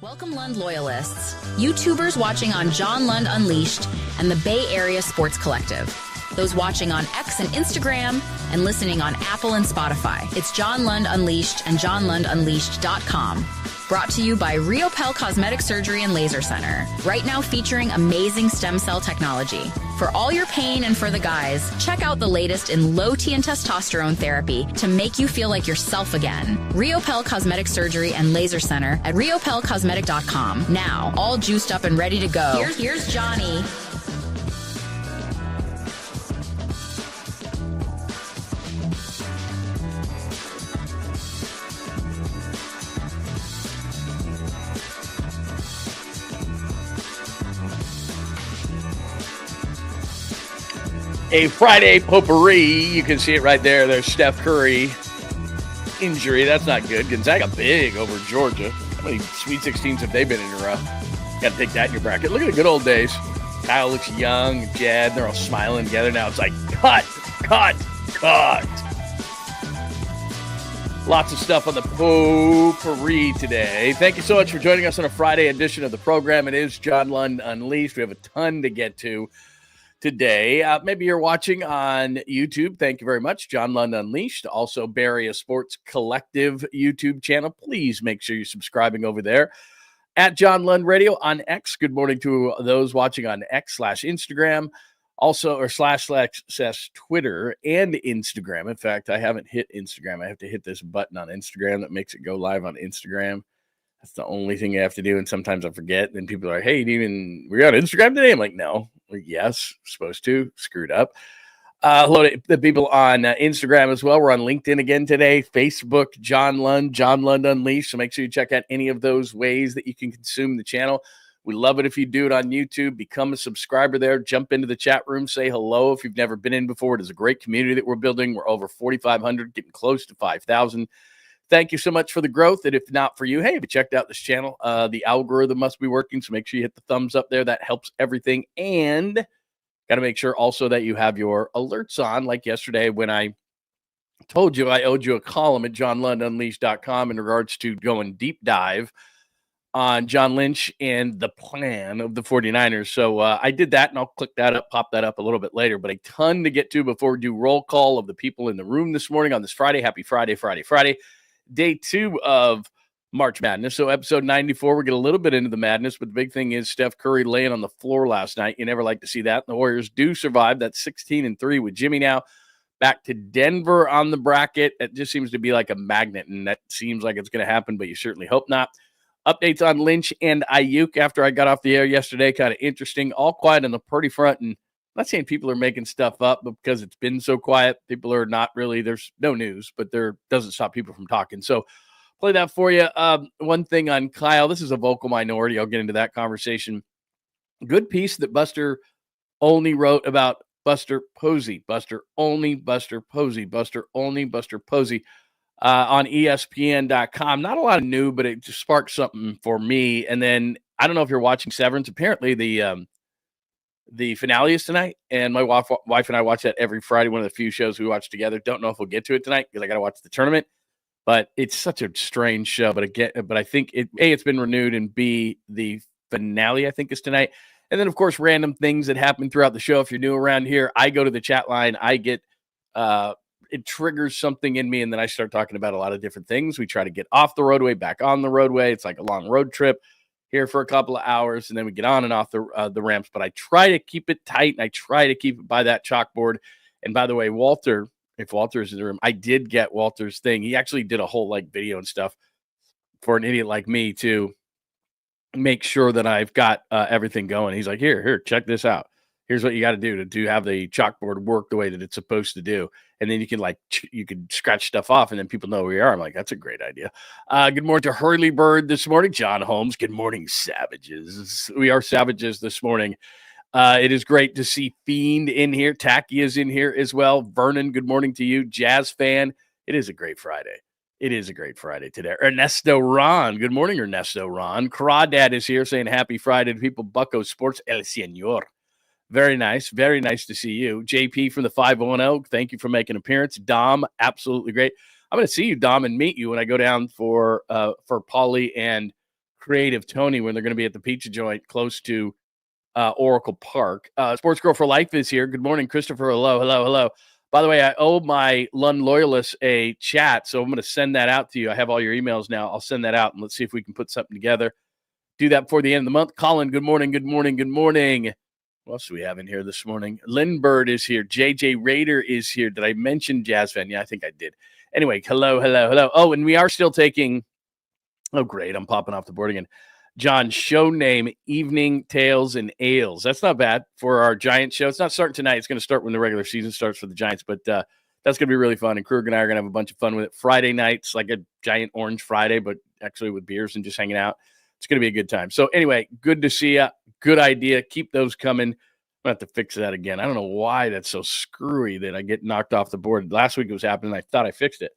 Welcome, Lund loyalists, YouTubers watching on John Lund Unleashed and the Bay Area Sports Collective, those watching on X and Instagram and listening on Apple and Spotify. It's John Lund Unleashed and JohnLundUnleashed.com. Brought to you by Riopel Cosmetic Surgery and Laser Center. Right now featuring amazing stem cell technology. For all your pain and for the guys, check out the latest in low T and testosterone therapy to make you feel like yourself again. Riopel Cosmetic Surgery and Laser Center at riopelcosmetic.com. Now, all juiced up and ready to go. Here's Johnny. A Friday potpourri. You can see it right there. There's Steph Curry injury. That's not good. Gonzaga big over Georgia. How many Sweet 16s have they been in a row? Got to take that in your bracket. Look at the good old days. Kyle looks young. Jed, they're all smiling together. Now it's like, cut. Lots of stuff on the potpourri today. Thank you so much for joining us on a Friday edition of the program. It is John Lund Unleashed. We have a ton to get to today. Maybe you're watching on YouTube. Thank you very much. John Lund Unleashed. Also, Bay Area Sports Collective YouTube channel. Please make sure you're subscribing over there. At John Lund Radio on X. Good morning to those watching on X/Instagram. Also, or slash Twitter and Instagram. In fact, I haven't hit Instagram. I have to hit this button on Instagram that makes it go live on Instagram. That's the only thing you have to do. And sometimes I forget. And people are like, hey, were you on Instagram today? I'm like, no. Yes, supposed to. Screwed up. Hello to the people on Instagram as well. We're on LinkedIn again today. Facebook, John Lund Unleashed. So make sure you check out any of those ways that you can consume the channel. We love it if you do it on YouTube. Become a subscriber there. Jump into the chat room. Say hello if you've never been in before. It is a great community that we're building. We're over 4,500, getting close to 5,000. Thank you so much for the growth. And if not for you, hey, have you checked out this channel? The algorithm must be working, so make sure you hit the thumbs up there. That helps everything. And got to make sure also that you have your alerts on, like yesterday when I told you I owed you a column at johnlundunleashed.com in regards to going deep dive on John Lynch and the plan of the 49ers. So I did that, and I'll click that up, pop that up a little bit later. But a ton to get to before we do roll call of the people in the room this morning on this Friday. Happy Friday. Day 2 of March Madness. So episode 94, we get a little bit into the madness, but the big thing is Steph Curry laying on the floor last night. You never like to see that. The Warriors do survive. That's 16-3 with Jimmy now. Back to Denver on the bracket. It just seems to be like a magnet, and that seems like it's going to happen, but you certainly hope not. Updates on Lynch and Aiyuk after I got off the air yesterday. Kind of interesting. All quiet on the Purdy front, and I'm not saying people are making stuff up, but because it's been so quiet, people are not really, there's no news, but there doesn't stop people from talking. So play that for you. One thing on Kyle, this is a vocal minority. I'll get into that conversation. Good piece that Buster Olney wrote about Buster Posey. Buster Posey on ESPN.com. Not a lot of new, but it just sparked something for me. And then I don't know if you're watching Severance. Apparently the finale is tonight, and my wife and I watch that every Friday, one of the few shows we watch together. Don't know if we'll get to it tonight because I got to watch the tournament, but it's such a strange show. But I think it's been renewed, and B, the finale I think is tonight. And then of course, random things that happen throughout the show. If you're new around here, I go to the chat line, I get, it triggers something in me, and then I start talking about a lot of different things. We try to get off the roadway, back on the roadway. It's like a long road trip. Here for a couple of hours, and then we get on and off the ramps. But I try to keep it tight, and I try to keep it by that chalkboard. And by the way, Walter, if Walter is in the room, I did get Walter's thing. He actually did a whole video and stuff for an idiot like me to make sure that I've got everything going. He's like, here, check this out. Here's what you got to do to have the chalkboard work the way that it's supposed to do. And then you can you can scratch stuff off, and then people know where you are. I'm like, that's a great idea. Good morning to Hurley Bird this morning. John Holmes. Good morning, Savages. We are Savages this morning. It is great to see Fiend in here. Tacky is in here as well. Vernon, good morning to you. Jazz fan. It is a great Friday. It is a great Friday today. Ernesto Ron. Good morning, Ernesto Ron. Crawdad is here saying happy Friday to people. Bucko Sports. El Señor. Very nice. Very nice to see you. JP from the 510. Thank you for making an appearance. Dom, absolutely great. I'm going to see you, Dom, and meet you when I go down for Pauly and Creative Tony when they're going to be at the pizza joint close to Oracle Park. Sports Girl for Life is here. Good morning, Christopher. Hello, hello, hello. By the way, I owe my Lund loyalists a chat, so I'm going to send that out to you. I have all your emails now. I'll send that out, and let's see if we can put something together. Do that before the end of the month. Colin, good morning, good morning, good morning. What else do we have in here this morning? Lindbergh is here. JJ Raider is here. Did I mention Jazz Fan? Yeah, I think I did. Anyway, hello, hello, hello. Oh, and we are still taking – oh, great. I'm popping off the board again. John, show name, Evening Tales and Ales. That's not bad for our Giants show. It's not starting tonight. It's going to start when the regular season starts for the Giants, but that's going to be really fun. And Krug and I are going to have a bunch of fun with it. Friday nights, like a giant orange Friday, but actually with beers and just hanging out. It's going to be a good time. So anyway, good to see you. Good idea. Keep those coming. I'm going to have to fix that again. I don't know why that's so screwy that I get knocked off the board. Last week it was happening. I thought I fixed it,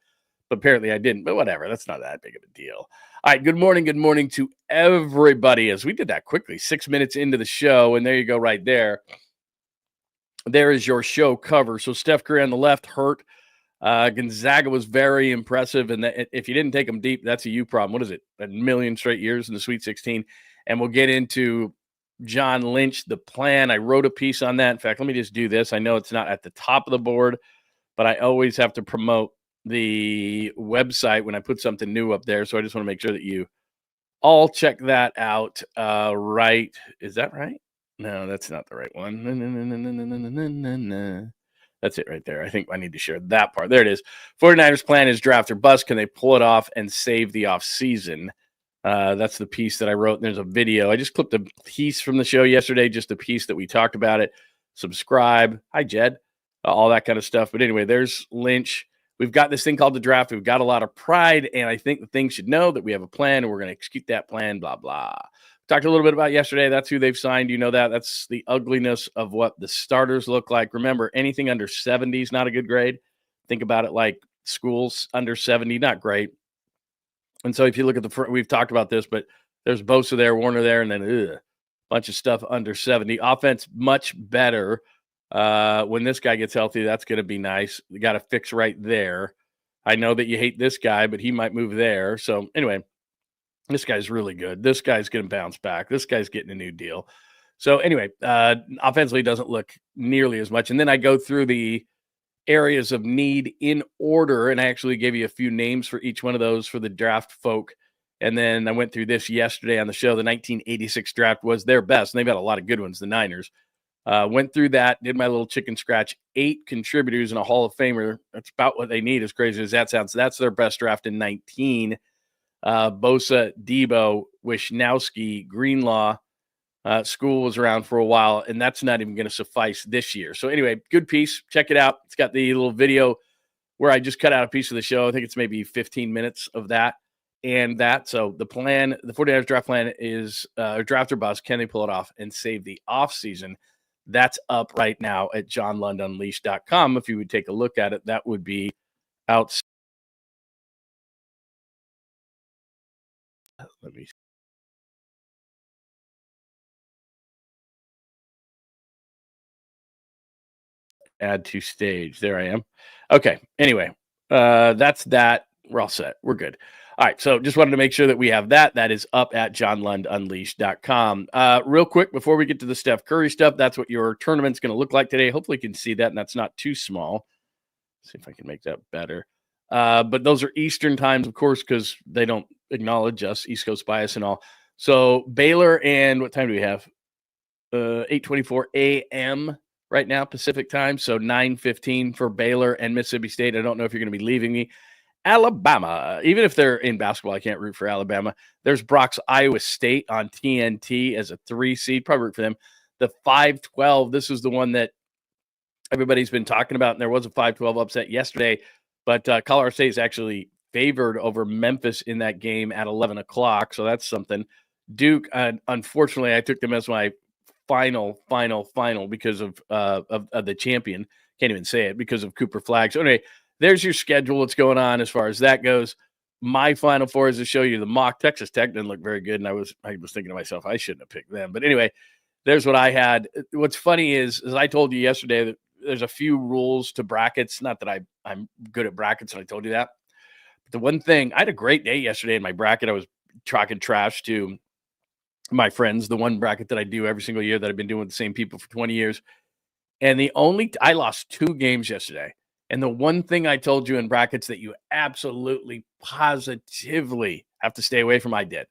but apparently I didn't. But whatever. That's not that big of a deal. All right, good morning to everybody. As we did that quickly, 6 minutes into the show, and there you go right there. There is your show cover. So Steph Curry on the left hurt. Gonzaga was very impressive, and if you didn't take them deep, that's a you problem. What is it? A million straight years in the Sweet 16. And we'll get into John Lynch, the plan. I wrote a piece on that. In fact, let me just do this. I know it's not at the top of the board, but I always have to promote the website when I put something new up there. So I just want to make sure that you all check that out. Right. Is that right? No, that's not the right one. That's it right there. I think I need to share that part. There it is. 49ers plan is draft or bust. Can they pull it off and save the offseason? That's the piece that I wrote. And there's a video. I just clipped a piece from the show yesterday, just a piece that we talked about it. Subscribe. Hi, Jed. All that kind of stuff. But anyway, there's Lynch. We've got this thing called the draft. We've got a lot of pride, and I think the thing should know that we have a plan, and we're going to execute that plan, blah, blah. Talked a little bit about yesterday. That's who they've signed. You know that. That's the ugliness of what the starters look like. Remember, anything under 70 is not a good grade. Think about it like schools under 70, not great. And so if you look at we've talked about this, but there's Bosa there, Warner there, and then a bunch of stuff under 70. Offense, much better. When this guy gets healthy, that's going to be nice. We got to fix right there. I know that you hate this guy, but he might move there. So anyway, this guy's really good. This guy's going to bounce back. This guy's getting a new deal. So anyway, offensively doesn't look nearly as much. And then I go through the areas of need in order, and I actually gave you a few names for each one of those for the draft folk. And then I went through this yesterday on the show. The 1986 draft was their best, and they've got a lot of good ones, the Niners. Went through that, did my little chicken scratch, 8 contributors and a Hall of Famer. That's about what they need, as crazy as that sounds. That's their best draft in 19. Bosa, Debo, Wishnowsky, Greenlaw. School was around for a while, and that's not even going to suffice this year. So anyway, good piece. Check it out. It's got the little video where I just cut out a piece of the show. I think it's maybe 15 minutes of that and that. So the plan, the 49ers draft plan is draft or bust. Can they pull it off and save the offseason? That's up right now at johnlundunleashed.com. If you would take a look at it, that would be outside. Let me add to stage. There I am. Okay. Anyway, that's that. We're all set. We're good. All right. So just wanted to make sure that we have that. That is up at johnlundunleashed.com. Real quick, before we get to the Steph Curry stuff, that's what your tournament's going to look like today. Hopefully you can see that, and that's not too small. Let's see if I can make that better. But those are Eastern times, of course, because they don't acknowledge us, East Coast bias and all. So Baylor and what time do we have? 8:24 a.m. right now, Pacific time. So 9:15 for Baylor and Mississippi State. I don't know if you're going to be leaving me. Alabama, even if they're in basketball, I can't root for Alabama. There's Brock's Iowa State on TNT as a 3 seed. Probably root for them. The 5-12, this is the one that everybody's been talking about, and there was a 5-12 upset yesterday, but Colorado State is actually favored over Memphis in that game at 11 o'clock, so that's something. Duke, unfortunately, I took them as my final because of the champion. Can't even say it because of Cooper Flagg. So anyway, there's your schedule. What's going on as far as that goes. My Final Four is to show you the mock. Texas Tech didn't look very good, and I was thinking to myself, I shouldn't have picked them. But anyway, there's what I had. What's funny is, as I told you yesterday, that there's a few rules to brackets. Not that I'm good at brackets, and I told you that. But the one thing, I had a great day yesterday in my bracket. I was talking trash to my friends, the one bracket that I do every single year that I've been doing with the same people for 20 years. And I lost 2 games yesterday. And the one thing I told you in brackets that you absolutely positively have to stay away from, I did.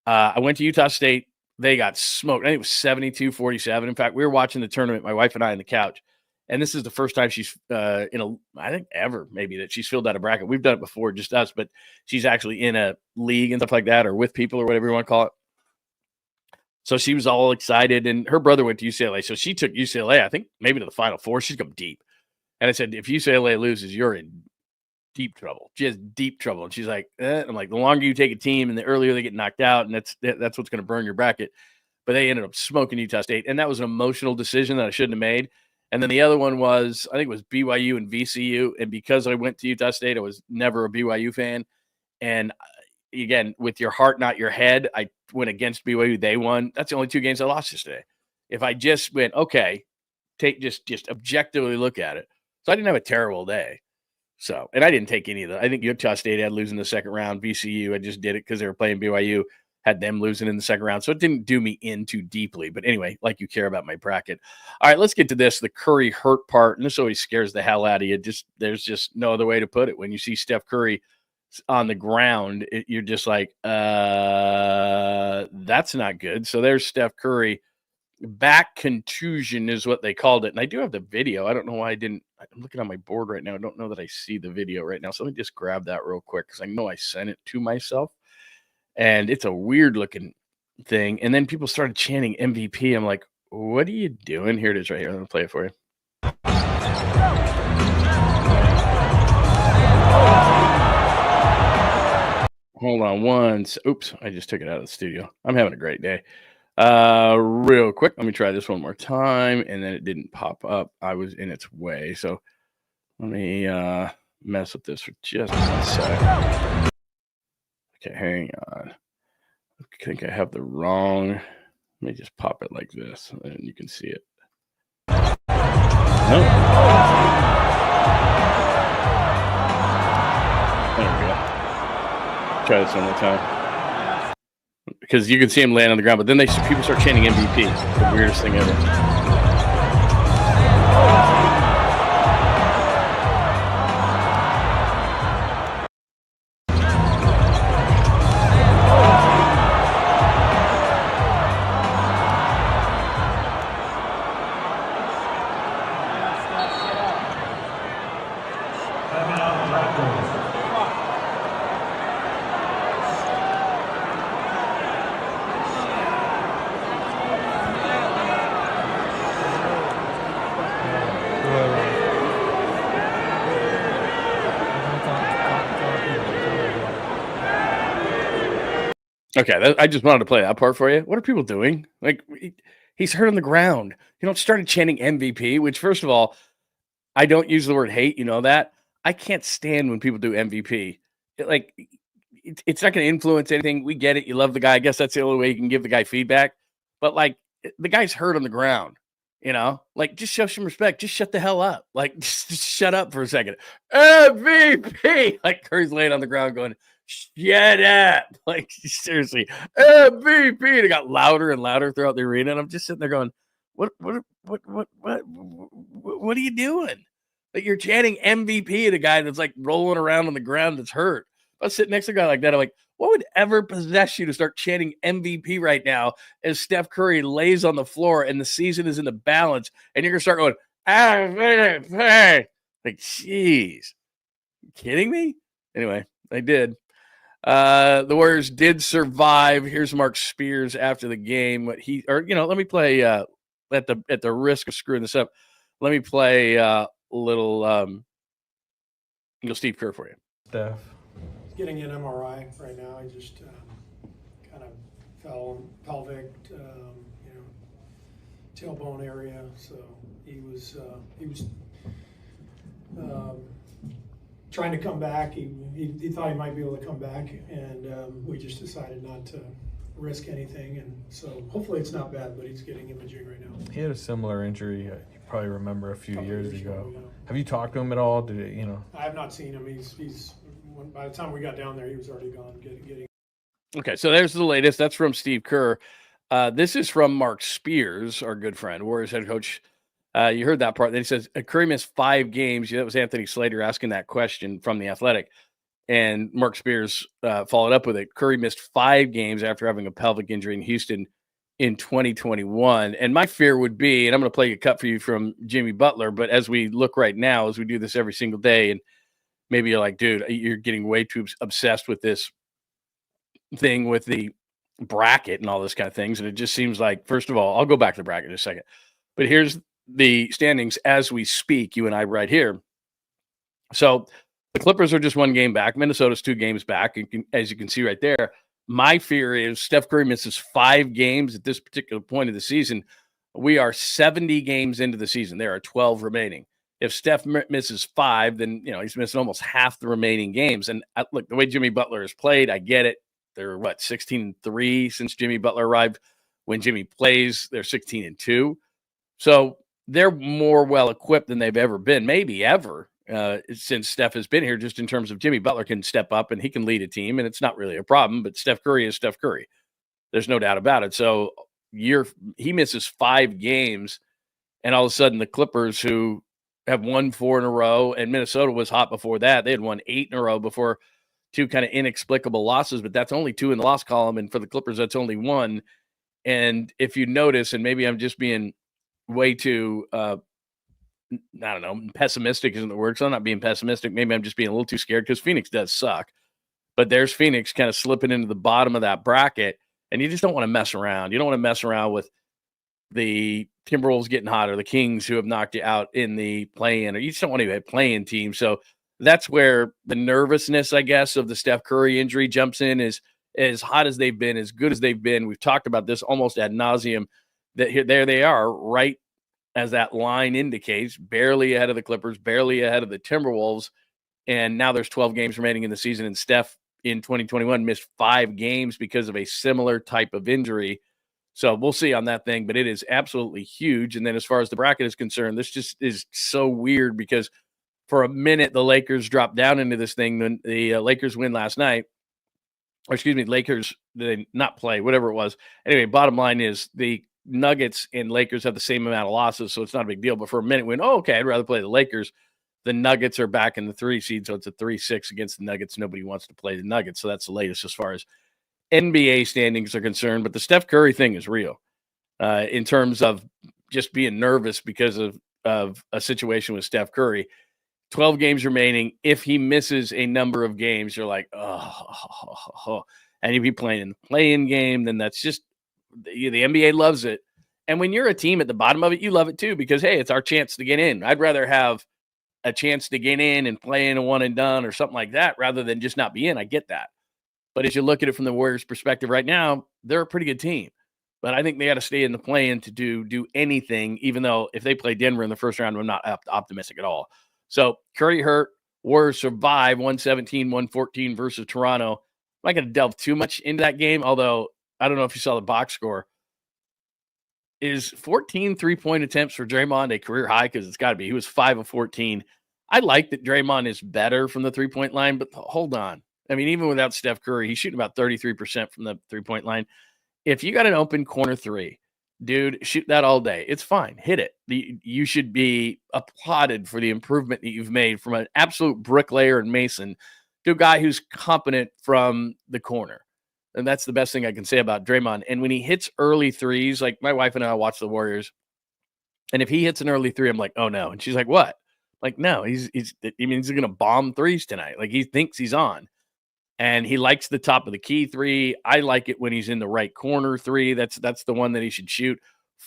I went to Utah State. They got smoked. I think it was 72-47. In fact, we were watching the tournament, my wife and I, on the couch. And this is the first time she's I think ever maybe that she's filled out a bracket. We've done it before, just us, but she's actually in a league and stuff like that, or with people or whatever you want to call it. So she was all excited, and her brother went to UCLA. So she took UCLA, I think, maybe to the Final Four. She's come deep. And I said, if UCLA loses, you're in deep trouble, just deep trouble. And she's like, I'm like, the longer you take a team and the earlier they get knocked out, and that's what's going to burn your bracket. But they ended up smoking Utah State, and that was an emotional decision that I shouldn't have made. And then the other one was, I think it was BYU and VCU. And because I went to Utah State, I was never a BYU fan. And again, with your heart, not your head, I went against BYU. They won. That's the only 2 games I lost yesterday. If I just went, okay, just objectively look at it. So I didn't have a terrible day. So, and I didn't take any of them. I think Utah State had losing the second round. VCU, I just did it because they were playing BYU, had them losing in the second round. So it didn't do me in too deeply. But anyway, like you care about my bracket. All right, let's get to this, the Curry hurt part. And this always scares the hell out of you. There's just no other way to put it. When you see Steph Curry on the ground, you're just like, that's not good. So there's Steph Curry. Back contusion is what they called it. And I do have the video. I don't know why I'm looking on my board right now. I don't know that I see the video right now. So let me just grab that real quick because I know I sent it to myself. And it's a weird looking thing. And then people started chanting MVP. I'm like, what are you doing? Here it is right here. I'm going to play it for you. Hold on once. Oops, I just took it out of the studio. I'm having a great day. Real quick, let me try this one more time, and then it didn't pop up. I was in its way, so let me mess with this for just 1 sec. Okay, hang on. I think I have the wrong. Let me just pop it like this, and you can see it. No. There we go. Try this one more time. Because you can see him land on the ground, but then people start chanting MVP. It's the weirdest thing ever. Okay, I just wanted to play that part for you. What are people doing? Like, he's hurt on the ground. You know, started chanting MVP, which, first of all, I don't use the word hate. You know that. I can't stand when people do MVP. It's not going to influence anything. We get it. You love the guy. I guess that's the only way you can give the guy feedback. But, like, the guy's hurt on the ground. You know? Like, just show some respect. Just shut the hell up. Like, just shut up for a second. MVP! Like, Curry's laying on the ground going, shut up. Like, seriously. MVP! And it got louder and louder throughout the arena. And I'm just sitting there going, what are you doing? Like, you're chanting MVP at a guy that's, like, rolling around on the ground that's hurt. If I sit next to a guy like that, I'm like, what would ever possess you to start chanting MVP right now as Steph Curry lays on the floor and the season is in the balance and you're going to start going, MVP? Like, jeez. You kidding me? Anyway, they did. The Warriors did survive. Here's Mark Spears after the game. Let me play, at the risk of screwing this up, let me play a little Steve Kerr for you. Steph. Getting an MRI right now. I just kind of fell pelvic, tailbone area. So he was trying to come back. He thought he might be able to come back, and we just decided not to risk anything. And so hopefully it's not bad, but he's getting imaging right now. He had a similar injury. You probably remember a few years ago. Have you talked to him at all? Did it, I have not seen him. He's by the time we got down there, he was already gone. Getting. Okay, so there's the latest. That's from Steve Kerr. This is from Mark Spears, our good friend, Warriors head coach. You heard that part. Then he says Curry missed 5 games. That was Anthony Slater asking that question from The Athletic. And Mark Spears followed up with it. Curry missed 5 games after having a pelvic injury in Houston in 2021. And my fear would be, and I'm going to play a cut for you from Jimmy Butler, but as we look right now, as we do this every single day, and maybe you're like, dude, you're getting way too obsessed with this thing with the bracket and all this kind of things. And it just seems like, first of all, I'll go back to the bracket in a second. But here's the standings as we speak, you and I right here. So the Clippers are just 1 game back. Minnesota's 2 games back, as you can see right there. My fear is Steph Curry misses 5 games at this particular point of the season. We are 70 games into the season. There are 12 remaining. If Steph misses 5, then he's missing almost half the remaining games. And look, the way Jimmy Butler has played, I get it. They're 16-3 since Jimmy Butler arrived. When Jimmy plays, they're 16-2. So they're more well equipped than they've ever been, maybe ever. Since Steph has been here, just in terms of Jimmy Butler can step up and he can lead a team, and it's not really a problem, but Steph Curry is Steph Curry. There's no doubt about it. So he misses 5 games, and all of a sudden the Clippers, who have won 4 in a row, and Minnesota was hot before that. They had won 8 in a row before 2 kind of inexplicable losses, but that's only 2 in the loss column, and for the Clippers, that's only 1. And if you notice, and maybe I'm just being way too I don't know, pessimistic isn't the word. So I'm not being pessimistic. Maybe I'm just being a little too scared because Phoenix does suck. But there's Phoenix kind of slipping into the bottom of that bracket, and you just don't want to mess around. You don't want to mess around with the Timberwolves getting hot or the Kings who have knocked you out in the play-in, or you just don't want to have a play-in team. So that's where the nervousness, I guess, of the Steph Curry injury jumps in. Is as hot as they've been, as good as they've been. We've talked about this almost ad nauseum. That there they are, right as that line indicates, barely ahead of the Clippers, barely ahead of the Timberwolves. And now there's 12 games remaining in the season. And Steph in 2021 missed 5 games because of a similar type of injury. So we'll see on that thing, but it is absolutely huge. And then as far as the bracket is concerned, this just is so weird because for a minute, the Lakers dropped down into this thing. When the Lakers win last night, or excuse me, Lakers did not play, whatever it was. Anyway, bottom line is the Nuggets and Lakers have the same amount of losses, so it's not a big deal. But for a minute, okay, I'd rather play the Lakers. The Nuggets are back in the 3 seed, so it's a 3-6 against the Nuggets. Nobody wants to play the Nuggets, so that's the latest as far as NBA standings are concerned. But the Steph Curry thing is real in terms of just being nervous because of a situation with Steph Curry. 12 games remaining. If he misses a number of games, you're like, oh. And if he's playing in the play-in game, then that's just the NBA loves it. And when you're a team at the bottom of it, you love it too because, hey, it's our chance to get in. I'd rather have a chance to get in and play in a one and done or something like that rather than just not be in. I get that. But as you look at it from the Warriors' perspective right now, they're a pretty good team. But I think they got to stay in the play-in to do anything, even though if they play Denver in the first round, I'm not optimistic at all. So Curry hurt. Warriors survive 117-114 versus Toronto. I'm not going to delve too much into that game, although I don't know if you saw the box score. Is 14 3-point attempts for Draymond a career high? Because it's got to be. He was 5 of 14. I like that Draymond is better from the 3-point line, but hold on. I mean, even without Steph Curry, he's shooting about 33% from the 3-point line. If you got an open corner 3, dude, shoot that all day. It's fine. Hit it. You should be applauded for the improvement that you've made from an absolute bricklayer and mason to a guy who's competent from the corner. And that's the best thing I can say about Draymond. And when he hits early threes, like my wife and I watch the Warriors, and if he hits an early 3, I'm like, oh no. And she's like, what? Like, no, he's going to bomb threes tonight. Like he thinks he's on. And he likes the top of the key 3. I like it when he's in the right corner 3. That's the one that he should shoot.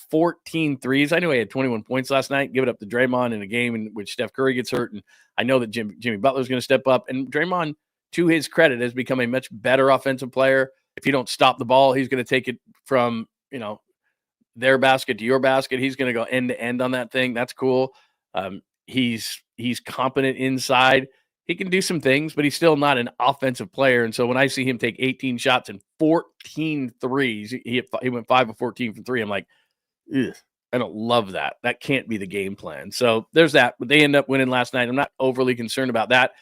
14 threes. I know he had 21 points last night. Give it up to Draymond in a game in which Steph Curry gets hurt. And I know that Jimmy Butler's going to step up. And Draymond, to his credit, has become a much better offensive player. If you don't stop the ball, he's going to take it from, their basket to your basket. He's going to go end to end on that thing. That's cool. He's competent inside. He can do some things, but he's still not an offensive player. And so when I see him take 18 shots and 14 threes, he went 5 of 14 from 3. I'm like, ugh, I don't love that. That can't be the game plan. So there's that. But they end up winning last night. I'm not overly concerned about that.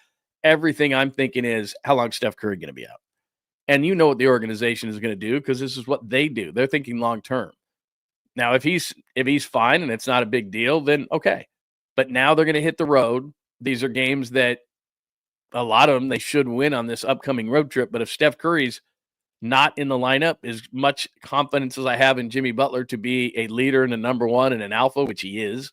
Everything I'm thinking is, how long is Steph Curry going to be out? And you know what the organization is going to do because this is what they do. They're thinking long term. Now, if he's fine and it's not a big deal, then okay. But now they're going to hit the road. These are games that a lot of them they should win on this upcoming road trip. But if Steph Curry's not in the lineup, as much confidence as I have in Jimmy Butler to be a leader and a number one and an alpha, which he is,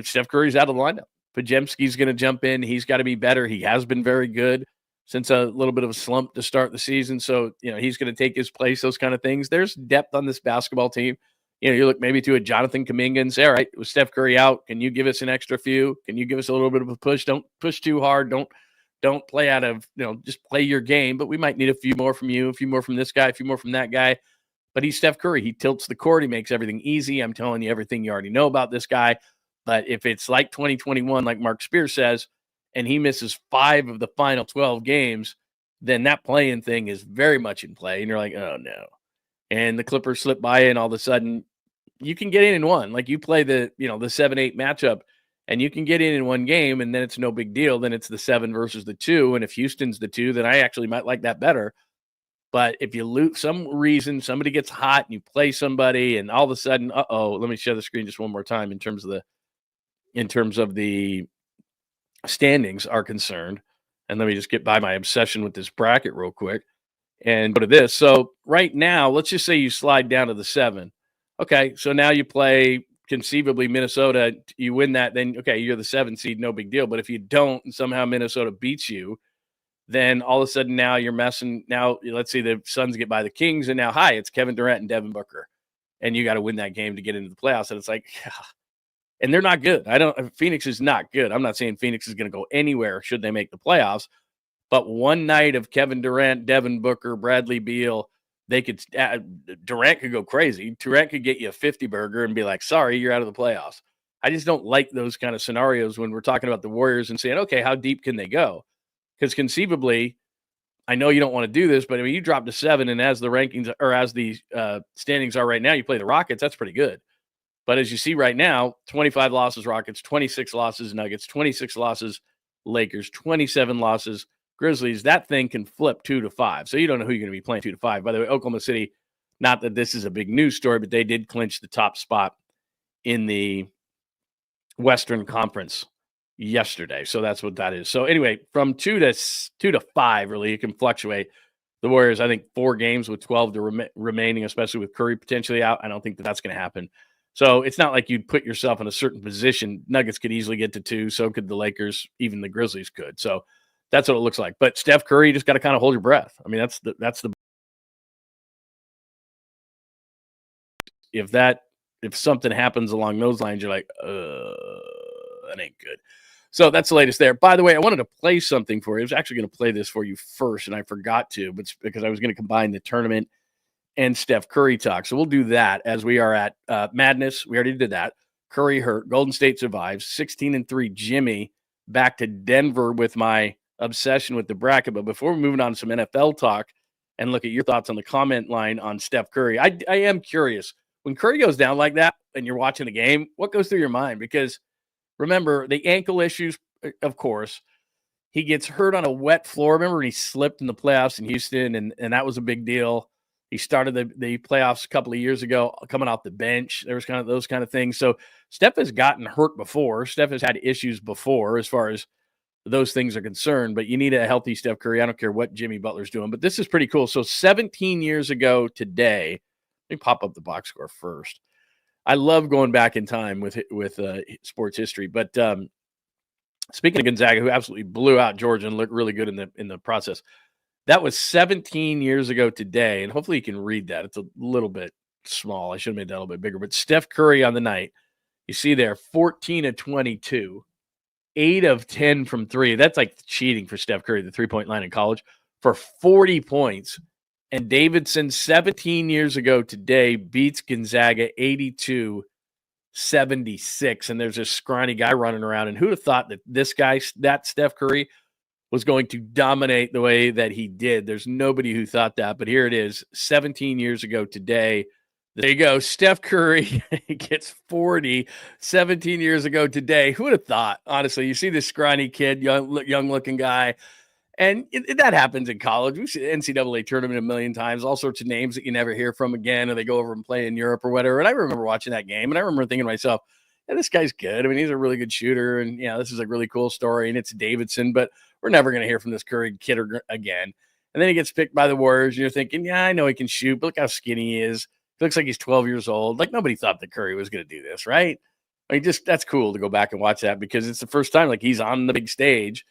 Steph Curry's out of the lineup. Podziemski's going to jump in. He's got to be better. He has been very good since a little bit of a slump to start the season. So, he's going to take his place, those kind of things. There's depth on this basketball team. You look maybe to a Jonathan Kuminga and say, all right, with Steph Curry out, can you give us an extra few? Can you give us a little bit of a push? Don't push too hard. Don't play out of, just play your game. But we might need a few more from you, a few more from this guy, a few more from that guy. But he's Steph Curry. He tilts the court. He makes everything easy. I'm telling you everything you already know about this guy. But if it's like 2021, like Mark Spears says, and he misses 5 of the final 12 games, then that playing thing is very much in play. And you're like, oh, no. And the Clippers slip by, and all of a sudden, you can get in one. Like you play the 7-8 matchup, and you can get in one game, and then it's no big deal. Then it's the 7 versus the 2. And if Houston's the 2, then I actually might like that better. But if you lose some reason, somebody gets hot and you play somebody, and all of a sudden, let me share the screen just one more time in terms of the standings are concerned. And let me just get by my obsession with this bracket real quick and go to this. So right now, let's just say you slide down to the 7. Okay, so now you play conceivably Minnesota. You win that, then, okay, you're the 7 seed, no big deal. But if you don't and somehow Minnesota beats you, then all of a sudden now you're messing. Now, let's say the Suns get by the Kings, and now, it's Kevin Durant and Devin Booker. And you got to win that game to get into the playoffs. And it's like, and they're not good. Phoenix is not good. I'm not saying Phoenix is going to go anywhere should they make the playoffs. But one night of Kevin Durant, Devin Booker, Bradley Beal, Durant could go crazy. Durant could get you a 50 burger and be like, sorry, you're out of the playoffs. I just don't like those kind of scenarios when we're talking about the Warriors and saying, okay, how deep can they go? Because conceivably, I know you don't want to do this, but I mean, you drop to 7, and as the rankings or as the standings are right now, you play the Rockets. That's pretty good. But as you see right now, 25 losses Rockets, 26 losses Nuggets, 26 losses Lakers, 27 losses Grizzlies. That thing can flip 2-5. So you don't know who you're going to be playing 2-5. By the way, Oklahoma City, not that this is a big news story, but they did clinch the top spot in the Western Conference yesterday. So that's what that is. So anyway, from 2 to 5, really, it can fluctuate. The Warriors, I think 4 games with 12 to remaining, especially with Curry potentially out. I don't think that's going to happen. So it's not like you'd put yourself in a certain position. Nuggets could easily get to 2. So could the Lakers. Even the Grizzlies could. So that's what it looks like. But Steph Curry, you just got to kind of hold your breath. I mean, that's the if something happens along those lines, you're like, that ain't good. So that's the latest there. By the way, I wanted to play something for you. I was actually going to play this for you first, and I forgot to, but because I was going to combine the tournament and Steph Curry talk. So we'll do that as we are at Madness. We already did that. Curry hurt. Golden State survives. 16-3 Jimmy back to Denver with my obsession with the bracket. But before we're moving on to some NFL talk and look at your thoughts on the comment line on Steph Curry, I am curious. When Curry goes down like that and you're watching the game, what goes through your mind? Because remember, the ankle issues, of course. He gets hurt on a wet floor. Remember when he slipped in the playoffs in Houston, and that was a big deal. He started the playoffs a couple of years ago coming off the bench. There was kind of those kind of things. So Steph has gotten hurt before. Steph has had issues before as far as those things are concerned. But you need a healthy Steph Curry. I don't care what Jimmy Butler's doing. But this is pretty cool. So 17 years ago today, let me pop up the box score first. I love going back in time with sports history. But speaking of Gonzaga, who absolutely blew out Georgia and looked really good in the process, that was 17 years ago today, and hopefully you can read that. It's a little bit small. I should have made that a little bit bigger. But Steph Curry on the night, you see there, 14 of 22, 8 of 10 from 3. That's like cheating for Steph Curry, the three-point line in college, for 40 points. And Davidson, 17 years ago today, beats Gonzaga 82-76. And there's this scrawny guy running around. And who'd have thought that this guy, that Steph Curry, was going to dominate the way that he did? There's nobody who thought that. But here it is, 17 years ago today. There you go. Steph Curry gets 40 17 years ago today. Who would have thought? Honestly, you see this scrawny kid, young looking guy, And that happens in college. We've seen NCAA tournament a million times, all sorts of names that you never hear from again, or they go over and play in Europe or whatever. And I remember watching that game, and I remember thinking to myself, yeah, this guy's good. I mean, he's a really good shooter, and, this is a really cool story, and it's Davidson, but we're never going to hear from this Curry kid again. And then he gets picked by the Warriors, and you're thinking, yeah, I know he can shoot, but look how skinny he is. He looks like he's 12 years old. Like, nobody thought that Curry was going to do this, right? I mean, that's cool to go back and watch that because it's the first time, like, he's on the big stage,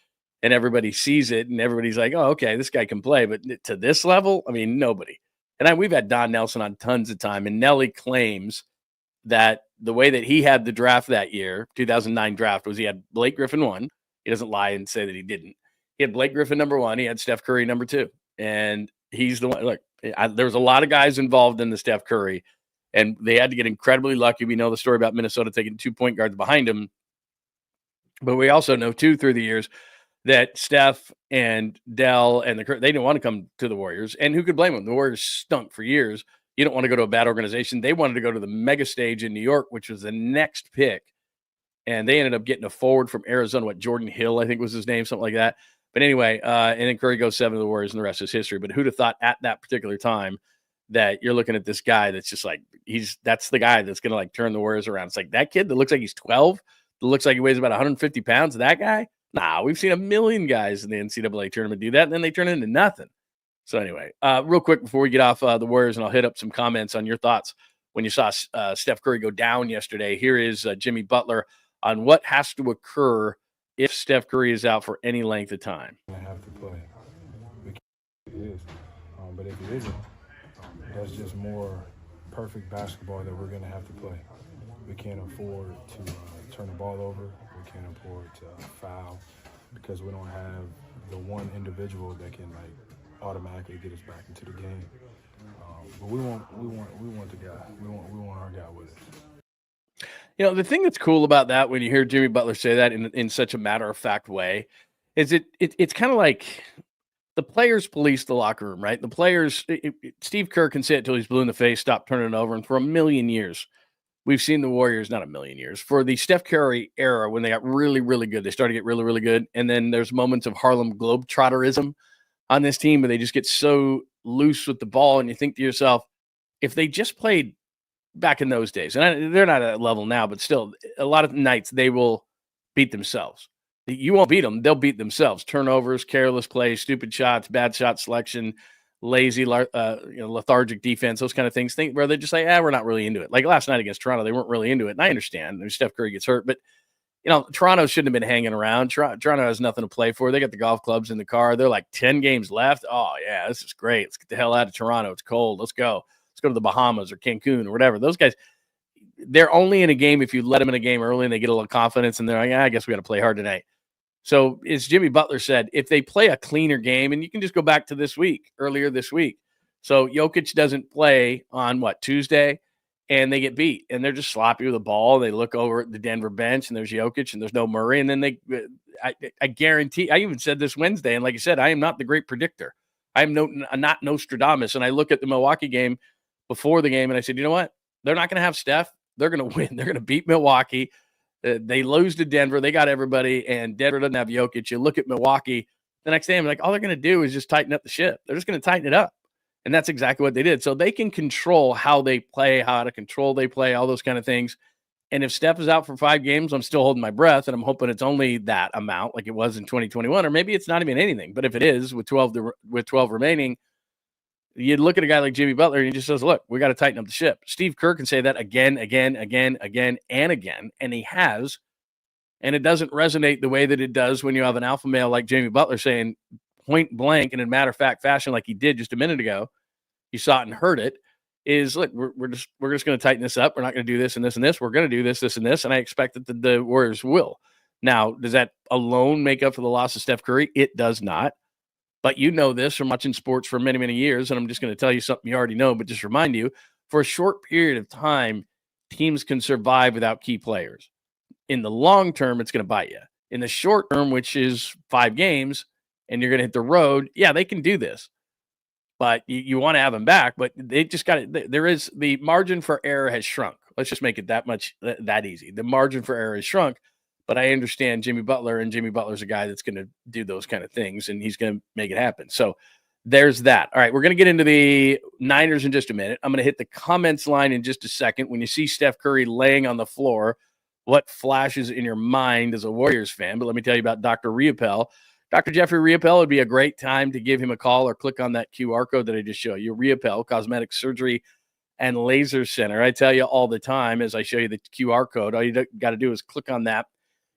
and everybody sees it, and everybody's like, oh, okay, this guy can play. But to this level, I mean, nobody. And we've had Don Nelson on tons of time, and Nelly claims that the way that he had the draft that year, 2009 draft, was he had Blake Griffin 1. He doesn't lie and say that he didn't. He had Blake Griffin number 1. He had Steph Curry number 2. And he's the one. Look, there was a lot of guys involved in the Steph Curry, and they had to get incredibly lucky. We know the story about Minnesota taking 2 point guards behind him. But we also know, too, through the years, that Steph and Dell and they didn't want to come to the Warriors. And who could blame them? The Warriors stunk for years. You don't want to go to a bad organization. They wanted to go to the mega stage in New York, which was the next pick. And they ended up getting a forward from Arizona, Jordan Hill, I think was his name, something like that. But anyway, and then Curry goes 7 to the Warriors, and the rest is history. But who'd have thought at that particular time that you're looking at this guy that's just like, that's the guy that's going to like turn the Warriors around. It's like that kid that looks like he's 12, that looks like he weighs about 150 pounds, that guy? Nah, we've seen a million guys in the NCAA tournament do that, and then they turn into nothing. So anyway, real quick before we get off the Warriors, and I'll hit up some comments on your thoughts when you saw Steph Curry go down yesterday. Here is Jimmy Butler on what has to occur if Steph Curry is out for any length of time. I have to play. It is. But if it isn't, that's just more perfect basketball that we're going to have to play. We can't afford to turn the ball over. We can't afford to foul because we don't have the one individual that can like automatically get us back into the game. But we want the guy. We want our guy with us. The thing that's cool about that when you hear Jimmy Butler say that in such a matter-of-fact way is it's kind of like the players police the locker room, right? The players, Steve Kerr can say it till he's blue in the face, stop turning it over. And for a million years, we've seen the Warriors, not a million years, for the Steph Curry era when they got really, really good. They started to get really, really good. And then there's moments of Harlem Globetrotterism on this team where they just get so loose with the ball. And you think to yourself, if they just played back in those days, and they're not at that level now, but still, a lot of nights they will beat themselves. You won't beat them. They'll beat themselves. Turnovers, careless plays, stupid shots, bad shot selection, lazy, lethargic defense, those kind of things. Where they just say, we're not really into it. Like last night against Toronto, they weren't really into it. And I understand. Steph Curry gets hurt, but Toronto shouldn't have been hanging around. Toronto has nothing to play for. They got the golf clubs in the car. They're like 10 games left. Oh, yeah, this is great. Let's get the hell out of Toronto. It's cold. Let's go. Let's go to the Bahamas or Cancun or whatever. Those guys, they're only in a game if you let them in a game early and they get a little confidence and they're like, I guess we got to play hard tonight. So as Jimmy Butler said, if they play a cleaner game, and you can just go back to earlier this week. So Jokic doesn't play on Tuesday, and they get beat, and they're just sloppy with the ball. They look over at the Denver bench, and there's Jokic, and there's no Murray, and then I guarantee. I even said this Wednesday, and like I said, I am not the great predictor. I'm not Nostradamus, and I look at the Milwaukee game before the game, and I said, you know what? They're not going to have Steph. They're going to win. They're going to beat Milwaukee. They lose to Denver. They got everybody, and Denver doesn't have Jokic. You look at Milwaukee the next day, I'm like, all they're going to do is just tighten up the ship. They're just going to tighten it up. And that's exactly what they did. So they can control how they play, how to control they play, all those kind of things. And if Steph is out for 5 games, I'm still holding my breath, and I'm hoping it's only that amount like it was in 2021, or maybe it's not even anything. But if it is with 12 remaining, you'd look at a guy like Jimmy Butler and he just says, look, we got to tighten up the ship. Steve Kerr can say that again, and again, and he has. And it doesn't resonate the way that it does when you have an alpha male like Jimmy Butler saying point blank and in matter-of-fact fashion like he did just a minute ago, you saw it and heard it, is, look, we're just going to tighten this up. We're not going to do this and this and this. We're going to do this, this, and this, and I expect that the Warriors will. Now, does that alone make up for the loss of Steph Curry? It does not. But you know this from watching sports for many, many years, and I'm just going to tell you something you already know, but just remind you, for a short period of time, teams can survive without key players. In the long term, it's going to bite you. In the short term, which is 5 games, and you're going to hit the road, yeah, they can do this. But you want to have them back, but they just got it. There is the margin for error has shrunk. Let's just make it that easy. The margin for error has shrunk but I understand Jimmy Butler, and Jimmy Butler's a guy that's going to do those kind of things, and he's going to make it happen. So there's that. All right, we're going to get into the Niners in just a minute. I'm going to hit the comments line in just a second. When you see Steph Curry laying on the floor, what flashes in your mind as a Warriors fan? But let me tell you about Dr. Riopel. Dr. Jeffrey Riopel would be a great time to give him a call or click on that QR code that I just showed you. Riopel, Cosmetic Surgery and Laser Center. I tell you all the time as I show you the QR code, all you got to do is click on that.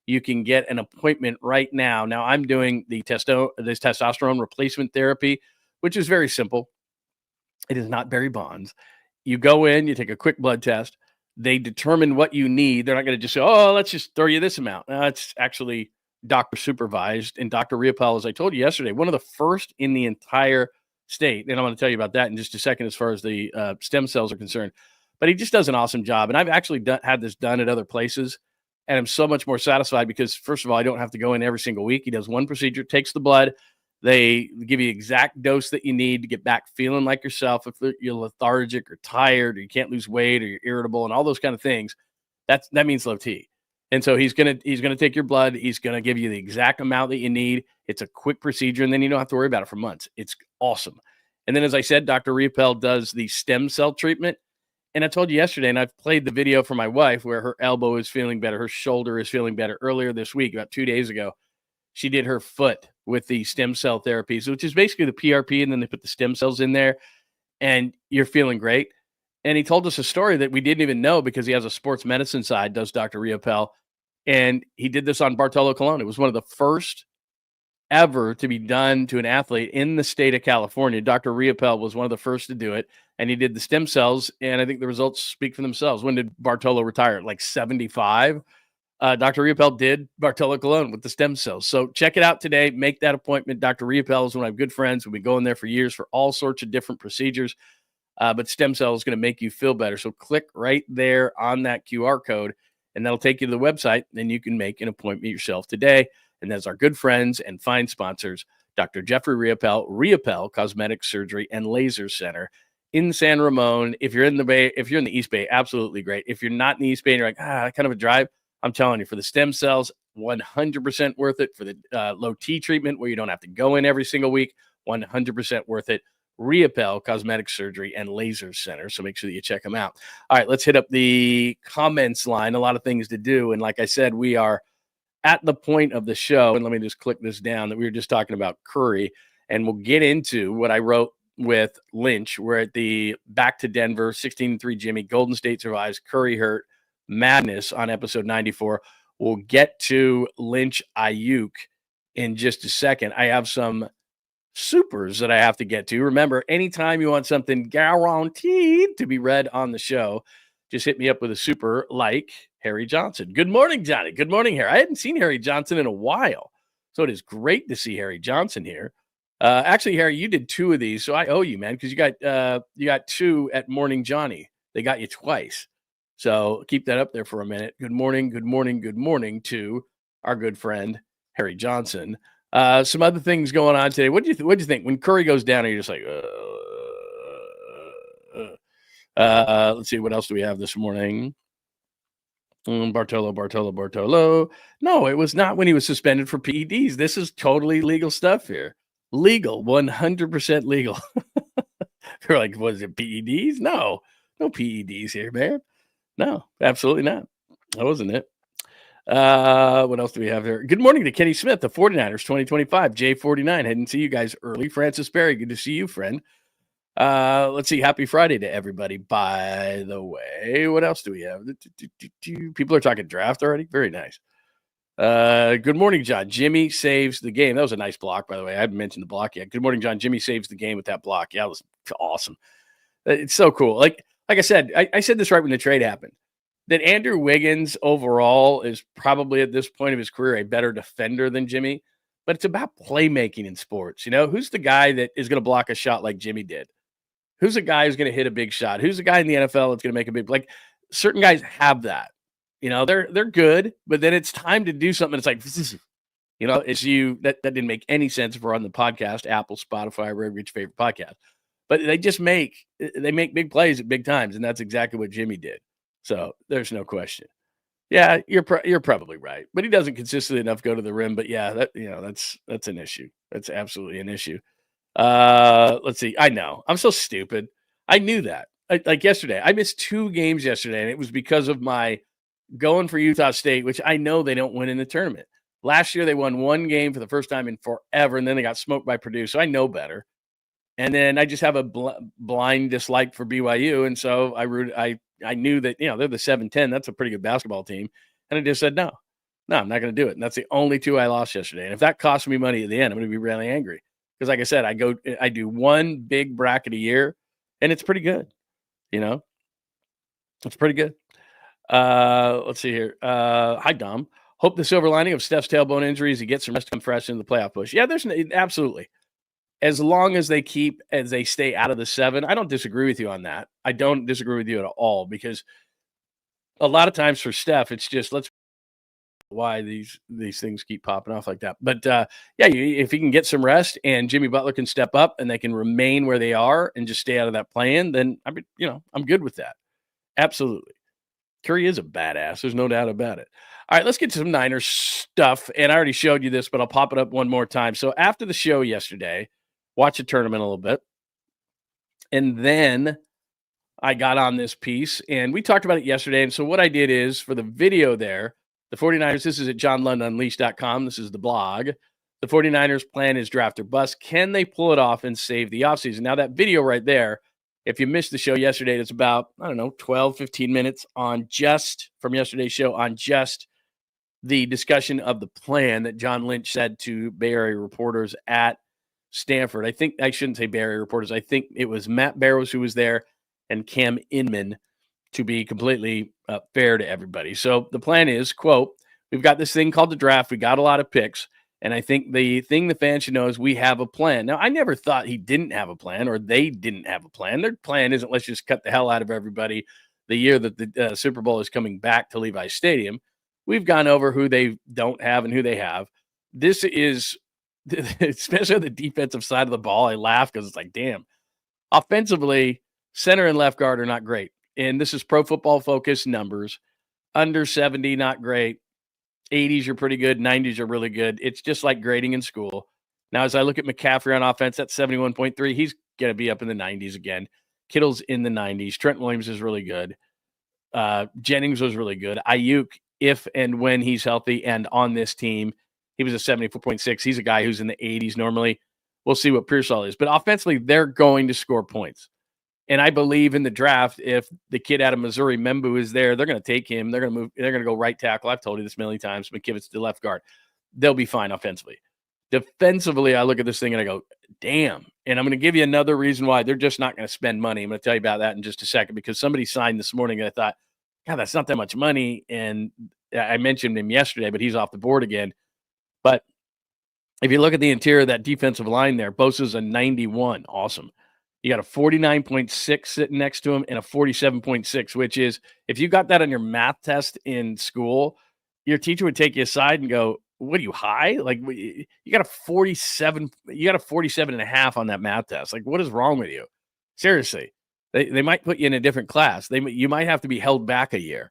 You can get an appointment right now. Now, I'm doing this testosterone replacement therapy, which is very simple. It is not Barry Bonds. You go in, you take a quick blood test. They determine what you need. They're not going to just say, oh, let's just throw you this amount. No, it's actually doctor supervised. And Dr. Riopel, as I told you yesterday, one of the first in the entire state. And I'm going to tell you about that in just a second as far as the stem cells are concerned. But he just does an awesome job. And I've actually had this done at other places. And I'm so much more satisfied because, first of all, I don't have to go in every single week. He does one procedure, takes the blood. They give you the exact dose that you need to get back feeling like yourself. If you're lethargic or tired or you can't lose weight or you're irritable and all those kind of things, that means low T. And so he's gonna take your blood. He's gonna give you the exact amount that you need. It's a quick procedure, and then you don't have to worry about it for months. It's awesome. And then, as I said, Dr. Riopel does the stem cell treatment. And I told you yesterday, and I've played the video for my wife where her elbow is feeling better, her shoulder is feeling better. Earlier this week, about 2 days ago, she did her foot with the stem cell therapies, which is basically the PRP, and then they put the stem cells in there, and you're feeling great. And he told us a story that we didn't even know because he has a sports medicine side, does Dr. Riopel, and he did this on Bartolo Colon. It was one of the first ever to be done to an athlete in the state of California. Dr. Riopel was one of the first to do it, and he did the stem cells, and I think the results speak for themselves. When did Bartolo retire? Like 75? Dr. Riopel did Bartolo Colon with the stem cells. So check it out today. Make that appointment. Dr. Riopel is one of my good friends. We've been going there for years for all sorts of different procedures, but stem cells is going to make you feel better. So click right there on that QR code, and that'll take you to the website. Then you can make an appointment yourself today. And that's our good friends and fine sponsors, Dr. Jeffrey Riopel, Riopel Cosmetic Surgery and Laser Center in San Ramon. If you're in the Bay, if you're in the East Bay, absolutely great. If you're not in the East Bay and you're like, kind of a drive, I'm telling you, for the stem cells, 100% worth it. For the low T treatment where you don't have to go in every single week, 100% worth it. Riopel Cosmetic Surgery and Laser Center. So make sure that you check them out. All right, let's hit up the comments line. A lot of things to do. And like I said, we are at the point of the show. And let me just click this down that we were just talking about Curry. And we'll get into what I wrote with Lynch. We're at the back to Denver, 16-3 Jimmy. Golden State survives. Curry hurt. Madness on episode 94. We'll get to Lynch Aiyuk in just a second. I have some supers that I have to get to. Remember, anytime you want something guaranteed to be read on the show, just hit me up with a super like Harry Johnson. Good morning, Johnny. Good morning, Harry. I hadn't seen Harry Johnson in a while, so it is great to see Harry Johnson here. Actually, Harry, you did 2 of these, so I owe you, man, because you got 2 at Morning Johnny. They got you twice. So keep that up there for a minute. Good morning, good morning, good morning to our good friend, Harry Johnson. Some other things going on today. What do you think? When Curry goes down, are you just like, let's see, what else do we have this morning? Bartolo. No, it was not when he was suspended for PEDs. This is totally legal stuff here. Legal, 100% legal. They're like, was it PEDs? No PEDs here, man. No, absolutely not. That wasn't it. What else do we have here? Good morning to Kenny Smith, the 49ers 2025, J49. I didn't see you guys early. Francis Berry, good to see you, friend. Let's see. Happy Friday to everybody, by the way. What else do we have? People are talking draft already. Very nice. Good morning, John. Jimmy saves the game. That was a nice block, by the way. I haven't mentioned the block yet. Good morning, John. Jimmy saves the game with that block. Yeah, it was awesome. It's so cool. Like I said, I said this right when the trade happened, that Andrew Wiggins overall is probably at this point of his career a better defender than Jimmy, but it's about playmaking in sports. You know, who's the guy that is going to block a shot like Jimmy did? Who's the guy who's going to hit a big shot? Who's the guy in the NFL that's going to make a big, like certain guys have that, you know, they're good, but then it's time to do something. It's like, you know, it's you that didn't make any sense if we're on the podcast, Apple, Spotify, wherever your favorite podcast, but they make big plays at big times. And that's exactly what Jimmy did. So there's no question. Yeah, you're probably right, but he doesn't consistently enough go to the rim. But yeah, that's an issue. That's absolutely an issue. Let's see. I know I'm so stupid. I knew that. Like yesterday, I missed 2 games yesterday, and it was because of my going for Utah State, which I know they don't win in the tournament. Last year, they won 1 game for the first time in forever, and then they got smoked by Purdue. So I know better. And then I just have a blind dislike for BYU, and so I knew that they're the 7-10. That's a pretty good basketball team, and I just said no, I'm not going to do it. And that's the only 2 I lost yesterday. And if that costs me money at the end, I'm going to be really angry because, like I said, I do 1 big bracket a year, and it's pretty good. It's pretty good. Let's see here. Hi Dom. Hope the silver lining of Steph's tailbone injury is he gets some rest to come fresh in the playoff push. Yeah, there's absolutely. As long as they stay out of the 7, I don't disagree with you on that. I don't disagree with you at all because a lot of times for Steph, it's just why these things keep popping off like that. But if he can get some rest and Jimmy Butler can step up and they can remain where they are and just stay out of that play-in, then I'm good with that. Absolutely. Curry is a badass. There's no doubt about it. All right, let's get to some Niners stuff. And I already showed you this, but I'll pop it up one more time. So after the show yesterday, watch the tournament a little bit. And then I got on this piece, and we talked about it yesterday. And so what I did is for the video there, the 49ers, this is at johnlundunleashed.com. This is the blog. The 49ers plan is draft or bust. Can they pull it off and save the offseason? Now, that video right there, if you missed the show yesterday, it's about, 12, 15 minutes from yesterday's show on just the discussion of the plan that John Lynch said to Bay Area reporters at Stanford. I shouldn't say Bay Area reporters. I think it was Matt Barrows who was there and Cam Inman, to be completely fair to everybody. So the plan is, quote, we've got this thing called the draft. We got a lot of picks. And I think the thing the fans should know is we have a plan. Now, I never thought he didn't have a plan or they didn't have a plan. Their plan isn't let's just cut the hell out of everybody the year that the Super Bowl is coming back to Levi's Stadium. We've gone over who they don't have and who they have. This is, especially on the defensive side of the ball, I laugh because it's like, damn. Offensively, center and left guard are not great. And this is Pro Football Focus numbers. Under 70, not great. 80s are pretty good. 90s are really good. It's just like grading in school. Now, as I look at McCaffrey on offense, that's 71.3. He's going to be up in the 90s again. Kittle's in the 90s. Trent Williams is really good. Jennings was really good. Aiyuk, if and when he's healthy and on this team, he was a 74.6. He's a guy who's in the 80s normally. We'll see what Pearsall is. But offensively, they're going to score points. And I believe in the draft, if the kid out of Missouri, Membu, is there, they're going to take him. They're going to move. They're going to go right tackle. I've told you this a million times. McKivitz to left guard. They'll be fine offensively. Defensively, I look at this thing and I go, damn. And I'm going to give you another reason why they're just not going to spend money. I'm going to tell you about that in just a second because somebody signed this morning and I thought, God, that's not that much money. And I mentioned him yesterday, but he's off the board again. But if you look at the interior of that defensive line there, Bosa's a 91. Awesome. You got a 49.6 sitting next to him and a 47.6, which is, if you got that on your math test in school, your teacher would take you aside and go, what are you, high? Like, you got a 47, you got a 47 and a half on that math test. Like, what is wrong with you? Seriously. They might put you in a different class. You might have to be held back a year.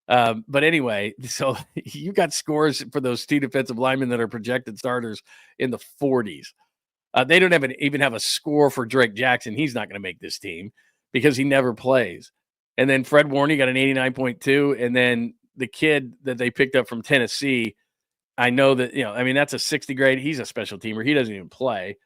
But anyway, so you got scores for those 2 defensive linemen that are projected starters in the 40s. They don't even have a score for Drake Jackson. He's not going to make this team because he never plays. And then Fred Warney got an 89.2. And then the kid that they picked up from Tennessee, I know that, that's a 60 grade. He's a special teamer. He doesn't even play.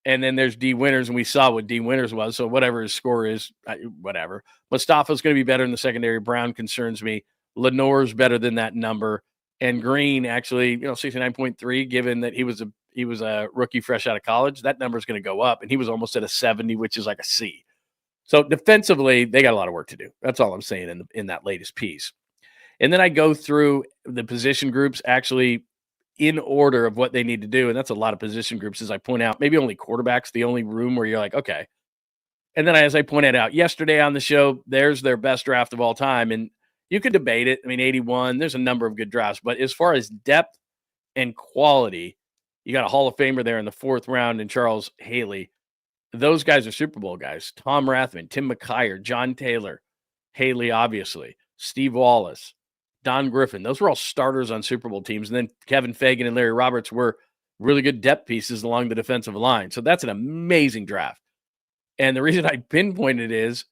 And then there's D Winters, and we saw what D Winters was. So whatever his score is, whatever. Mustafa's going to be better in the secondary. Brown concerns me. Lenore's better than that number. And Green actually, 69.3, given that he was a rookie fresh out of college. That number is going to go up, and he was almost at a 70, which is like a C. So defensively, they got a lot of work to do. That's all I'm saying in that latest piece. And then I go through the position groups actually in order of what they need to do, and that's a lot of position groups, as I point out. Maybe only quarterback's the only room where you're like, okay. And then as I pointed out yesterday on the show, there's their best draft of all time, and you could debate it. 81, there's a number of good drafts, but as far as depth and quality, you got a Hall of Famer there in the 4th round and Charles Haley. Those guys are Super Bowl guys. Tom Rathman, Tim McKyer, John Taylor, Haley, obviously, Steve Wallace, Don Griffin. Those were all starters on Super Bowl teams. And then Kevin Fagan and Larry Roberts were really good depth pieces along the defensive line. So that's an amazing draft. And the reason I pinpointed is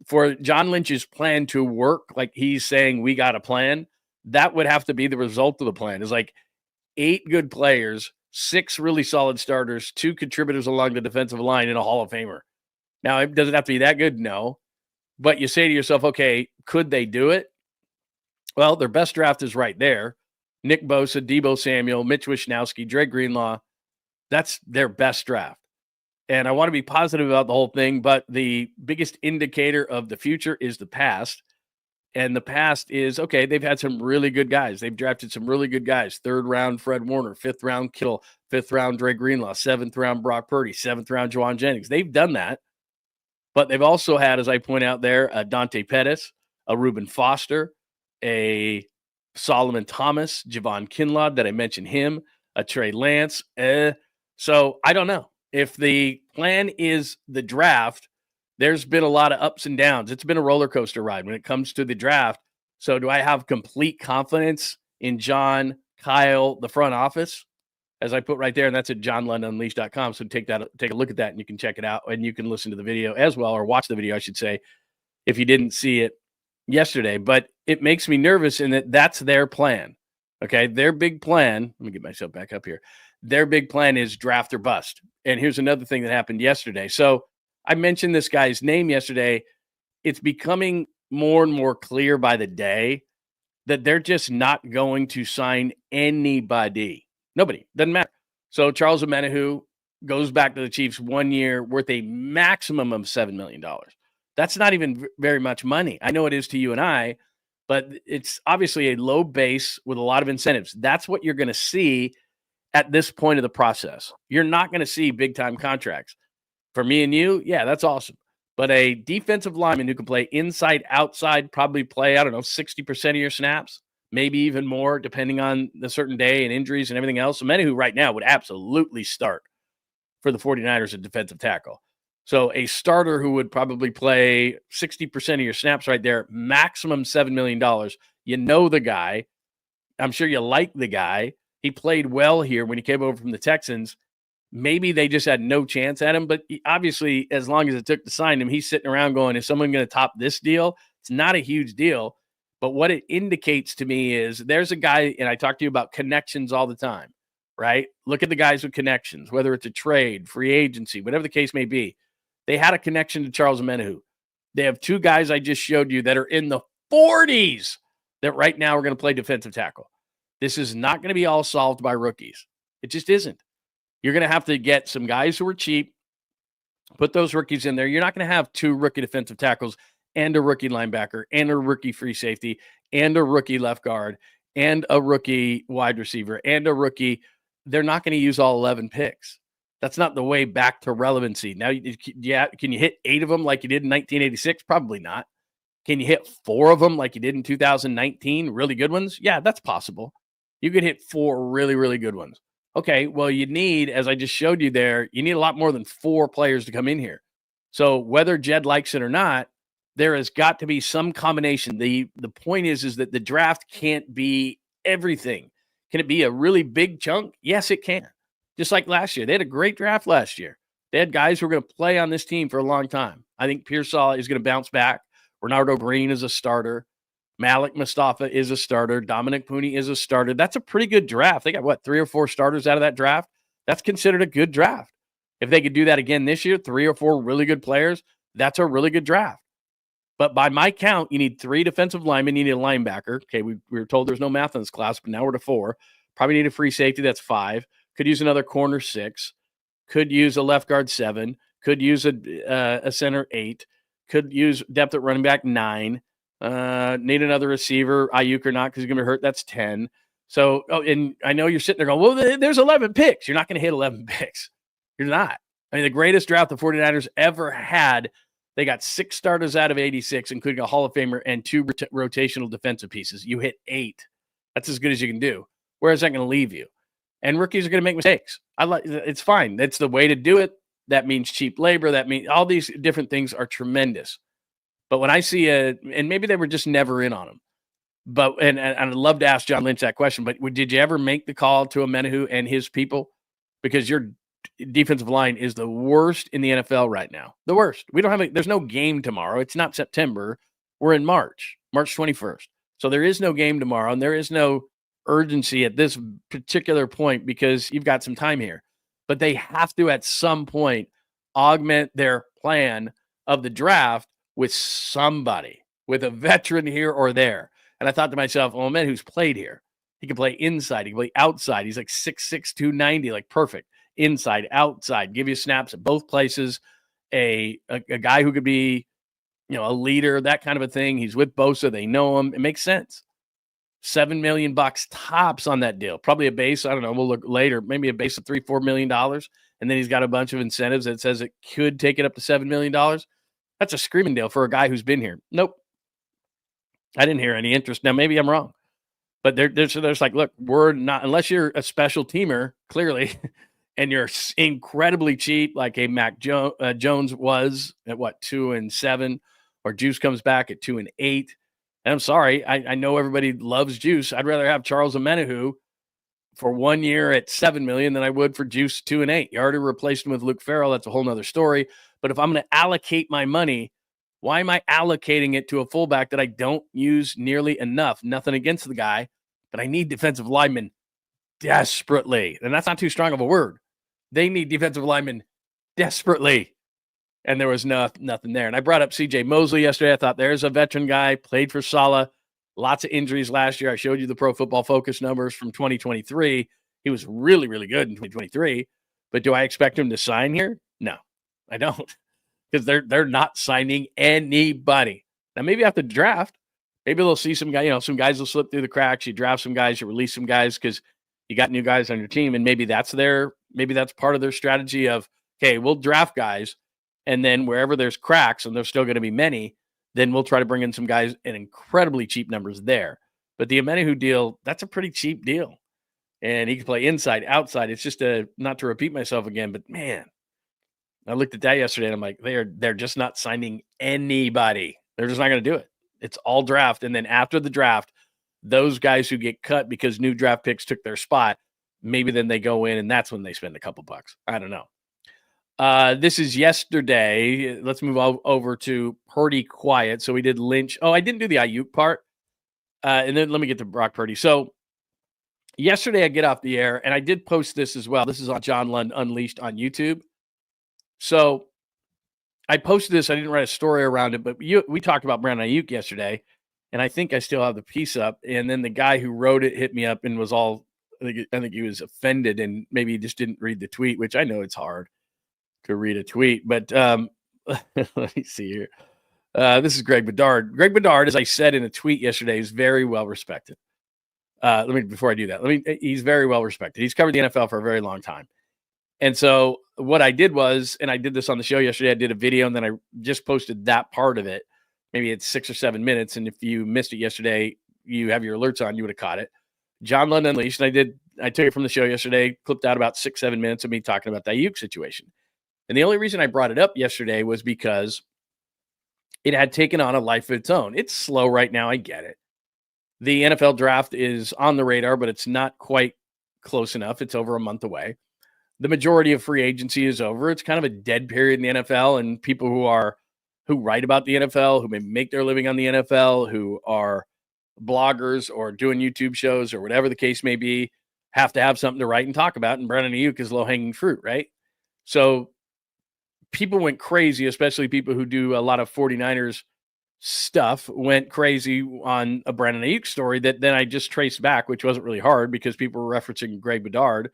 for John Lynch's plan to work, like he's saying we got a plan, that would have to be the result of the plan. Is like 8 good players, 6 really solid starters, 2 contributors along the defensive line, and a Hall of Famer. Now, it doesn't have to be that good, no. But you say to yourself, okay, could they do it? Well, their best draft is right there. Nick Bosa, Deebo Samuel, Mitch Wishnowsky, Dre Greenlaw. That's their best draft. And I want to be positive about the whole thing, but the biggest indicator of the future is the past. And the past is, okay, they've had some really good guys. They've drafted some really good guys. 3rd round, Fred Warner. 5th round, Kittle. 5th round, Dre Greenlaw. 7th round, Brock Purdy. 7th round, Juwan Jennings. They've done that. But they've also had, as I point out there, a Dante Pettis, a Reuben Foster, a Solomon Thomas, Javon Kinlaw, that I mentioned him, a Trey Lance. So I don't know. If the plan is the draft, there's been a lot of ups and downs. It's been a roller coaster ride when it comes to the draft. So do I have complete confidence in John, Kyle, the front office? As I put right there, and that's at johnlundunleashed.com. So take a look at that, and you can check it out, and you can listen to the video as well, or watch the video, I should say, if you didn't see it yesterday. But it makes me nervous in that that's their plan. Okay, their big plan. Let me get myself back up here. Their big plan is draft or bust. And here's another thing that happened yesterday. So I mentioned this guy's name yesterday. It's becoming more and more clear by the day that they're just not going to sign anybody. Nobody. Doesn't matter. So Charles Omenihu goes back to the Chiefs 1 year worth a maximum of $7 million. That's not even very much money. I know it is to you and I, but it's obviously a low base with a lot of incentives. That's what you're going to see at this point of the process. You're not going to see big-time contracts. For me and you, yeah, that's awesome. But a defensive lineman who can play inside, outside, probably play, 60% of your snaps, maybe even more, depending on the certain day and injuries and everything else. Omenihu right now would absolutely start for the 49ers at defensive tackle. So a starter who would probably play 60% of your snaps right there, maximum $7 million. You know the guy. I'm sure you like the guy. He played well here when he came over from the Texans. Maybe they just had no chance at him, but obviously, as long as it took to sign him, he's sitting around going, is someone going to top this deal? It's not a huge deal, but what it indicates to me is there's a guy, and I talk to you about connections all the time, right? Look at the guys with connections, whether it's a trade, free agency, whatever the case may be. They had a connection to Charles Omenihu. They have 2 guys I just showed you that are in the 40s that right now are going to play defensive tackle. This is not going to be all solved by rookies. It just isn't. You're going to have to get some guys who are cheap, put those rookies in there. You're not going to have 2 rookie defensive tackles and a rookie linebacker and a rookie free safety and a rookie left guard and a rookie wide receiver and a rookie. They're not going to use all 11 picks. That's not the way back to relevancy. Now, yeah, can you hit 8 of them like you did in 1986? Probably not. Can you hit 4 of them like you did in 2019? Really good ones? Yeah, that's possible. You could hit 4 really, really good ones. Okay, well, you need, as I just showed you there, you need a lot more than 4 players to come in here. So whether Jed likes it or not, there has got to be some combination. The point is that the draft can't be everything. Can it be a really big chunk? Yes, it can. Just like last year. They had a great draft last year. They had guys who were going to play on this team for a long time. I think Pearsall is going to bounce back. Renardo Green is a starter. Malik Mustafa is a starter. Dominic Pooney is a starter. That's a pretty good draft. They got, 3 or 4 starters out of that draft? That's considered a good draft. If they could do that again this year, 3 or 4 really good players, that's a really good draft. But by my count, you need 3 defensive linemen. You need a linebacker. Okay, we were told there's no math in this class, but now we're to 4. Probably need a free safety. That's 5. Could use another corner 6. Could use a left guard 7. Could use a center 8. Could use depth at running back 9. Need another receiver, Aiyuk or not, because he's going to be hurt. That's 10. So, and I know you're sitting there going, well, there's 11 picks. You're not going to hit 11 picks. You're not. I mean, the greatest draft the 49ers ever had, they got 6 starters out of 86, including a Hall of Famer and 2 rotational defensive pieces. You hit 8. That's as good as you can do. Where is that going to leave you? And rookies are going to make mistakes. It's fine. That's the way to do it. That means cheap labor. That means all these different things are tremendous. But when I see and maybe they were just never in on them, But and I'd love to ask John Lynch that question, but did you ever make the call to Amenahu and his people? Because your defensive line is the worst in the NFL right now. The worst. We don't have there's no game tomorrow. It's not September. We're in March 21st. So there is no game tomorrow, and there is no urgency at this particular point because you've got some time here. But they have to, at some point, augment their plan of the draft with somebody, with a veteran here or there. And I thought to myself, well, man, who's played here? He can play inside. He can play outside. He's like 6'6", 290, like perfect. Inside, outside, give you snaps at both places. A guy who could be, a leader, that kind of a thing. He's with Bosa. They know him. It makes sense. $7 million tops on that deal. Probably a base. I don't know. We'll look later. Maybe a base of $3-4 million. And then he's got a bunch of incentives that says it could take it up to $7 million. That's a screaming deal for a guy who's been here. Nope. I didn't hear any interest. Now, maybe I'm wrong. But there's like, look, we're not, unless you're a special teamer, clearly, and you're incredibly cheap, like a Mac Jones was at 2-7, or Juice comes back at 2-8. And I'm sorry, I know everybody loves Juice. I'd rather have Charles Amenahu for 1 year at $7 million than I would for Juice 2-8. You already replaced him with Luke Farrell. That's a whole nother story. But if I'm going to allocate my money, why am I allocating it to a fullback that I don't use nearly enough? Nothing against the guy, but I need defensive linemen desperately. And that's not too strong of a word. They need defensive linemen desperately. And there was nothing there. And I brought up C.J. Mosley yesterday. I thought there's a veteran guy, played for Saleh, lots of injuries last year. I showed you the Pro Football Focus numbers from 2023. He was really, really good in 2023. But do I expect him to sign here? No, I don't. Because they're not signing anybody. Now, maybe after the draft, maybe they'll see some guy, some guys will slip through the cracks. You draft some guys, you release some guys because you got new guys on your team. And maybe that's part of their strategy of, okay, we'll draft guys. And then wherever there's cracks, and there's still going to be many, then we'll try to bring in some guys in incredibly cheap numbers there. But the Amenahu deal, that's a pretty cheap deal. And he can play inside, outside. It's just not to repeat myself again, but man, I looked at that yesterday and I'm like, they're just not signing anybody. They're just not going to do it. It's all draft. And then after the draft, those guys who get cut because new draft picks took their spot, maybe then they go in and that's when they spend a couple bucks. I don't know. This is yesterday. Let's move over to Purdy quiet. So we did Lynch. Oh, I didn't do the Aiyuk part. And then let me get to Brock Purdy. So yesterday I get off the air and I did post this as well. This is on John Lund Unleashed on YouTube. So I posted this. I didn't write a story around it, but we talked about Brandon Aiyuk yesterday, and I think I still have the piece up. And then the guy who wrote it hit me up and was all, I think he was offended, and maybe he just didn't read the tweet, which I know it's hard to read a tweet. But let me see here. This is Greg Bedard. Greg Bedard, as I said in a tweet yesterday, is very well respected. Before I do that, he's very well respected. He's covered the NFL for a very long time. And so what I did was, and I did this on the show yesterday, I did a video and then I just posted that part of it. Maybe it's 6 or 7 minutes. And if you missed it yesterday, you have your alerts on, you would have caught it. John Lund Unleashed. And I took it from the show yesterday, clipped out about 6-7 minutes of me talking about the Aiyuk situation. And the only reason I brought it up yesterday was because it had taken on a life of its own. It's slow right now. I get it. The NFL draft is on the radar, but it's not quite close enough. It's over a month away. The majority of free agency is over. It's kind of a dead period in the NFL, and people who write about the NFL, who may make their living on the NFL, who are bloggers or doing YouTube shows or whatever the case may be, have to have something to write and talk about. And Brandon Aiyuk is low-hanging fruit, right? So people went crazy, especially people who do a lot of 49ers stuff, went crazy on a Brandon Aiyuk story that then I just traced back, which wasn't really hard because people were referencing Greg Bedard,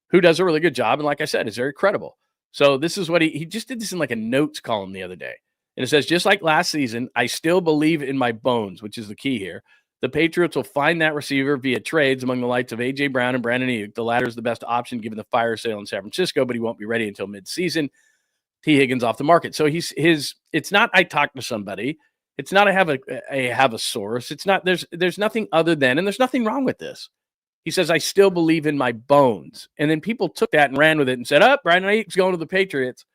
who does a really good job. And like I said, is very credible. So this is what he just did this in like a notes column the other day. And it says, just like last season, I still believe in my bones, which is the key here. The Patriots will find that receiver via trades among the likes of A.J. Brown and Brandon Aiyuk. The latter is the best option given the fire sale in San Francisco, but he won't be ready until midseason. T. Higgins off the market. So it's not I talked to somebody. It's not I have a source. It's not there's nothing other than, and there's nothing wrong with this. He says, I still believe in my bones. And then people took that and ran with it and said, Brandon Aiyuk's going to the Patriots.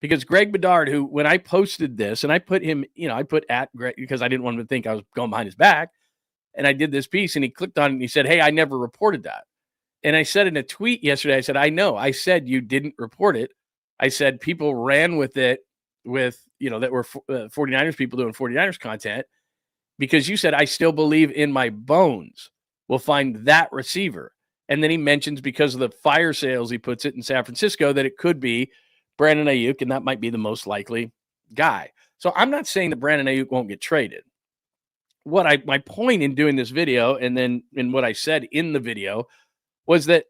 Because Greg Bedard, who, when I posted this, and I put him, I put at Greg because I didn't want him to think I was going behind his back. and I did this piece, and he clicked on it and he said, hey, I never reported that. And I said in a tweet yesterday, I said, I know. I said you didn't report it. I said people ran with it with, that were 49ers people doing 49ers content because you said, I still believe in my bones we'll find that receiver. And then he mentions because of the fire sales, he puts it in San Francisco, that it could be Brandon Aiyuk, and that might be the most likely guy. So I'm not saying that Brandon Aiyuk won't get traded. My point in doing this video, and then in what I said in the video, was that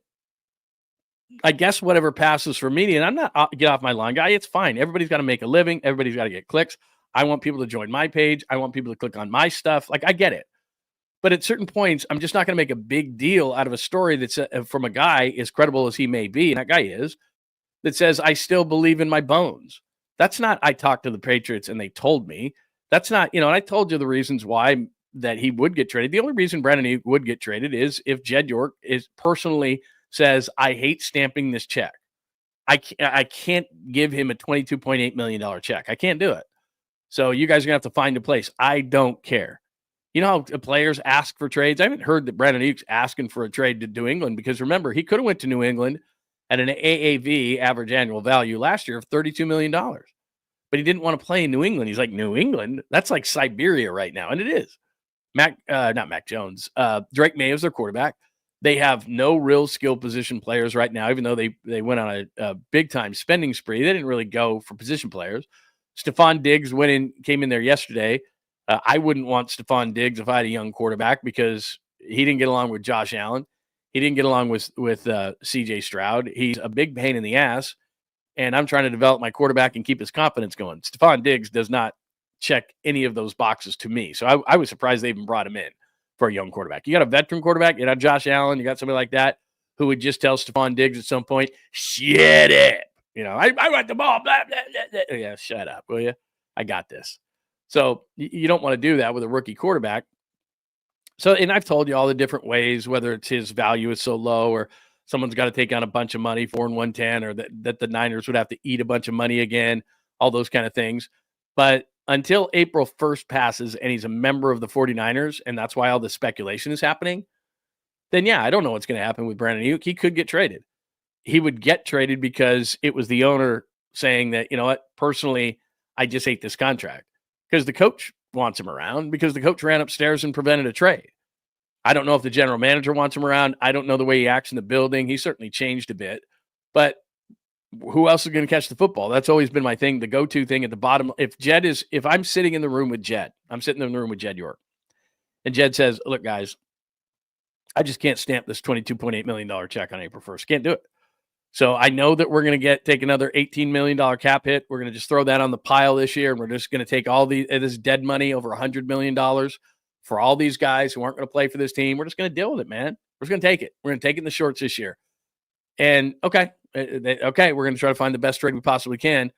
I guess whatever passes for media, and I'm not get off my lawn guy, it's fine. Everybody's got to make a living. Everybody's got to get clicks. I want people to join my page. I want people to click on my stuff. Like, I get it. But at certain points, I'm just not going to make a big deal out of a story that's from a guy as credible as he may be, and that guy is, that says, I still believe in my bones. That's not, I talked to the Patriots and they told me. That's not, and I told you the reasons why that he would get traded. The only reason Brandon Aiyuk would get traded is if Jed York personally says, I hate stamping this check. I can't give him a $22.8 million check. I can't do it. So you guys are going to have to find a place. I don't care. You know how players ask for trades? I haven't heard that Brandon Aiyuk's asking for a trade to New England, because remember, he could have went to New England at an AAV, average annual value, last year of $32 million. But he didn't want to play in New England. He's like, New England? That's like Siberia right now. And it is. Not Mac Jones. Drake May is their quarterback. They have no real skill position players right now, even though they went on a big-time spending spree. They didn't really go for position players. Stephon Diggs came in there yesterday. I wouldn't want Stephon Diggs if I had a young quarterback, because he didn't get along with Josh Allen. He didn't get along with CJ Stroud. He's a big pain in the ass, and I'm trying to develop my quarterback and keep his confidence going. Stephon Diggs does not check any of those boxes to me. So I was surprised they even brought him in for a young quarterback. You got a veteran quarterback, Josh Allen, you got somebody like that who would just tell Stephon Diggs at some point, shut it. I want the ball, blah, blah, blah, blah. Yeah, shut up, will you? I got this. So you don't want to do that with a rookie quarterback. So, and I've told you all the different ways, whether it's his value is so low, or someone's got to take on a bunch of money, 4 and 110, or that the Niners would have to eat a bunch of money again, all those kind of things. But until April 1st passes and he's a member of the 49ers, and that's why all the speculation is happening, then yeah, I don't know what's going to happen with Brandon Aiyuk. He could get traded. He would get traded because it was the owner saying that, personally, I just hate this contract. Because the coach wants him around, because the coach ran upstairs and prevented a trade. I don't know if the general manager wants him around. I don't know the way he acts in the building. He certainly changed a bit. But who else is going to catch the football? That's always been my thing, the go-to thing at the bottom. If I'm sitting in the room with Jed, I'm sitting in the room with Jed York, and Jed says, look, guys, I just can't stamp this $22.8 million check on April 1st. Can't do it. So I know that we're going to take another $18 million cap hit. We're going to just throw that on the pile this year, and we're just going to take all this dead money, over $100 million, for all these guys who aren't going to play for this team. We're just going to deal with it, man. We're just going to take it. We're going to take it in the shorts this year. And okay, we're going to try to find the best trade we possibly can.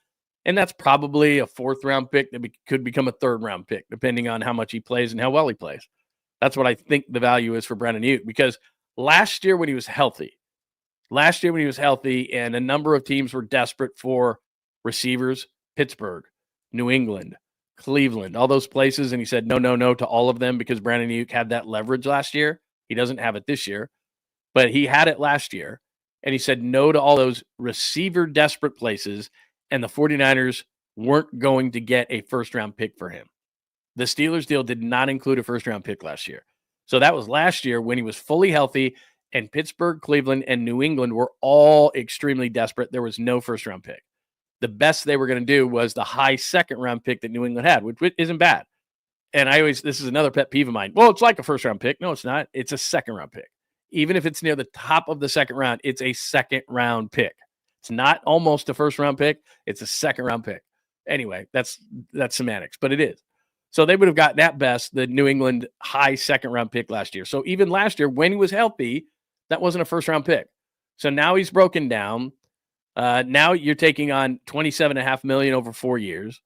And that's probably a 4th-round pick that could become a 3rd-round pick, depending on how much he plays and how well he plays. That's what I think the value is for Brandon Aiyuk, because last year when he was healthy, and a number of teams were desperate for receivers, Pittsburgh, New England, Cleveland, all those places, and he said no to all of them because Brandon Aiyuk had that leverage last year. He doesn't have it this year, but he had it last year, and he said no to all those receiver desperate places, and the 49ers weren't going to get a 1st-round pick for him. The Steelers deal did not include a 1st-round pick last year. So that was last year when he was fully healthy, and Pittsburgh, Cleveland, and New England were all extremely desperate. There was no 1st-round pick. The best they were going to do was the high 2nd-round pick that New England had, which isn't bad. And this is another pet peeve of mine. Well, it's like a 1st-round pick. No, it's not. It's a 2nd-round pick. Even if it's near the top of the 2nd round, it's a 2nd-round pick. It's not almost a 1st-round pick. It's a 2nd-round pick. Anyway, that's semantics, but it is. So they would have gotten at best the New England high 2nd-round pick last year. So even last year, when he was healthy, that wasn't a 1st-round pick. So now he's broken down. Now you're taking on $27.5 million over 4 years.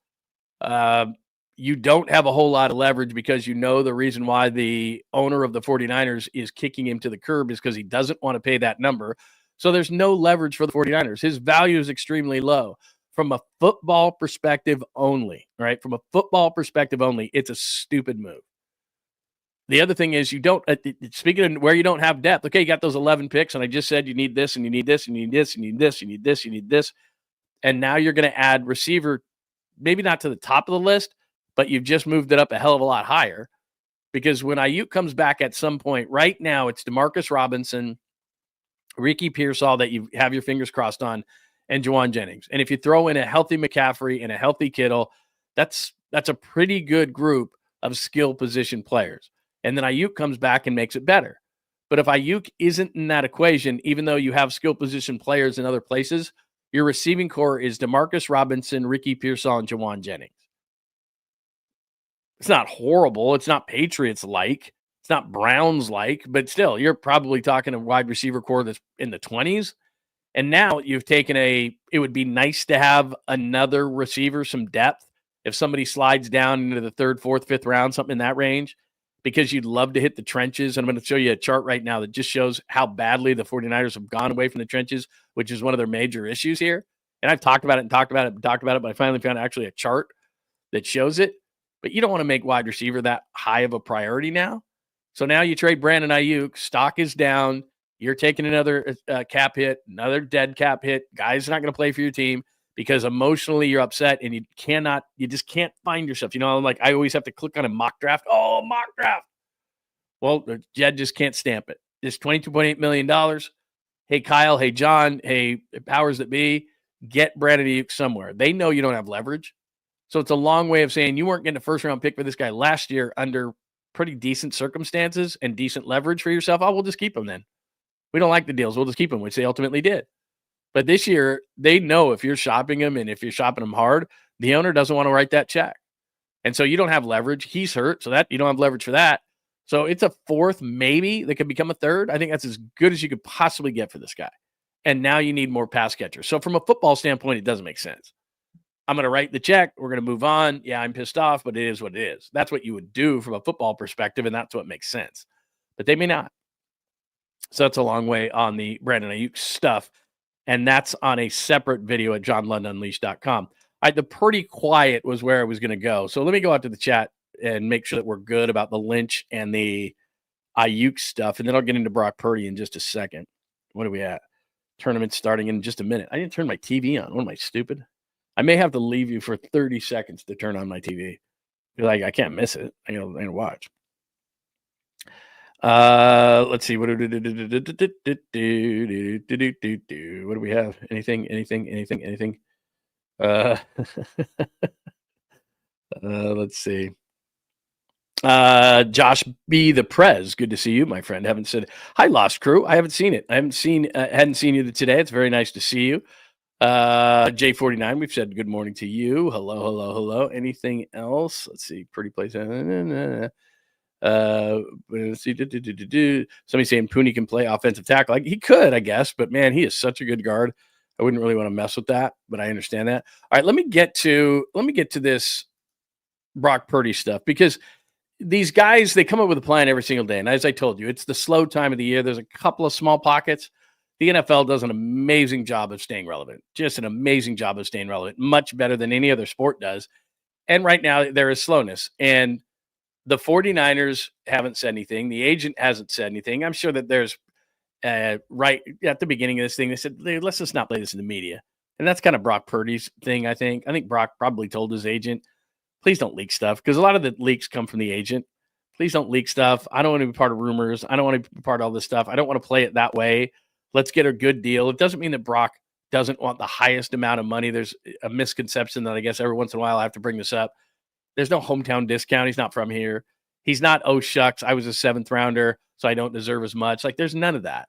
You don't have a whole lot of leverage, because the reason why the owner of the 49ers is kicking him to the curb is because he doesn't want to pay that number. So there's no leverage for the 49ers. His value is extremely low. From a football perspective only, right? From a football perspective only, it's a stupid move. The other thing is you don't, speaking of where you don't have depth, okay, you got those 11 picks, and I just said you need this, and you need this, and you need this, and you need this, you need this, you need this. And now you're going to add receiver, maybe not to the top of the list, but you've just moved it up a hell of a lot higher. Because when Aiyuk comes back at some point, right now it's DeMarcus Robinson, Ricky Pearsall that you have your fingers crossed on, and Juwan Jennings. And if you throw in a healthy McCaffrey and a healthy Kittle, that's a pretty good group of skill position players. And then Aiyuk comes back and makes it better. But if Aiyuk isn't in that equation, even though you have skill position players in other places, your receiving core is DeMarcus Robinson, Ricky Pearsall, and Juwan Jennings. It's not horrible. It's not Patriots-like. It's not Browns-like. But still, you're probably talking a wide receiver core that's in the 20s. And now you've taken it would be nice to have another receiver, some depth, if somebody slides down into the 3rd, 4th, 5th round, something in that range, because you'd love to hit the trenches. And I'm going to show you a chart right now that just shows how badly the 49ers have gone away from the trenches, which is one of their major issues here. And I've talked about it, but I finally found actually a chart that shows it. But you don't want to make wide receiver that high of a priority now. So now you trade Brandon Aiyuk. Stock is down. You're taking another cap hit, another dead cap hit. Guys are not going to play for your team because emotionally you're upset and you just can't find yourself. You know, I always have to click on a mock draft. Oh, mock draft. Well, Jed just can't stamp it. It's $22.8 million. Hey, Kyle. Hey, John. Hey, powers that be. Get Brandon Aiyuk somewhere. They know you don't have leverage. So it's a long way of saying you weren't getting a first-round pick for this guy last year under pretty decent circumstances and decent leverage for yourself. Oh, we'll just keep him then. We don't like the deals. We'll just keep him, which they ultimately did. But this year, they know if you're shopping him and if you're shopping him hard, the owner doesn't want to write that check. And so you don't have leverage. He's hurt, so that you don't have leverage for that. So it's a 4th, maybe, that could become a 3rd. I think that's as good as you could possibly get for this guy. And now you need more pass catchers. So from a football standpoint, it doesn't make sense. I'm going to write the check. We're going to move on. Yeah, I'm pissed off, but it is what it is. That's what you would do from a football perspective, and that's what makes sense. But they may not. So that's a long way on the Brandon Aiyuk stuff, and that's on a separate video at johnlundunleashed.com. The pretty quiet was where I was going to go. So let me go out to the chat and make sure that we're good about the Lynch and the Aiyuk stuff, and then I'll get into Brock Purdy in just a second. What are we at? Tournament starting in just a minute. I didn't turn my TV on. What am I, stupid? I may have to leave you for 30 seconds to turn on my TV. You're like, I can't miss it. I'm gonna watch. Let's see. What do we have? Anything? Let's see. Josh B. the Prez. Good to see you, my friend. Haven't said hi, Lost Crew. I haven't seen it. Hadn't seen you today. It's very nice to see you. J49, we've said good morning to you. Hello. Anything else? Let's see. Pretty place. Let's see. Somebody saying Pooney can play offensive tackle. Like, he could, I guess, but man, he is such a good guard. I wouldn't really want to mess with that, but I understand that. All right, let me get to this Brock Purdy stuff, because these guys, they come up with a plan every single day. And as I told you, it's the slow time of the year. There's a couple of small pockets. The NFL does an amazing job of staying relevant, just an amazing job of staying relevant, much better than any other sport does. And right now there is slowness, and the 49ers haven't said anything. The agent hasn't said anything. I'm sure that there's right at the beginning of this thing, they said, let's just not play this in the media. And that's kind of Brock Purdy's thing. I think Brock probably told his agent, please don't leak stuff, because a lot of the leaks come from the agent. Please don't leak stuff. I don't want to be part of rumors. I don't want to be part of all this stuff. I don't want to play it that way. Let's get a good deal. It doesn't mean that Brock doesn't want the highest amount of money. There's a misconception that I guess every once in a while I have to bring this up. There's no hometown discount. He's not from here. He's not, oh, shucks, I was a 7th rounder, so I don't deserve as much. Like, there's none of that.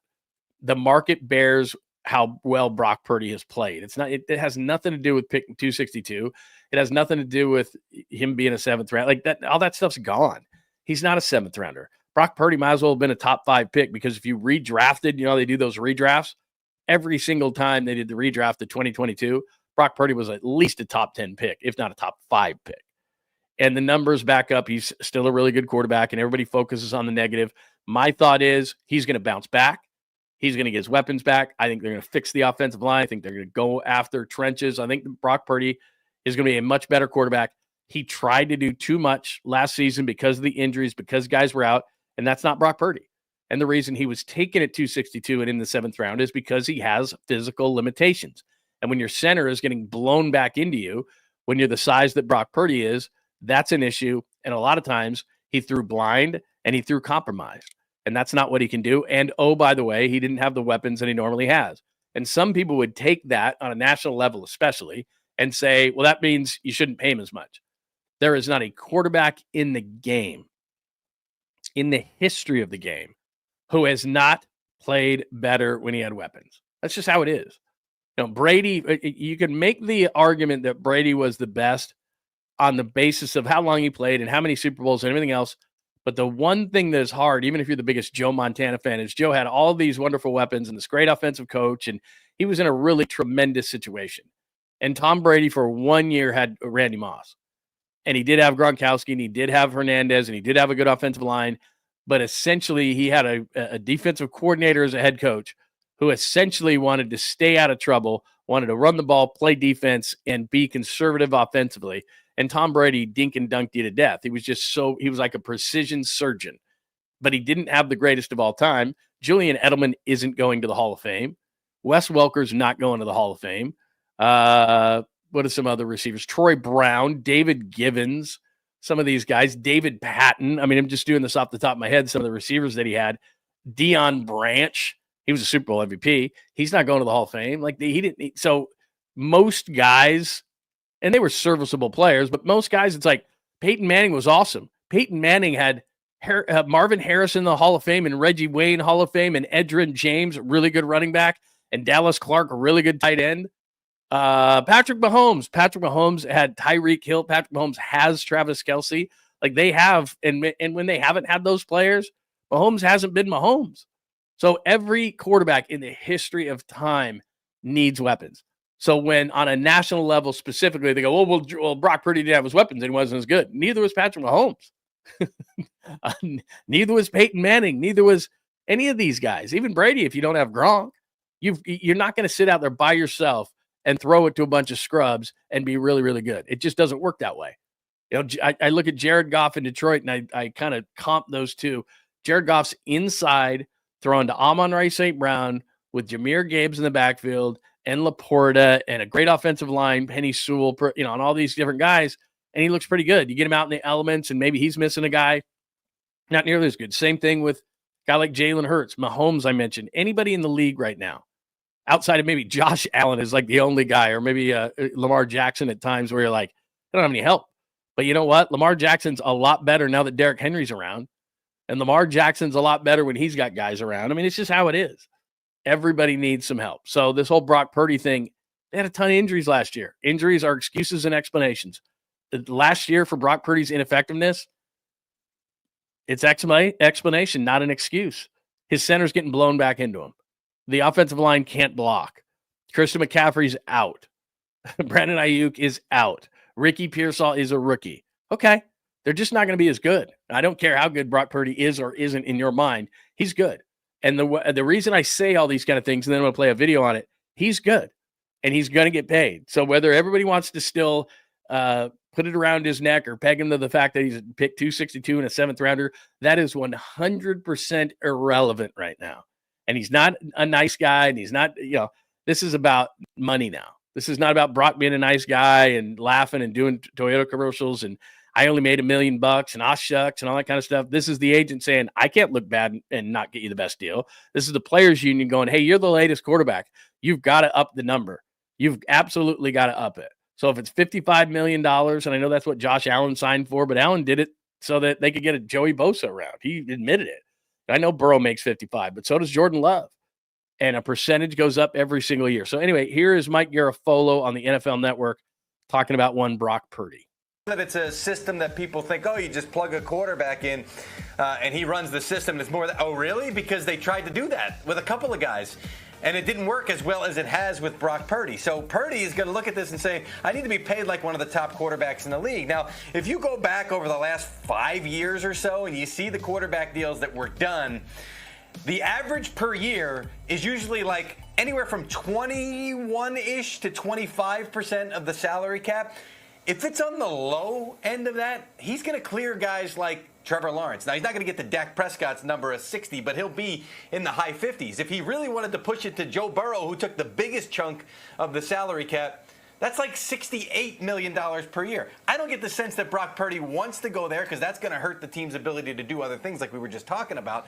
The market bears how well Brock Purdy has played. It has nothing to do with pick 262. It has nothing to do with him being a 7th round. Like, that, all that stuff's gone. He's not a 7th rounder. Brock Purdy might as well have been a top 5 pick, because if you redrafted, they do those redrafts. Every single time they did the redraft of 2022, Brock Purdy was at least a top 10 pick, if not a top 5 pick. And the numbers back up. He's still a really good quarterback, and everybody focuses on the negative. My thought is he's going to bounce back. He's going to get his weapons back. I think they're going to fix the offensive line. I think they're going to go after trenches. I think Brock Purdy is going to be a much better quarterback. He tried to do too much last season because of the injuries, because guys were out, and that's not Brock Purdy. And the reason he was taken at 262 and in the 7th round is because he has physical limitations. And when your center is getting blown back into you, when you're the size that Brock Purdy is, that's an issue. And a lot of times he threw blind and he threw compromised. And that's not what he can do. And oh, by the way, he didn't have the weapons that he normally has. And some people would take that on a national level, especially, and say, well, that means you shouldn't pay him as much. There is not a quarterback in the game, in the history of the game, who has not played better when he had weapons. That's just how it is. You know, Brady, you can make the argument that Brady was the best on the basis of how long he played and how many Super Bowls and everything else. But the one thing that is hard, even if you're the biggest Joe Montana fan, is Joe had all these wonderful weapons and this great offensive coach, and he was in a really tremendous situation. And Tom Brady for 1 year had Randy Moss. And he did have Gronkowski, and he did have Hernandez, and he did have a good offensive line. But essentially, he had a defensive coordinator as a head coach who essentially wanted to stay out of trouble, wanted to run the ball, play defense, and be conservative offensively. And Tom Brady dink and dunked you to death. He was like a precision surgeon. But he didn't have the greatest of all time. Julian Edelman isn't going to the Hall of Fame. Wes Welker's not going to the Hall of Fame. What are some other receivers? Troy Brown, David Givens, some of these guys, David Patton. I mean, I'm just doing this off the top of my head, some of the receivers that he had. Deion Branch, he was a Super Bowl MVP. He's not going to the Hall of Fame. Like he didn't. So most guys, and they were serviceable players, but most guys, it's like Peyton Manning was awesome. Peyton Manning had Marvin Harrison in the Hall of Fame and Reggie Wayne Hall of Fame and Edgerrin James, really good running back, and Dallas Clark, a really good tight end. Patrick Mahomes had Tyreek Hill. Patrick Mahomes has Travis Kelce. Like they have, and when they haven't had those players, Mahomes hasn't been Mahomes. So every quarterback in the history of time needs weapons. So when on a national level specifically, they go, well, Brock Purdy didn't have his weapons and he wasn't as good. Neither was Patrick Mahomes. Neither was Peyton Manning. Neither was any of these guys. Even Brady, if you don't have Gronk, you're not going to sit out there by yourself and throw it to a bunch of scrubs and be really, really good. It just doesn't work that way. You know, I look at Jared Goff in Detroit, and I kind of comp those two. Jared Goff's inside, throwing to Amon-Ra St. Brown with Jahmyr Gibbs in the backfield and Laporta and a great offensive line, Penny Sewell, and all these different guys, and he looks pretty good. You get him out in the elements, and maybe he's missing a guy, not nearly as good. Same thing with a guy like Jalen Hurts, Mahomes I mentioned. Anybody in the league right now, outside of maybe Josh Allen is like the only guy, or maybe Lamar Jackson at times where you're like, I don't have any help. But you know what? Lamar Jackson's a lot better now that Derrick Henry's around. And Lamar Jackson's a lot better when he's got guys around. I mean, it's just how it is. Everybody needs some help. So this whole Brock Purdy thing, they had a ton of injuries last year. Injuries are excuses and explanations. Last year for Brock Purdy's ineffectiveness, it's explanation, not an excuse. His center's getting blown back into him. The offensive line can't block. Christian McCaffrey's out. Brandon Aiyuk is out. Ricky Pearsall is a rookie. Okay. They're just not going to be as good. I don't care how good Brock Purdy is or isn't in your mind. He's good. And the reason I say all these kind of things, and then I'm going to play a video on it, he's good. And he's going to get paid. So whether everybody wants to still put it around his neck or peg him to the fact that he's picked 262 and a 7th rounder, that is 100% irrelevant right now. And he's not a nice guy, and he's not, this is about money now. This is not about Brock being a nice guy and laughing and doing Toyota commercials and I only made $1 million and shucks and all that kind of stuff. This is the agent saying, I can't look bad and not get you the best deal. This is the players union going, hey, you're the latest quarterback. You've got to up the number. You've absolutely got to up it. So if it's $55 million, and I know that's what Josh Allen signed for, but Allen did it so that they could get a Joey Bosa around. He admitted it. I know Burrow makes 55, but so does Jordan Love. And a percentage goes up every single year. So anyway, here is Mike Garafolo on the NFL Network talking about one Brock Purdy. That it's a system that people think, oh, you just plug a quarterback in and he runs the system. It's more that, oh, really? Because they tried to do that with a couple of guys. And it didn't work as well as it has with Brock Purdy. So Purdy is going to look at this and say, I need to be paid like one of the top quarterbacks in the league. Now, if you go back over the last 5 years or so and you see the quarterback deals that were done, the average per year is usually like anywhere from 21-ish to 25% of the salary cap. if it's on the low end of that, he's going to clear guys like Trevor Lawrence. Now, he's not going to get to Dak Prescott's number of 60, but he'll be in the high 50s. If he really wanted to push it to Joe Burrow, who took the biggest chunk of the salary cap, that's like $68 million per year. I don't get the sense that Brock Purdy wants to go there because that's going to hurt the team's ability to do other things like we were just talking about.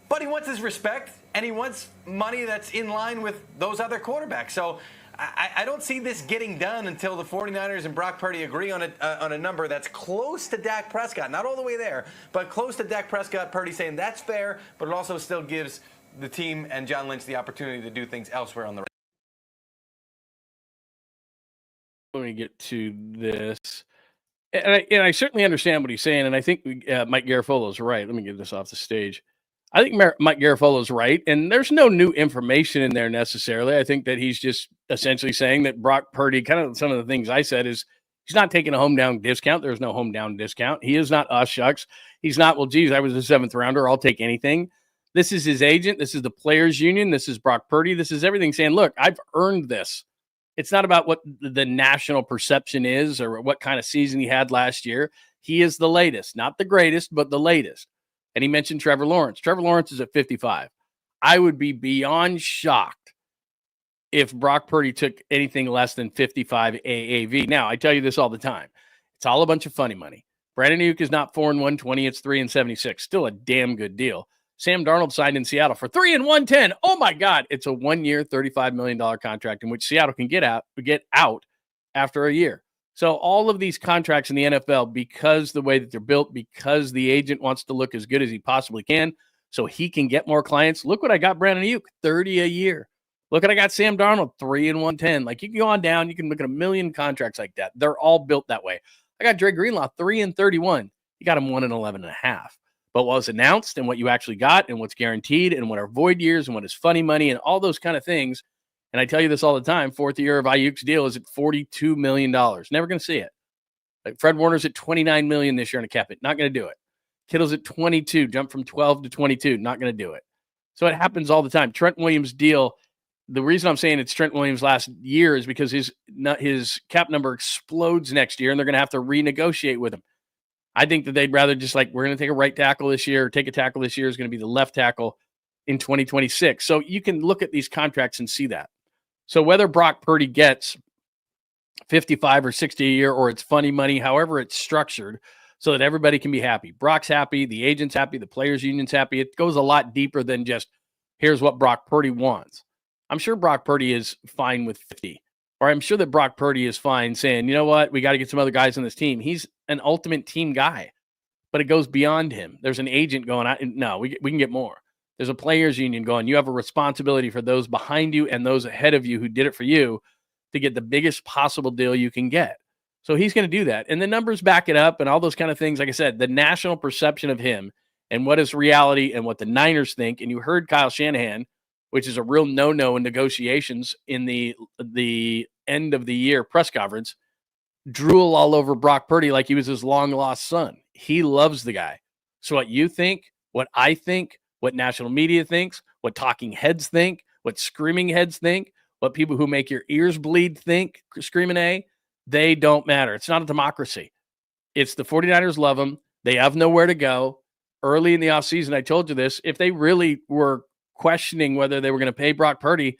But he wants his respect, and he wants money that's in line with those other quarterbacks. So I don't see this getting done until the 49ers and Brock Purdy agree on a number that's close to Dak Prescott. Not all the way there, but close to Dak Prescott. Purdy saying that's fair, but it also still gives the team and John Lynch the opportunity to do things elsewhere on the. Let me get to this. And I certainly understand what he's saying, and I think Mike Garafolo's right. Let me get this off the stage. I think Mike Garafolo's right, and there's no new information in there necessarily. I think that he's just essentially saying that Brock Purdy, kind of some of the things I said, is he's not taking a home down discount. There's no home down discount. He is not shucks. He's not, well, geez, I was a 7th rounder. I'll take anything. This is his agent. This is the players union. This is Brock Purdy. This is everything saying, look, I've earned this. It's not about what the national perception is or what kind of season he had last year. He is the latest, not the greatest, but the latest. And he mentioned Trevor Lawrence. Trevor Lawrence is at 55. I would be beyond shocked if Brock Purdy took anything less than 55 AAV. Now, I tell you this all the time. It's all a bunch of funny money. Brandon Aiyuk is not 4-120. It's 3-76. Still a damn good deal. Sam Darnold signed in Seattle for 3-110. Oh, my God. It's a 1-year, $35 million contract in which Seattle can get out after a year. So all of these contracts in the NFL, because the way that they're built, because the agent wants to look as good as he possibly can so he can get more clients. Look what I got Brandon Aiyuk, 30 a year. Look what I got Sam Darnold, 3-110. Like, you can go on down. You can look at a million contracts like that. They're all built that way. I got Dre Greenlaw, 3-31. You got him 1-11.5. But what was announced and what you actually got and what's guaranteed and what are void years and what is funny money and all those kind of things. And I tell you this all the time, 4th year of Aiyuk's deal is at $42 million. Never going to see it. Like Fred Warner's at $29 million this year on a cap it. Not going to do it. Kittle's at 22, jumped from 12 to 22. Not going to do it. So it happens all the time. Trent Williams' deal, the reason I'm saying it's Trent Williams' last year is because his cap number explodes next year, and they're going to have to renegotiate with him. I think that they'd rather just we're going to take a right tackle this year, or take a tackle this year is going to be the left tackle in 2026. So you can look at these contracts and see that. So whether Brock Purdy gets 55 or 60 a year, or it's funny money, however it's structured, so that everybody can be happy. Brock's happy, the agent's happy, the players union's happy. It goes a lot deeper than just here's what Brock Purdy wants. I'm sure Brock Purdy is fine with 50. Or I'm sure that Brock Purdy is fine saying, you know what, we got to get some other guys on this team. He's an ultimate team guy, but it goes beyond him. There's an agent going, no, we can get more. There's a players union going, you have a responsibility for those behind you and those ahead of you who did it for you to get the biggest possible deal you can get. So he's going to do that. And the numbers back it up and all those kind of things. Like I said, the national perception of him and what is reality and what the Niners think. And you heard Kyle Shanahan, which is a real no-no in negotiations in the end of the year press conference, drool all over Brock Purdy like he was his long-lost son. He loves the guy. So what you think, what I think, what national media thinks, what talking heads think, what screaming heads think, what people who make your ears bleed think, screaming A, they don't matter. It's not a democracy. It's the 49ers love him. They have nowhere to go. Early in the offseason, I told you this, if they really were questioning whether they were going to pay Brock Purdy,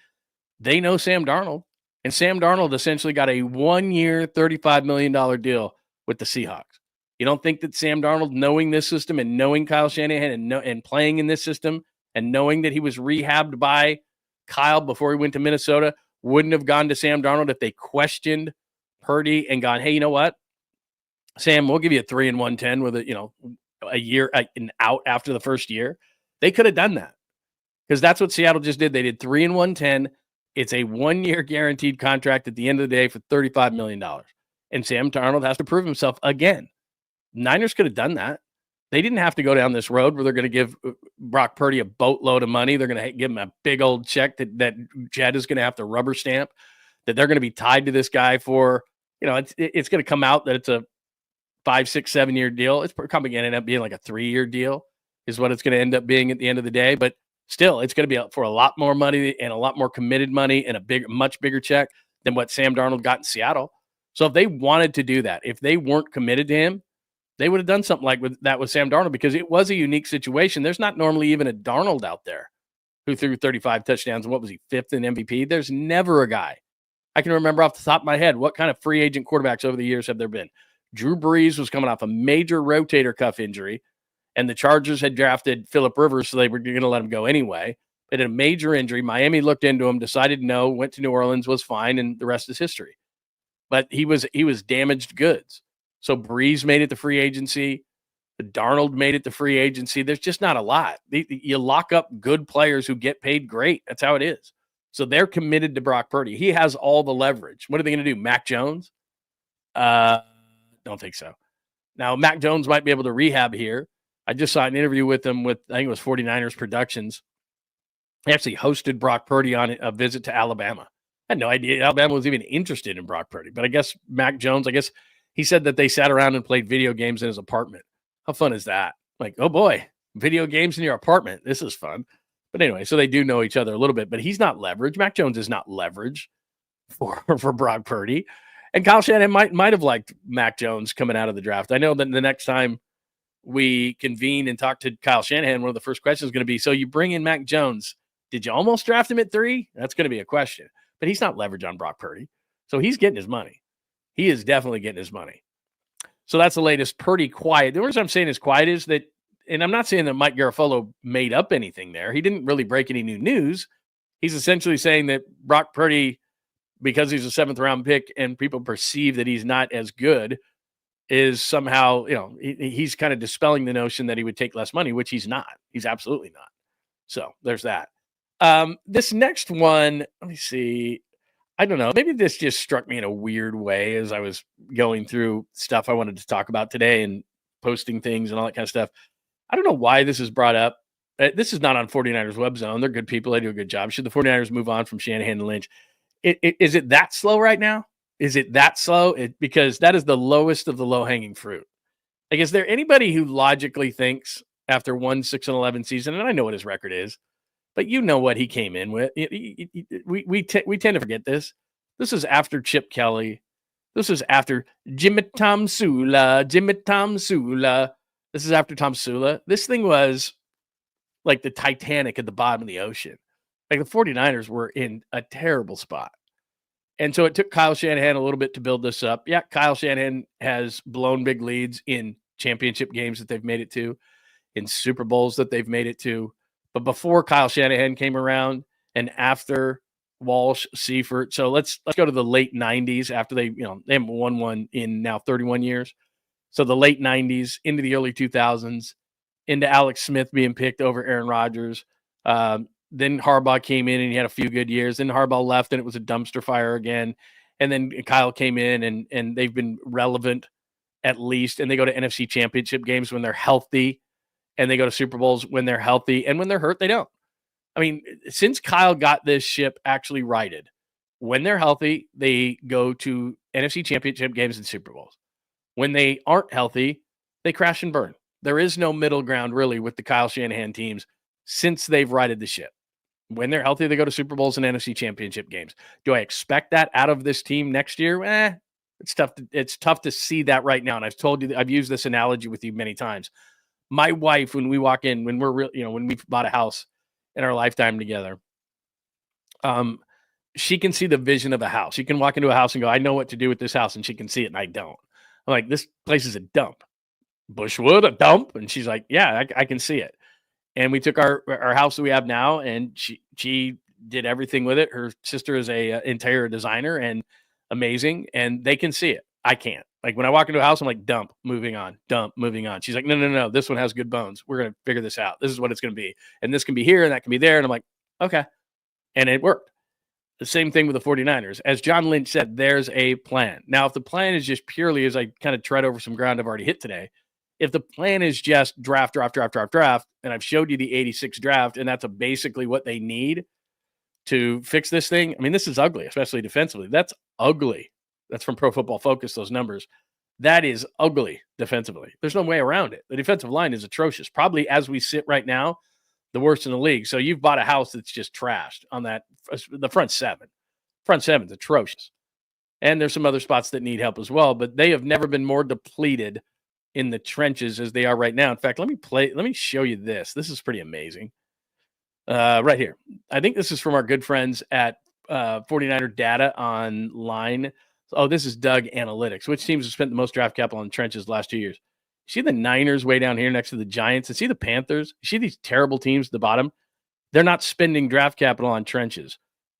they know Sam Darnold. And Sam Darnold essentially got a 1-year, $35 million deal with the Seahawks. You don't think that Sam Darnold, knowing this system and knowing Kyle Shanahan and playing in this system and knowing that he was rehabbed by Kyle before he went to Minnesota, wouldn't have gone to Sam Darnold if they questioned Purdy and gone, hey, you know what, Sam, we'll give you a 3-110 with a year and out after the first year. They could have done that because that's what Seattle just did. They did 3-110. It's a 1-year guaranteed contract at the end of the day for $35 million. And Sam Darnold has to prove himself again. Niners could have done that. They didn't have to go down this road where they're going to give Brock Purdy a boatload of money. They're going to give him a big old check that Jed is going to have to rubber stamp, that they're going to be tied to this guy for, it's going to come out that it's a 5, 6, 7-year deal. It's probably going to end up being like a 3-year deal is what it's going to end up being at the end of the day. But still, it's going to be for a lot more money and a lot more committed money and much bigger check than what Sam Darnold got in Seattle. So if they wanted to do that, if they weren't committed to him, they would have done something like that with Sam Darnold, because it was a unique situation. There's not normally even a Darnold out there who threw 35 touchdowns. And what was he, 5th in MVP? There's never a guy. I can remember off the top of my head, what kind of free agent quarterbacks over the years have there been? Drew Brees was coming off a major rotator cuff injury, and the Chargers had drafted Phillip Rivers, so they were going to let him go anyway. They had a major injury. Miami looked into him, decided no, went to New Orleans, was fine, and the rest is history. But he was damaged goods. So Brees made it to free agency. Darnold made it to free agency. There's just not a lot. You lock up good players who get paid great. That's how it is. So they're committed to Brock Purdy. He has all the leverage. What are they going to do? Mac Jones? Don't think so. Now, Mac Jones might be able to rehab here. I just saw an interview with him with, I think it was 49ers Productions. He actually hosted Brock Purdy on a visit to Alabama. I had no idea Alabama was even interested in Brock Purdy. But I guess Mac Jones, he said that they sat around and played video games in his apartment. How fun is that? Like, oh boy, video games in your apartment. This is fun. But anyway, so they do know each other a little bit, but he's not leverage. Mac Jones is not leverage for Brock Purdy. And Kyle Shanahan might have liked Mac Jones coming out of the draft. I know that the next time we convene and talk to Kyle Shanahan, one of the first questions is going to be, so you bring in Mac Jones. Did you almost draft him at 3? That's going to be a question. But he's not leverage on Brock Purdy. So he's getting his money. He is definitely getting his money. So that's the latest. Purdy quiet. The reason I'm saying is quiet is that, and I'm not saying that Mike Garafolo made up anything there. He didn't really break any new news. He's essentially saying that Brock Purdy, because he's a 7th round pick and people perceive that he's not as good, is somehow, he's kind of dispelling the notion that he would take less money, which he's not. He's absolutely not. So there's that. This next one, let me see. I don't know. Maybe this just struck me in a weird way as I was going through stuff I wanted to talk about today and posting things and all that kind of stuff. I don't know why this is brought up. This is not on 49ers Web Zone. They're good people. They do a good job. Should the 49ers move on from Shanahan and Lynch? Is it that slow right now? Is it that slow? Because that is the lowest of the low-hanging fruit. Like, is there anybody who logically thinks after one 6-11 season, and I know what his record is, but you know what he came in with. We tend to forget this. This is after Chip Kelly. This is after Jimmy Tomsula. This is after Tomsula. This thing was like the Titanic at the bottom of the ocean. Like, the 49ers were in a terrible spot. And so it took Kyle Shanahan a little bit to build this up. Yeah, Kyle Shanahan has blown big leads in championship games that they've made it to, in Super Bowls that they've made it to. But before Kyle Shanahan came around and after Walsh, Seifert, so let's go to the late 90s after they haven't won one in now 31 years. So the late 90s into the early 2000s, into Alex Smith being picked over Aaron Rodgers. Then Harbaugh came in and he had a few good years. Then Harbaugh left and it was a dumpster fire again. And then Kyle came in and they've been relevant at least. And they go to NFC championship games when they're healthy. And they go to Super Bowls when they're healthy. And when they're hurt, they don't. I mean, since Kyle got this ship actually righted, when they're healthy, they go to NFC championship games and Super Bowls. When they aren't healthy, they crash and burn. There is no middle ground really with the Kyle Shanahan teams since they've righted the ship. When they're healthy, they go to Super Bowls and NFC championship games. Do I expect that out of this team next year? It's tough to see that right now. And I've told you, I've used this analogy with you many times. My wife, when we walk in, when when we've bought a house in our lifetime together, she can see the vision of a house. She can walk into a house and go, I know what to do with this house. And she can see it and I don't. I'm like, this place is a dump. Bushwood, a dump? And she's like, yeah, I can see it. And we took our house that we have now and she did everything with it. Her sister is a interior designer and amazing. And they can see it. I can't. Like, when I walk into a house, I'm like, dump, moving on. She's like, no. This one has good bones. We're going to figure this out. This is what it's going to be. And this can be here and that can be there. And I'm like, okay. And it worked. The same thing with the 49ers. As John Lynch said, there's a plan. Now, if the plan is just purely, as I kind of tread over some ground I've already hit today, if the plan is just draft, and I've showed you the 86 draft, and that's basically what they need to fix this thing. I mean, this is ugly, especially defensively. That's ugly. That's from Pro Football Focus, those numbers. That is ugly defensively. There's no way around it. The defensive line is atrocious. Probably, as we sit right now, the worst in the league. So you've bought a house that's just trashed on that, the front seven. Front seven's atrocious. And there's some other spots that need help as well, but they have never been more depleted in the trenches as they are right now. In fact, let me show you this. This is pretty amazing. Right here. I think this is from our good friends at 49er Data Online. Oh, this is Doug Analytics. Which teams have spent the most draft capital on trenches the last 2 years? See the Niners way down here next to the Giants, and see the Panthers? You see these terrible teams at the bottom? They're not spending draft capital on trenches.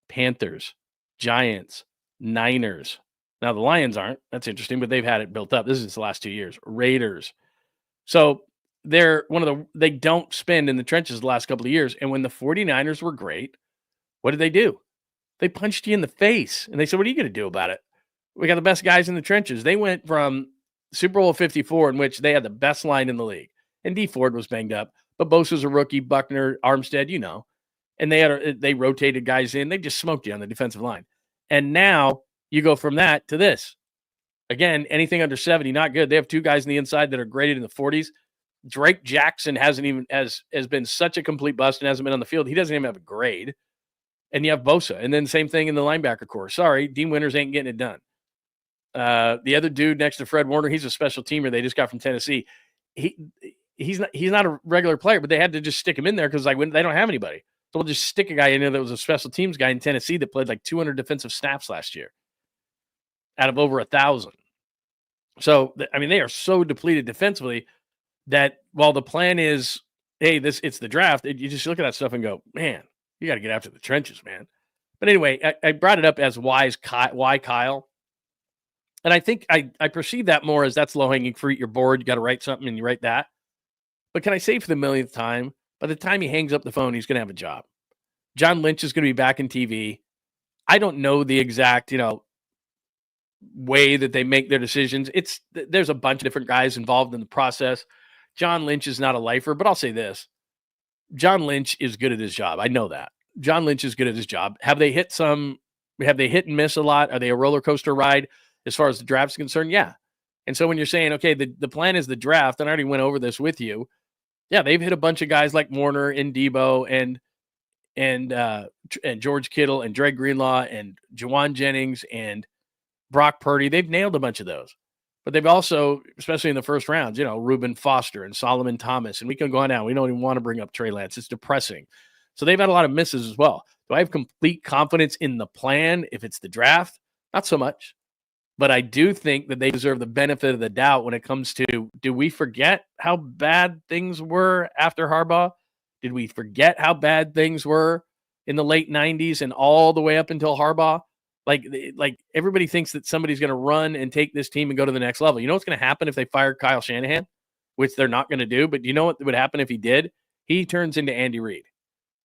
Panthers, Giants, Niners. Now the Lions aren't. That's interesting, but they've had it built up. This is the last 2 years. Raiders. So they don't spend in the trenches the last couple of years. And when the 49ers were great, what did they do? They punched you in the face. And they said, what are you going to do about it? We got the best guys in the trenches. They went from Super Bowl 54, in which they had the best line in the league. And D Ford was banged up. But Bosa's a rookie, Buckner, Armstead, And they rotated guys in. They just smoked you on the defensive line. And now you go from that to this. Again, anything under 70, not good. They have 2 guys on the inside that are graded in the 40s. Drake Jackson has been such a complete bust and hasn't been on the field. He doesn't even have a grade. And you have Bosa. And then same thing in the linebacker core. Sorry, Dean Winters ain't getting it done. The other dude next to Fred Warner, he's a special teamer they just got from Tennessee. He's not a regular player, but they had to just stick him in there because they don't have anybody. So we'll just stick a guy in there that was a special teams guy in Tennessee that played like 200 defensive snaps last year out of over 1,000. So, they are so depleted defensively that while the plan is, hey, it's the draft, you just look at that stuff and go, man, you got to get after the trenches, man. But anyway, I brought it up as why Kyle. And I think I perceive that more as that's low-hanging fruit. You're bored, you got to write something, and you write that. But can I say for the millionth time, by the time he hangs up the phone, he's going to have a job. John Lynch is going to be back in TV. I don't know the exact, way that they make their decisions. There's a bunch of different guys involved in the process. John Lynch is not a lifer, but I'll say this. John Lynch is good at his job. I know that. John Lynch is good at his job. Have they hit and miss a lot? Are they a roller coaster ride as far as the draft is concerned? Yeah. And so when you're saying, okay, the plan is the draft, and I already went over this with you. Yeah, they've hit a bunch of guys like Warner and Debo and George Kittle and Dre Greenlaw and Juwan Jennings and Brock Purdy. They've nailed a bunch of those. But they've also, especially in the first rounds, Reuben Foster and Solomon Thomas. And we can go on now. We don't even want to bring up Trey Lance. It's depressing. So they've had a lot of misses as well. Do I have complete confidence in the plan if it's the draft? Not so much. But I do think that they deserve the benefit of the doubt when it comes to, do we forget how bad things were after Harbaugh? Did we forget how bad things were in the late 90s and all the way up until Harbaugh? Like everybody thinks that somebody's going to run and take this team and go to the next level. You know what's going to happen if they fire Kyle Shanahan? Which they're not going to do. But you know what would happen if he did? He turns into Andy Reid.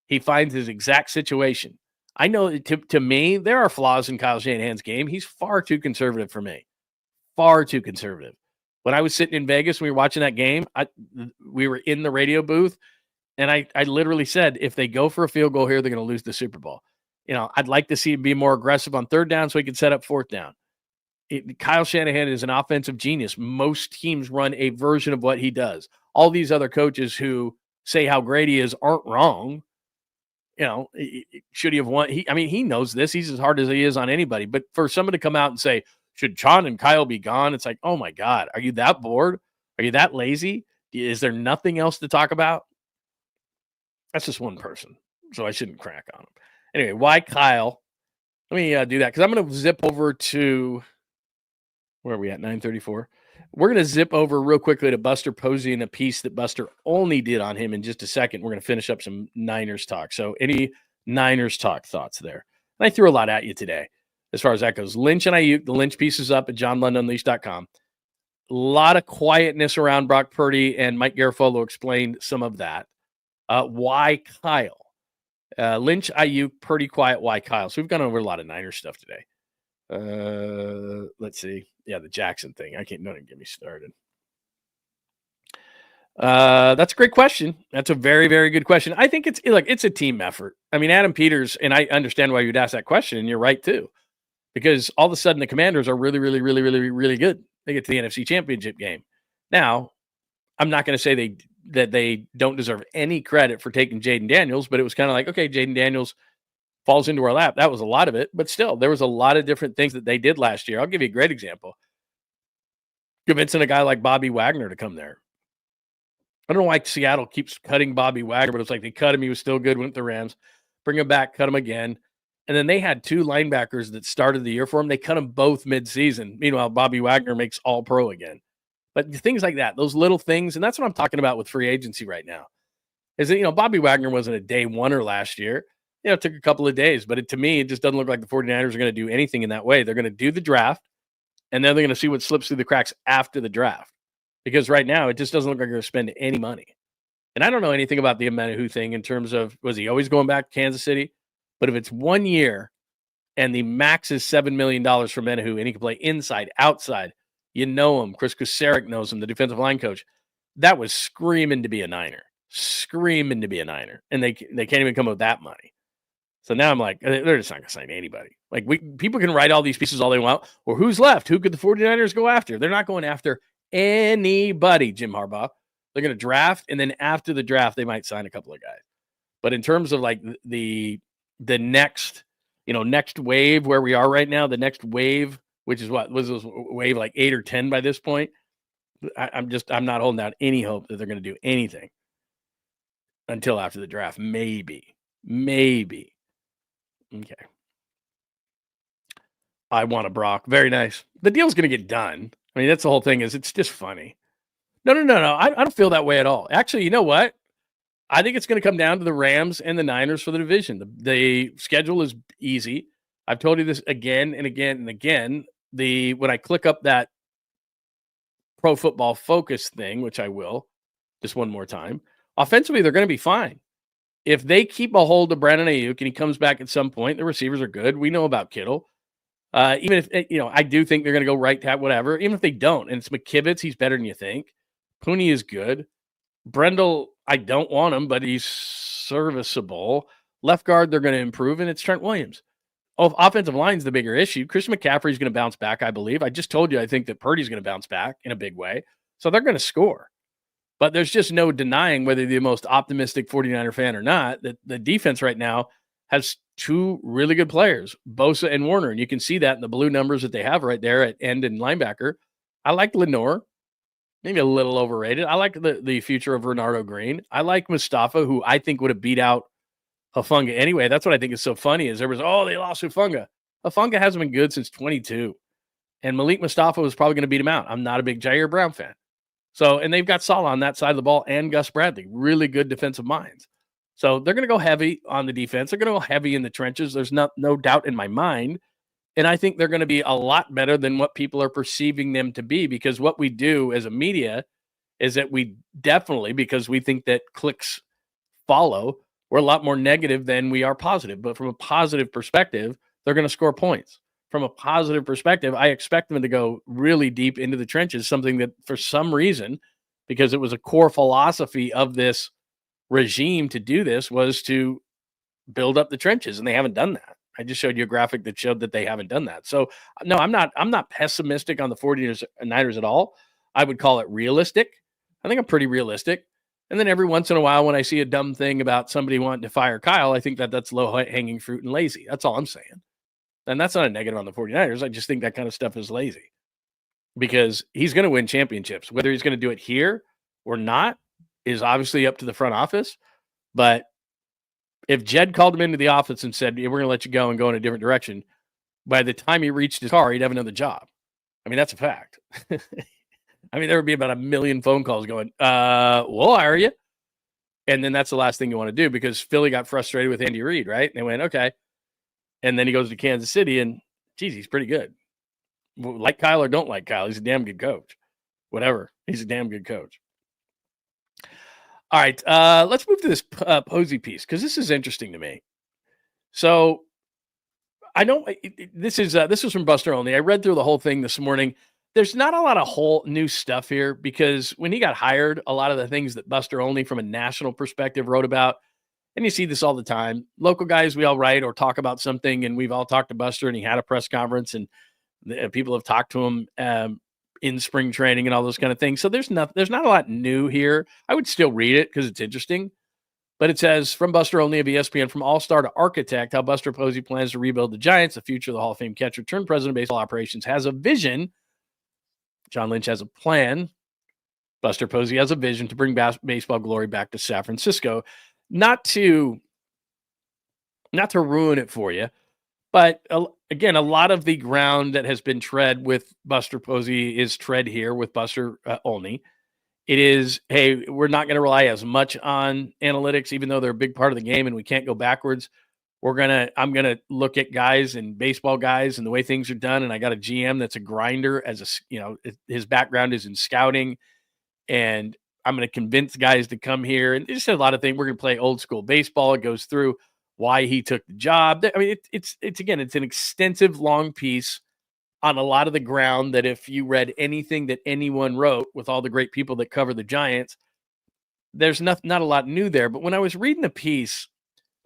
He finds his exact situation. I know to me, there are flaws in Kyle Shanahan's game. He's far too conservative for me. Far too conservative. When I was sitting in Vegas, we were watching that game. We were in the radio booth, and I literally said, if they go for a field goal here, they're going to lose the Super Bowl. I'd like to see him be more aggressive on third down so he can set up fourth down. Kyle Shanahan is an offensive genius. Most teams run a version of what he does. All these other coaches who say how great he is aren't wrong. Should he have won? He knows this. He's as hard as he is on anybody. But for someone to come out and say, should John and Kyle be gone? It's like, oh my God, are you that bored? Are you that lazy? Is there nothing else to talk about? That's just one person, so I shouldn't crack on him. Anyway, why Kyle? Let me do that because I'm going to zip over to, where are we at, 9:34? We're going to zip over real quickly to Buster Posey and a piece that Buster only did on him in just a second. We're going to finish up some Niners talk. So any Niners talk thoughts there? And I threw a lot at you today as far as that goes. Lynch and Aiyuk, the Lynch piece is up at johnlundunleashed.com. A lot of quietness around Brock Purdy, and Mike Garafolo explained some of that. Why Kyle? Lynch, Aiyuk, Purdy, quiet. Why Kyle? So we've gone over a lot of Niners stuff today. Let's see. Yeah, the Jackson thing. Don't get me started. That's a great question. That's a very, very good question. I think it's a team effort. Adam Peters, and I understand why you'd ask that question, and you're right too, because all of a sudden the Commanders are really, really, really, really, really good. They get to the NFC Championship game. Now, I'm not going to say that they don't deserve any credit for taking Jaden Daniels, but it was kind of like, okay, Jaden Daniels falls into our lap. That was a lot of it, but still, there was a lot of different things that they did last year. I'll give you a great example. Convincing a guy like Bobby Wagner to come there. I don't know why Seattle keeps cutting Bobby Wagner, but it's like they cut him. He was still good, went to the Rams. Bring him back, cut him again. And then they had 2 linebackers that started the year for him. They cut them both midseason. Meanwhile, Bobby Wagner makes all-pro again. But things like that, those little things, and that's what I'm talking about with free agency right now, is that, Bobby Wagner wasn't a day oneer last year. It took a couple of days, but to me, it just doesn't look like the 49ers are going to do anything in that way. They're going to do the draft, and then they're going to see what slips through the cracks after the draft. Because right now, it just doesn't look like they're going to spend any money. And I don't know anything about the Menahu thing in terms of, was he always going back to Kansas City? But if it's 1 year and the max is $7 million for Menahu and he can play inside, outside, him. Chris Kuceric knows him, the defensive line coach. That was screaming to be a Niner. And they can't even come up with that money. So now I'm like, they're just not going to sign anybody. Like, people can write all these pieces all they want. Or who's left? Who could the 49ers go after? They're not going after anybody, Jim Harbaugh. They're going to draft, and then after the draft, they might sign a couple of guys. But in terms of like the next, next wave where we are right now, the next wave, which is what was this wave like 8 or 10 by this point. I'm not holding out any hope that they're going to do anything until after the draft. Maybe. Okay. I want a Brock. Very nice. The deal's going to get done. I mean, that's the whole thing. It's just funny. No. I don't feel that way at all. Actually, you know what? I think it's going to come down to the Rams and the Niners for the division. The schedule is easy. I've told you this again and again and again. When I click up that Pro Football Focus thing, which I will, just one more time, offensively, they're going to be fine. If they keep a hold of Brandon Aiyuk and he comes back at some point, the receivers are good. We know about Kittle. Even if, I do think they're going to go right tap, whatever. Even if they don't, and it's McKivitz, he's better than you think. Pooney is good. Brendel, I don't want him, but he's serviceable. Left guard, they're going to improve, and it's Trent Williams. Offensive line's the bigger issue. Christian McCaffrey's going to bounce back, I believe. I just told you I think that Purdy's going to bounce back in a big way. So they're going to score. But there's just no denying, whether you're the most optimistic 49er fan or not, that the defense right now has 2 really good players, Bosa and Warner. And you can see that in the blue numbers that they have right there at end and linebacker. I like Lenore, maybe a little overrated. I like the future of Renardo Green. I like Mustafa, who I think would have beat out Hufanga anyway. That's what I think is so funny is they lost Hufanga. Hufanga hasn't been good since 22. And Malik Mustafa was probably going to beat him out. I'm not a big Jair Brown fan. So, and they've got Salah on that side of the ball and Gus Bradley, really good defensive minds. So they're going to go heavy on the defense. They're going to go heavy in the trenches. There's no doubt in my mind. And I think they're going to be a lot better than what people are perceiving them to be, because what we do as a media is that we definitely, because we think that clicks follow, we're a lot more negative than we are positive. But from a positive perspective, they're going to score points. From a positive perspective, I expect them to go really deep into the trenches, something that for some reason, because it was a core philosophy of this regime to do this, was to build up the trenches, and they haven't done that. I just showed you a graphic that showed that they haven't done that. So no, I'm not pessimistic on the 49ers at all. I would call it realistic. I think I'm pretty realistic. And then every once in a while, when I see a dumb thing about somebody wanting to fire Kyle, I think that's low-hanging fruit and lazy. That's all I'm saying. And that's not a negative on the 49ers. I just think that kind of stuff is lazy, because he's going to win championships. Whether he's going to do it here or not is obviously up to the front office. But if Jed called him into the office and said, we're going to let you go and go in a different direction, by the time he reached his car, he'd have another job. I mean, that's a fact. I mean, there would be about 1 million phone calls going, we'll hire you. And then that's the last thing you want to do, because Philly got frustrated with Andy Reid, right? And they went, okay. And then he goes to Kansas City, and, geez, he's pretty good. Like Kyle or don't like Kyle, he's a damn good coach. Whatever. He's a damn good coach. All right, let's move to this Posey piece, because this is interesting to me. So I don't. This was from Buster Only. I read through the whole thing this morning. There's not a lot of whole new stuff here, because when he got hired, a lot of the things that Buster Only from a national perspective wrote about, and you see this all the time. Local guys, we all write or talk about something, and we've all talked to Buster, and he had a press conference, and people have talked to him in spring training and all those kind of things. So there's not a lot new here. I would still read it because it's interesting, But it says, from Buster Olney of ESPN, from all-star to architect, how Buster Posey plans to rebuild the Giants. The future of the Hall of Fame catcher turned president of baseball operations has a vision. John Lynch has a plan. Buster Posey has a vision to bring baseball glory back to San Francisco. Not to ruin it for you, but again, a lot of the ground that has been tread with Buster Posey is tread here with Buster Olney. It is, hey, we're not going to rely as much on analytics, even though they're a big part of the game and we can't go backwards. I'm going to look at guys and baseball guys and the way things are done. And I got a GM that's a grinder his background is in scouting, and I'm going to convince guys to come here. And just a lot of things. We're going to play old school baseball. It goes through why he took the job. I mean, it's an extensive long piece on a lot of the ground that if you read anything that anyone wrote with all the great people that cover the Giants, there's not a lot new there. But when I was reading the piece,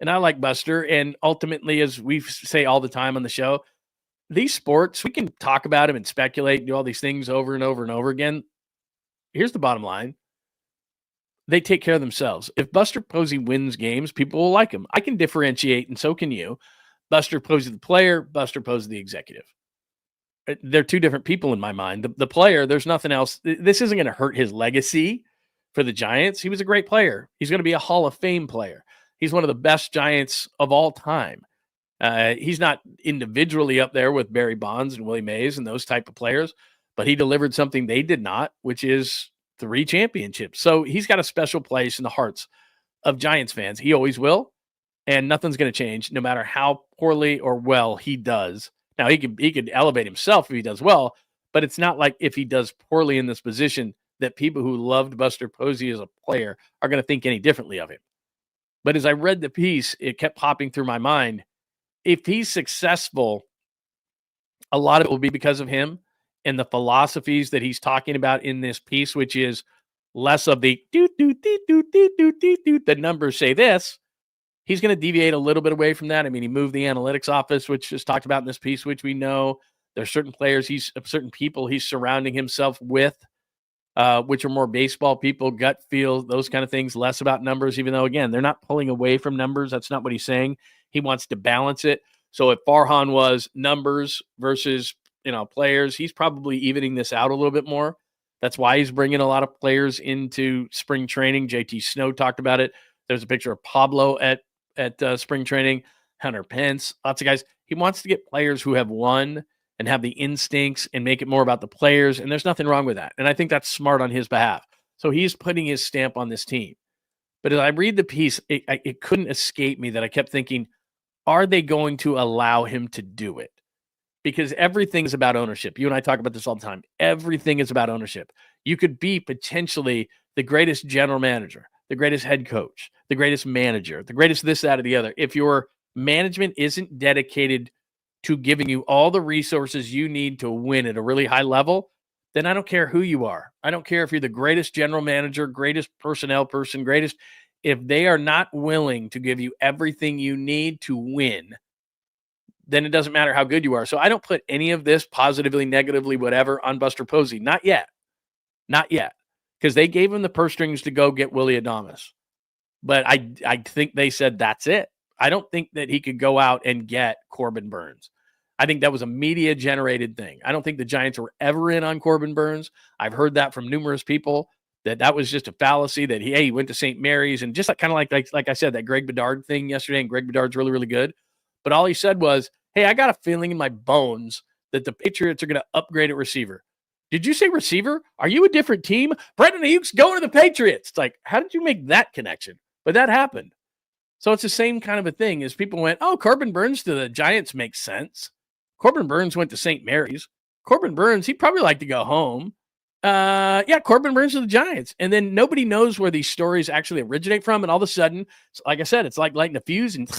and I like Buster, and ultimately, as we say all the time on the show, these sports, we can talk about them and speculate and do all these things over and over and over again. Here's the bottom line. They take care of themselves. If Buster Posey wins games, people will like him. I can differentiate, and so can you. Buster Posey the player, Buster Posey the executive. They're two different people in my mind. The player, there's nothing else. This isn't going to hurt his legacy for the Giants. He was a great player. He's going to be a Hall of Fame player. He's one of the best Giants of all time. He's not individually up there with Barry Bonds and Willie Mays and those type of players, but he delivered something they did not, which is 3 championships. So he's got a special place in the hearts of Giants fans. He always will, and nothing's going to change no matter how poorly or well he does. Now, he could elevate himself if he does well, but it's not like if he does poorly in this position that people who loved Buster Posey as a player are going to think any differently of him. But as I read the piece, it kept popping through my mind. If he's successful, a lot of it will be because of him and the philosophies that he's talking about in this piece, which is less of the the numbers say this. He's going to deviate a little bit away from that. I mean, he moved the analytics office, which is talked about in this piece, which we know there's certain players, certain people he's surrounding himself with, which are more baseball people, gut feel, those kind of things, less about numbers, even though, again, they're not pulling away from numbers. That's not what he's saying. He wants to balance it. So if Farhan was numbers versus, players, he's probably evening this out a little bit more. That's why he's bringing a lot of players into spring training. JT Snow talked about it. There's a picture of Pablo at spring training, Hunter Pence, lots of guys. He wants to get players who have won and have the instincts and make it more about the players. And there's nothing wrong with that. And I think that's smart on his behalf. So he's putting his stamp on this team. But as I read the piece, it couldn't escape me that I kept thinking, are they going to allow him to do it? Because everything is about ownership. You and I talk about this all the time. Everything is about ownership. You could be potentially the greatest general manager, the greatest head coach, the greatest manager, the greatest this, that, or the other. If your management isn't dedicated to giving you all the resources you need to win at a really high level, then I don't care who you are. I don't care if you're the greatest general manager, greatest personnel person, greatest. If they are not willing to give you everything you need to win, then it doesn't matter how good you are. So I don't put any of this positively, negatively, whatever on Buster Posey. Not yet. Not yet. Because they gave him the purse strings to go get Willie Adames. But I think they said that's it. I don't think that he could go out and get Corbin Burns. I think that was a media-generated thing. I don't think the Giants were ever in on Corbin Burns. I've heard that from numerous people, that was just a fallacy, that he went to St. Mary's, and just like I said, that Greg Bedard thing yesterday, and Greg Bedard's really, really good. But all he said was, hey, I got a feeling in my bones that the Patriots are going to upgrade at receiver. Did you say receiver? Are you a different team? Brendan Aiyuk's going to the Patriots. It's like, how did you make that connection? But that happened. So it's the same kind of a thing as people went, oh, Corbin Burns to the Giants makes sense. Corbin Burns went to St. Mary's. Corbin Burns, he'd probably like to go home. Corbin Burns to the Giants. And then nobody knows where these stories actually originate from. And all of a sudden, like I said, it's like lighting a fuse and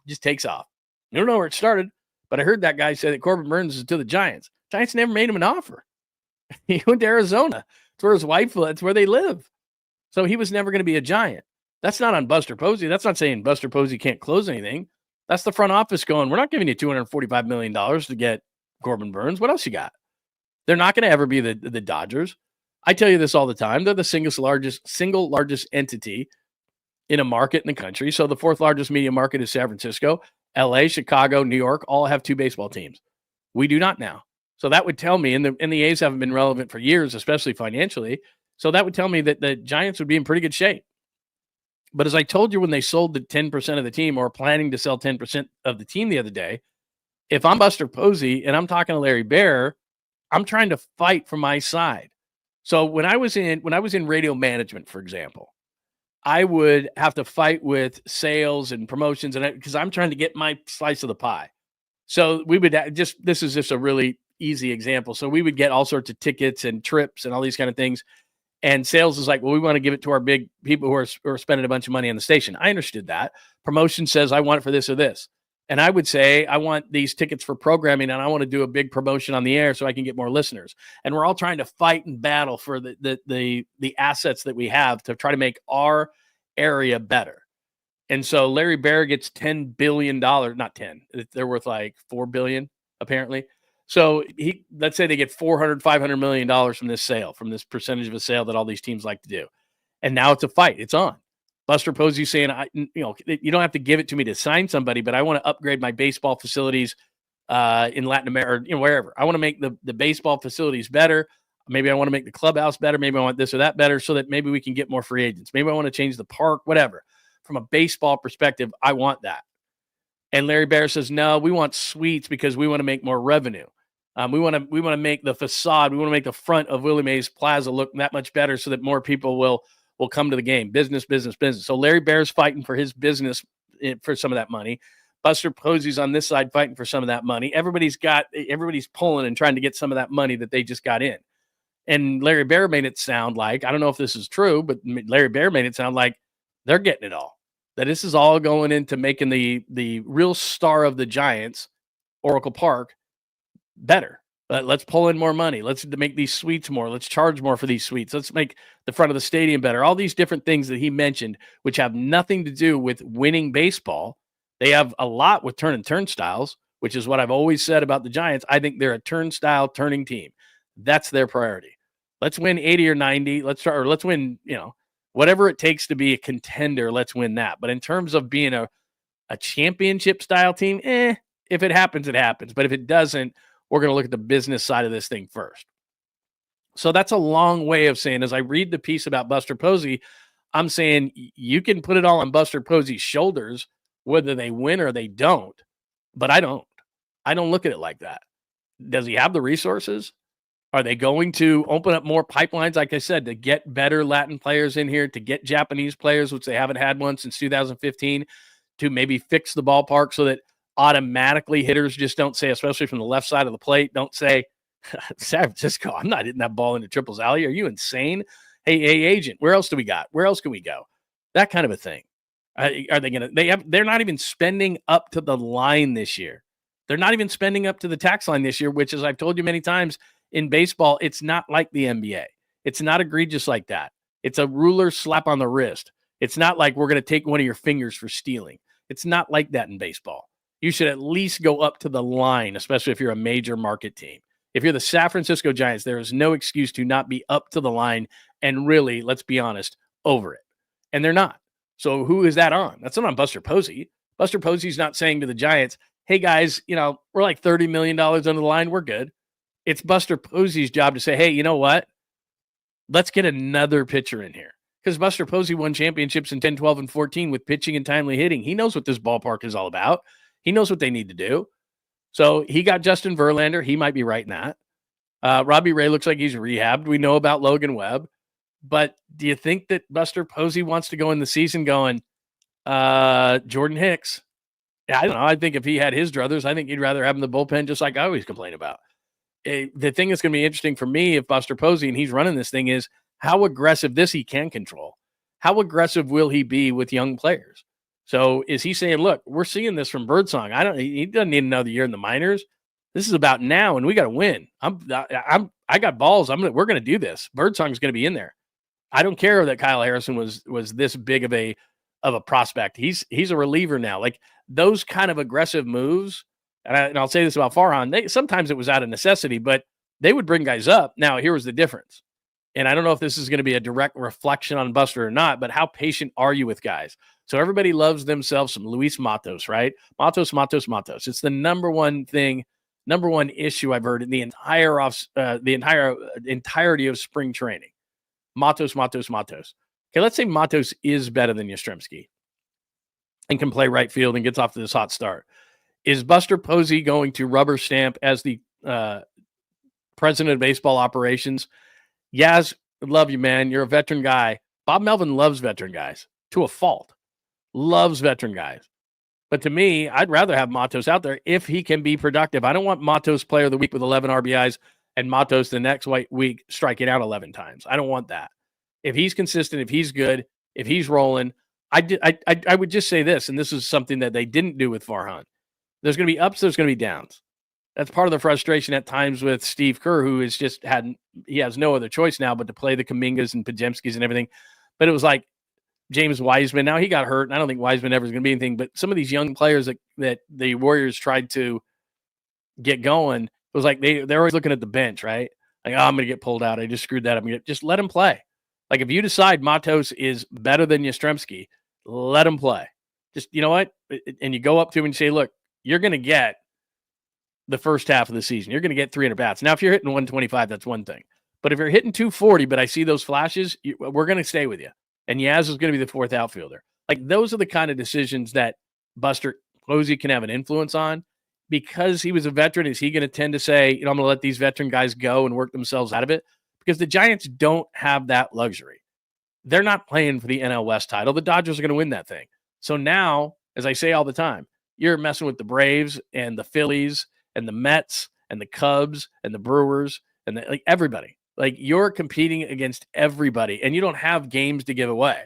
just takes off. I don't know where it started, but I heard that guy say that Corbin Burns is to the Giants. Giants never made him an offer. He went to Arizona. It's where his wife lives. It's where they live. So he was never going to be a Giant. That's not on Buster Posey. That's not saying Buster Posey can't close anything. That's the front office going, we're not giving you $245 million to get Corbin Burns. What else you got? They're not going to ever be the Dodgers. I tell you this all the time. They're the single largest entity in a market in the country. So the fourth largest media market is San Francisco. LA, Chicago, New York all have 2 baseball teams. We do not now. So that would tell me, and the A's haven't been relevant for years, especially financially. So that would tell me that the Giants would be in pretty good shape. But as I told you when they sold the 10% of the team, or planning to sell 10% of the team the other day, if I'm Buster Posey and I'm talking to Larry Baer, I'm trying to fight for my side. So when I was in radio management, for example, I would have to fight with sales and promotions, and because I'm trying to get my slice of the pie. So we would this is just a really easy example. So we would get all sorts of tickets and trips and all these kind of things. And sales is like, well, we want to give it to our big people who are spending a bunch of money on the station. I understood that. Promotion says, I want it for this or this. And I would say, I want these tickets for programming, and I want to do a big promotion on the air so I can get more listeners. And we're all trying to fight and battle for the assets that we have to try to make our area better. And so Larry Baer gets $10 billion, not 10, they're worth like $4 billion, apparently. So let's say they get $400-500 million from this sale, from this percentage of a sale that all these teams like to do. And now it's a fight. It's on. Buster Posey saying, you don't have to give it to me to sign somebody, but I want to upgrade my baseball facilities in Latin America, or wherever. I want to make the baseball facilities better. Maybe I want to make the clubhouse better. Maybe I want this or that better so that maybe we can get more free agents. Maybe I want to change the park, whatever. From a baseball perspective, I want that. And Larry Baer says, no, we want suites because we want to make more revenue. We want to make the facade, we want to make the front of Willie Mays Plaza look that much better so that more people will come to the game. Business. So Larry Baer's fighting for his business for some of that money. Buster Posey's on this side fighting for some of that money. Everybody's pulling and trying to get some of that money that they just got in. And Larry Baer made it sound like, I don't know if this is true, but Larry Baer made it sound like they're getting it all. That this is all going into making the real star of the Giants, Oracle Park, better. Let's pull in more money. Let's make these suites more. Let's charge more for these suites. Let's make the front of the stadium better. All these different things that he mentioned, which have nothing to do with winning baseball. They have a lot with turnstiles, which is what I've always said about the Giants. I think they're a turnstile turning team. That's their priority. Let's win 80 or 90. Let's win, whatever it takes to be a contender. Let's win that. But in terms of being a championship style team, if it happens, it happens. But if it doesn't, we're going to look at the business side of this thing first. So that's a long way of saying, as I read the piece about Buster Posey, I'm saying you can put it all on Buster Posey's shoulders, whether they win or they don't. But I don't. I don't look at it like that. Does he have the resources? Are they going to open up more pipelines, like I said, to get better Latin players in here, to get Japanese players, which they haven't had one since 2015, to maybe fix the ballpark so that automatically hitters just don't say, especially from the left side of the plate, don't say, San Francisco, I'm not hitting that ball into triples alley. Are you insane? Hey, agent, where else do we got? Where else can we go? That kind of a thing. Are they going to, they're not even spending up to the line this year. They're not even spending up to the tax line this year, which, as I've told you many times, in baseball, it's not like the NBA. It's not egregious like that. It's a ruler slap on the wrist. It's not like we're going to take one of your fingers for stealing. It's not like that in baseball. You should at least go up to the line, especially if you're a major market team. If you're the San Francisco Giants, there is no excuse to not be up to the line and really, let's be honest, over it. And they're not. So who is that on? That's not on Buster Posey. Buster Posey's not saying to the Giants, hey, guys, we're like $30 million under the line. We're good. It's Buster Posey's job to say, hey, you know what? Let's get another pitcher in here. Because Buster Posey won championships in 10, 12, and 14 with pitching and timely hitting. He knows what this ballpark is all about. He knows what they need to do. So he got Justin Verlander. He might be right in that. Robbie Ray looks like he's rehabbed. We know about Logan Webb. But do you think that Buster Posey wants to go in the season going, Jordan Hicks? Yeah, I don't know. I think if he had his druthers, I think he'd rather have him in the bullpen, just like I always complain about. The thing that's going to be interesting for me if Buster Posey and he's running this thing is how aggressive this he can control. How aggressive will he be with young players? So is he saying, look, we're seeing this from Birdsong. He doesn't need another year in the minors. This is about now, and we got to win. I got balls. We're going to do this. Birdsong's going to be in there. I don't care that Kyle Harrison was this big of a prospect. He's a reliever now. Like those kind of aggressive moves. And I'll say this about Farhan. Sometimes it was out of necessity, but they would bring guys up. Now, here was the difference. and I don't know if this is going to be a direct reflection on Buster or not, but how patient are you with guys? So everybody loves themselves some Luis Matos, right? Matos. It's the number one issue I've heard in the entirety of spring training. Matos. Okay, let's say Matos is better than Yastrzemski and can play right field and gets off to this hot start. Is Buster Posey going to rubber stamp as the president of baseball operations? Yaz, love you, man. You're a veteran guy. Bob Melvin loves veteran guys to a fault. Loves veteran guys. But to me, I'd rather have Matos out there if he can be productive. I don't want Matos player of the week with 11 RBIs and Matos the next week striking out 11 times. I don't want that. If he's consistent, if he's good, if he's rolling, I would just say this, and this is something that they didn't do with Farhan. There's going to be ups, there's going to be downs. That's part of the frustration at times with Steve Kerr, who is just he has no other choice now but to play the Kumingas and Pajemskis and everything. But it was like James Wiseman. Now he got hurt, and I don't think Wiseman ever is going to be anything. But some of these young players that the Warriors tried to get going, it was like they're always looking at the bench, right? Like, oh, I'm going to get pulled out. I just screwed that up. Just let him play. Like, if you decide Matos is better than Yastrzemski, let him play. Just, you know what? And you go up to him and you say, look, you're going to get the first half of the season. You're going to get 300 bats. Now, if you're hitting 125, that's one thing. But if you're hitting 240, but I see those flashes, we're going to stay with you. And Yaz is going to be the fourth outfielder. Like, those are the kind of decisions that Buster Posey can have an influence on. Because he was a veteran, is he going to tend to say, I'm going to let these veteran guys go and work themselves out of it? Because the Giants don't have that luxury. They're not playing for the NL West title. The Dodgers are going to win that thing. So now, as I say all the time, you're messing with the Braves and the Phillies and the Mets and the Cubs and the Brewers and everybody. Like, you're competing against everybody, and you don't have games to give away.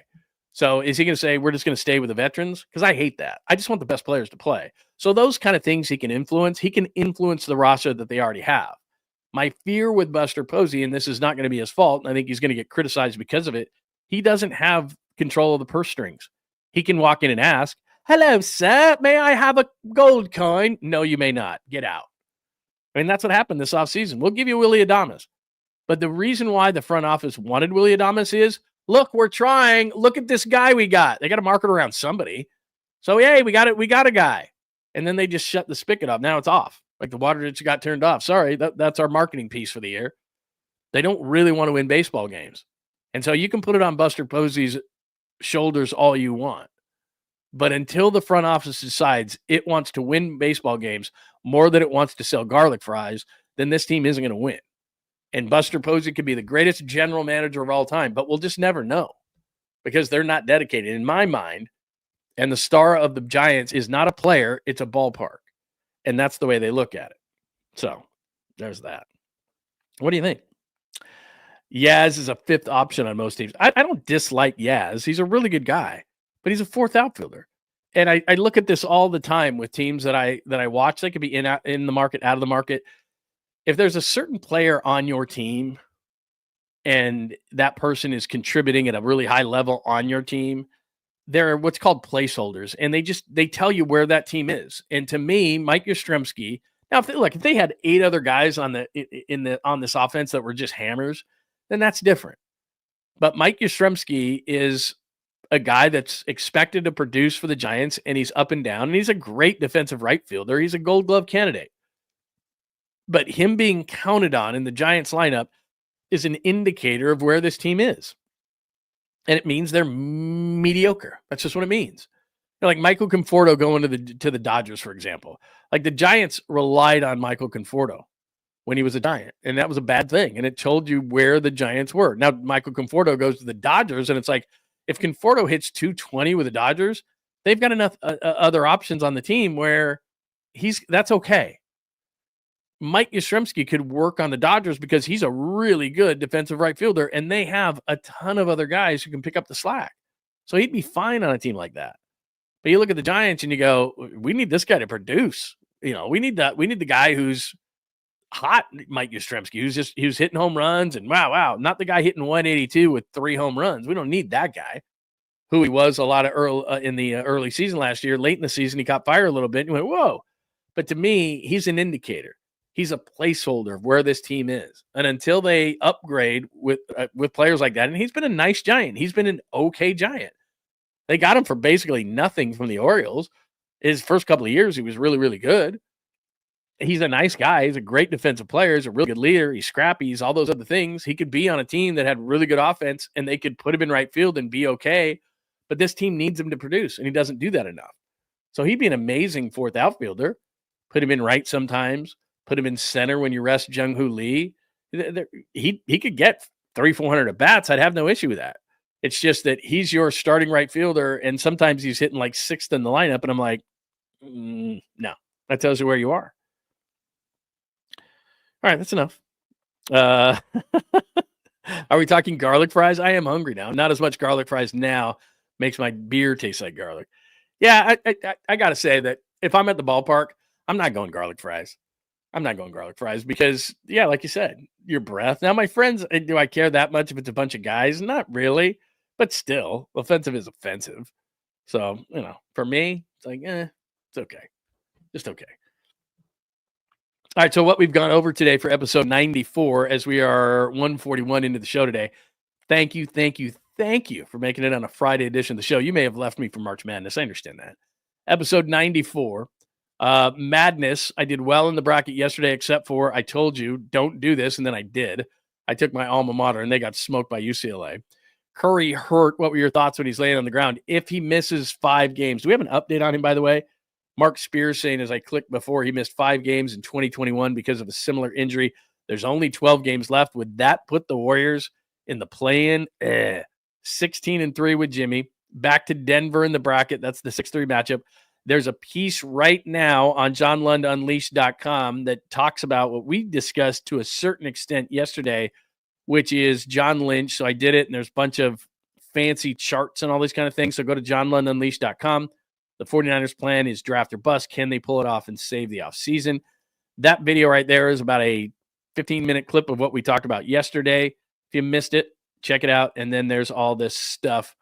So is he going to say, we're just going to stay with the veterans? Because I hate that. I just want the best players to play. So those kind of things he can influence. He can influence the roster that they already have. My fear with Buster Posey, and this is not going to be his fault, and I think he's going to get criticized because of it, he doesn't have control of the purse strings. He can walk in and ask, hello, sir, may I have a gold coin? No, you may not. Get out. I mean, that's what happened this offseason. We'll give you Willy Adames. But the reason why the front office wanted Willy Adames is, look, we're trying. Look at this guy we got. They got to market around somebody. So, yay, we got it. We got a guy. And then they just shut the spigot off. Now it's off. Like the water just got turned off. Sorry, that's our marketing piece for the year. They don't really want to win baseball games. And so you can put it on Buster Posey's shoulders all you want. But until the front office decides it wants to win baseball games more than it wants to sell garlic fries, then this team isn't going to win. And Buster Posey could be the greatest general manager of all time, but we'll just never know because they're not dedicated. In my mind, and the star of the Giants is not a player, it's a ballpark. And that's the way they look at it. So there's that. What do you think? Yaz is a fifth option on most teams. I don't dislike Yaz. He's a really good guy, but he's a fourth outfielder. And I look at this all the time with teams that I watch. They could be in the market, out of the market. If there's a certain player on your team and that person is contributing at a really high level on your team, they're what's called placeholders, and they tell you where that team is. And to me, Mike Yastrzemski. Now, if they had 8 other guys on this offense that were just hammers, then that's different. But Mike Yastrzemski is a guy that's expected to produce for the Giants, and he's up and down, and he's a great defensive right fielder. He's a Gold Glove candidate. But him being counted on in the Giants lineup is an indicator of where this team is. And it means they're mediocre. That's just what it means. Like Michael Conforto going to the Dodgers, for example. Like the Giants relied on Michael Conforto when he was a Giant, and that was a bad thing. And it told you where the Giants were. Now Michael Conforto goes to the Dodgers, and it's like if Conforto hits 220 with the Dodgers, they've got enough other options on the team where that's okay. Mike Yastrzemski could work on the Dodgers because he's a really good defensive right fielder, and they have a ton of other guys who can pick up the slack. So he'd be fine on a team like that. But you look at the Giants and you go, we need this guy to produce. We need the guy who's hot, Mike Yastrzemski, who's hitting home runs and wow, not the guy hitting 182 with 3 home runs. We don't need that guy, who he was a lot of in the early season last year. Late in the season, he caught fire a little bit and you went, whoa. But to me, he's an indicator. He's a placeholder of where this team is. And until they upgrade with players like that, and he's been a nice Giant. He's been an okay Giant. They got him for basically nothing from the Orioles. His first couple of years, he was really, really good. He's a nice guy. He's a great defensive player. He's a really good leader. He's scrappy. He's all those other things. He could be on a team that had really good offense, and they could put him in right field and be okay. But this team needs him to produce, and he doesn't do that enough. So he'd be an amazing fourth outfielder. Put him in right sometimes. Put him in center when you rest Jung-Hoo Lee. He could get 300-400 at bats. I'd have no issue with that. It's just that he's your starting right fielder, and sometimes he's hitting like sixth in the lineup, and I'm like, no. That tells you where you are. All right, that's enough. Are we talking garlic fries? I am hungry now. Not as much garlic fries now. Makes my beer taste like garlic. Yeah, I got to say that if I'm at the ballpark, I'm not going garlic fries. I'm not going garlic fries because, yeah, like you said, your breath. Now, my friends, do I care that much if it's a bunch of guys? Not really, but still, offensive is offensive. So, for me, it's like, it's okay. Just okay. All right, so what we've gone over today for episode 94, as we are 141 into the show today, thank you for making it on a Friday edition of the show. You may have left me for March Madness. I understand that. Episode 94. Madness. I did well in the bracket yesterday, except for I told you don't do this, and then I did. I took my alma mater, and they got smoked by UCLA. Curry hurt. What were your thoughts when he's laying on the ground? If he misses 5 games, do we have an update on him, by the way? Mark Spears saying, as I clicked before, he missed 5 games in 2021 because of a similar injury. There's only 12 games left. Would that put the Warriors in the play-in? 16-3 with Jimmy. Back to Denver in the bracket. That's the 6-3 matchup. There's a piece right now on JohnLundUnleashed.com that talks about what we discussed to a certain extent yesterday, which is John Lynch. So I did it, and there's a bunch of fancy charts and all these kind of things. So go to JohnLundUnleashed.com. The 49ers plan is draft or bust. Can they pull it off and save the offseason? That video right there is about a 15-minute clip of what we talked about yesterday. If you missed it, check it out. And then there's all this stuff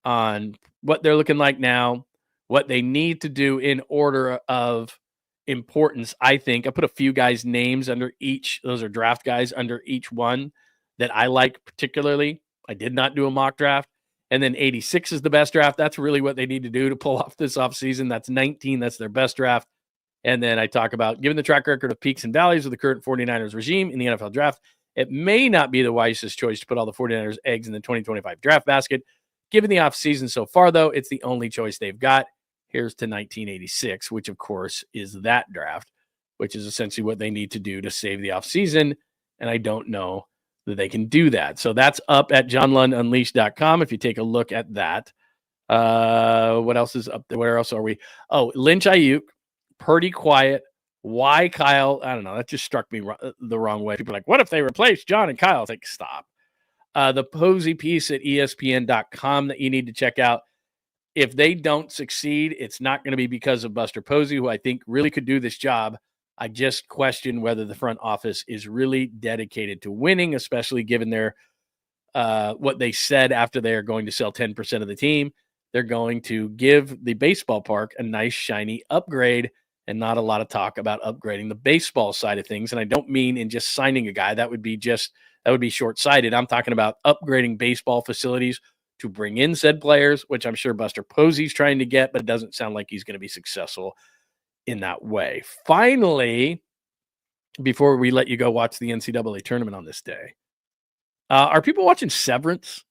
on what they're looking like now, what they need to do in order of importance. I think I put a few guys' names under each. Those are draft guys under each one that I like particularly. I did not do a mock draft. And then 86 is the best draft. That's really what they need to do to pull off this offseason. That's 19. That's their best draft. And then I talk about, given the track record of peaks and valleys of the current 49ers regime in the NFL draft, it may not be the wisest choice to put all the 49ers eggs in the 2025 draft basket. Given the offseason so far, though, it's the only choice they've got. Here's to 1986, which, of course, is that draft, which is essentially what they need to do to save the offseason. And I don't know that they can do that. So that's up at JohnLundUnleashed.com if you take a look at that. What else is up there? Where else are we? Oh, Lynch, Aiyuk, Purdy, quiet. Why Kyle? I don't know. That just struck me the wrong way. People are like, what if they replace John and Kyle? It's like, stop. The Posey piece at ESPN.com that you need to check out. If they don't succeed, it's not going to be because of Buster Posey, who I think really could do this job. I just question whether the front office is really dedicated to winning, especially given their what they said after they're going to sell 10% of the team. They're going to give the baseball park a nice, shiny upgrade and not a lot of talk about upgrading the baseball side of things. And I don't mean in just signing a guy. That would be short-sighted. I'm talking about upgrading baseball facilities to bring in said players, which I'm sure Buster Posey's trying to get, but it doesn't sound like he's going to be successful in that way. Finally, before we let you go watch the NCAA tournament on this day, are people watching Severance,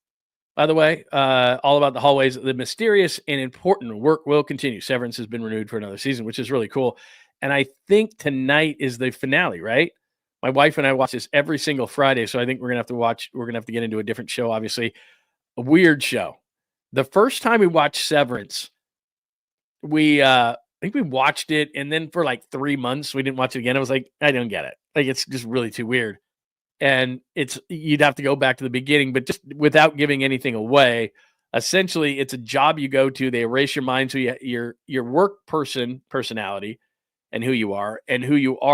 by the way? All about the hallways. The mysterious and important work will continue. Severance has been renewed for another season, which is really cool. And I think tonight is the finale, right? My wife and I watch this every single Friday, so I think we're going to have to get into a different show, obviously. A weird show. The first time we watched Severance, I think we watched it, and then for like 3 months, we didn't watch it again. I was like, I don't get it. Like, it's just really too weird. And you'd have to go back to the beginning, but just without giving anything away, essentially it's a job you go to. They erase your mind. So your work personality and who you are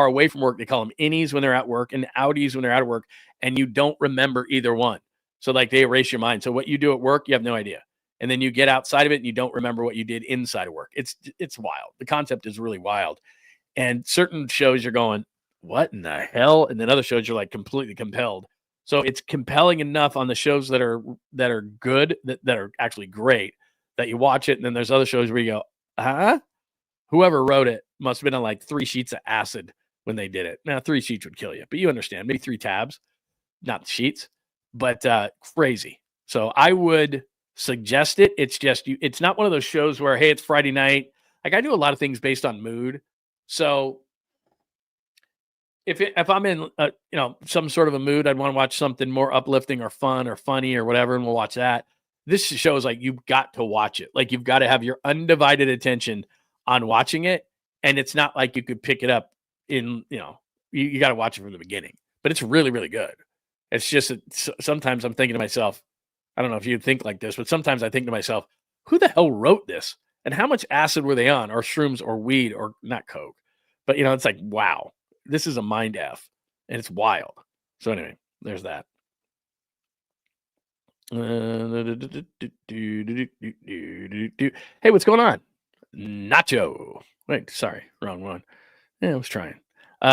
away from work. They call them innies when they're at work and outies when they're out of work. And you don't remember either one. So like they erase your mind. So what you do at work, you have no idea. And then you get outside of it and you don't remember what you did inside of work. It's wild. The concept is really wild. And certain shows you're going, what in the hell? And then other shows you're like completely compelled. So it's compelling enough on the shows that are good, that are actually great, that you watch it. And then there's other shows where you go, huh? Whoever wrote it must have been on like 3 sheets of acid when they did it. Now 3 sheets would kill you, but you understand, maybe 3 tabs, not sheets, but crazy. So I would suggest it. It's just it's not one of those shows where, hey, it's Friday night. Like I do a lot of things based on mood. So if I'm in some sort of a mood, I'd want to watch something more uplifting or fun or funny or whatever, and we'll watch that. This show is like you've got to watch it. Like you've got to have your undivided attention on watching it, and it's not like you could pick it up in you got to watch it from the beginning. But it's really, really good. It's just sometimes I'm thinking to myself, I don't know if you'd think like this, but sometimes I think to myself, who the hell wrote this? And how much acid were they on, or shrooms, or weed, or not coke? But it's like, wow. This is a mind F, and it's wild. So anyway, there's that. Hey, what's going on? Nacho. Wait, sorry, wrong one. Yeah, I was trying.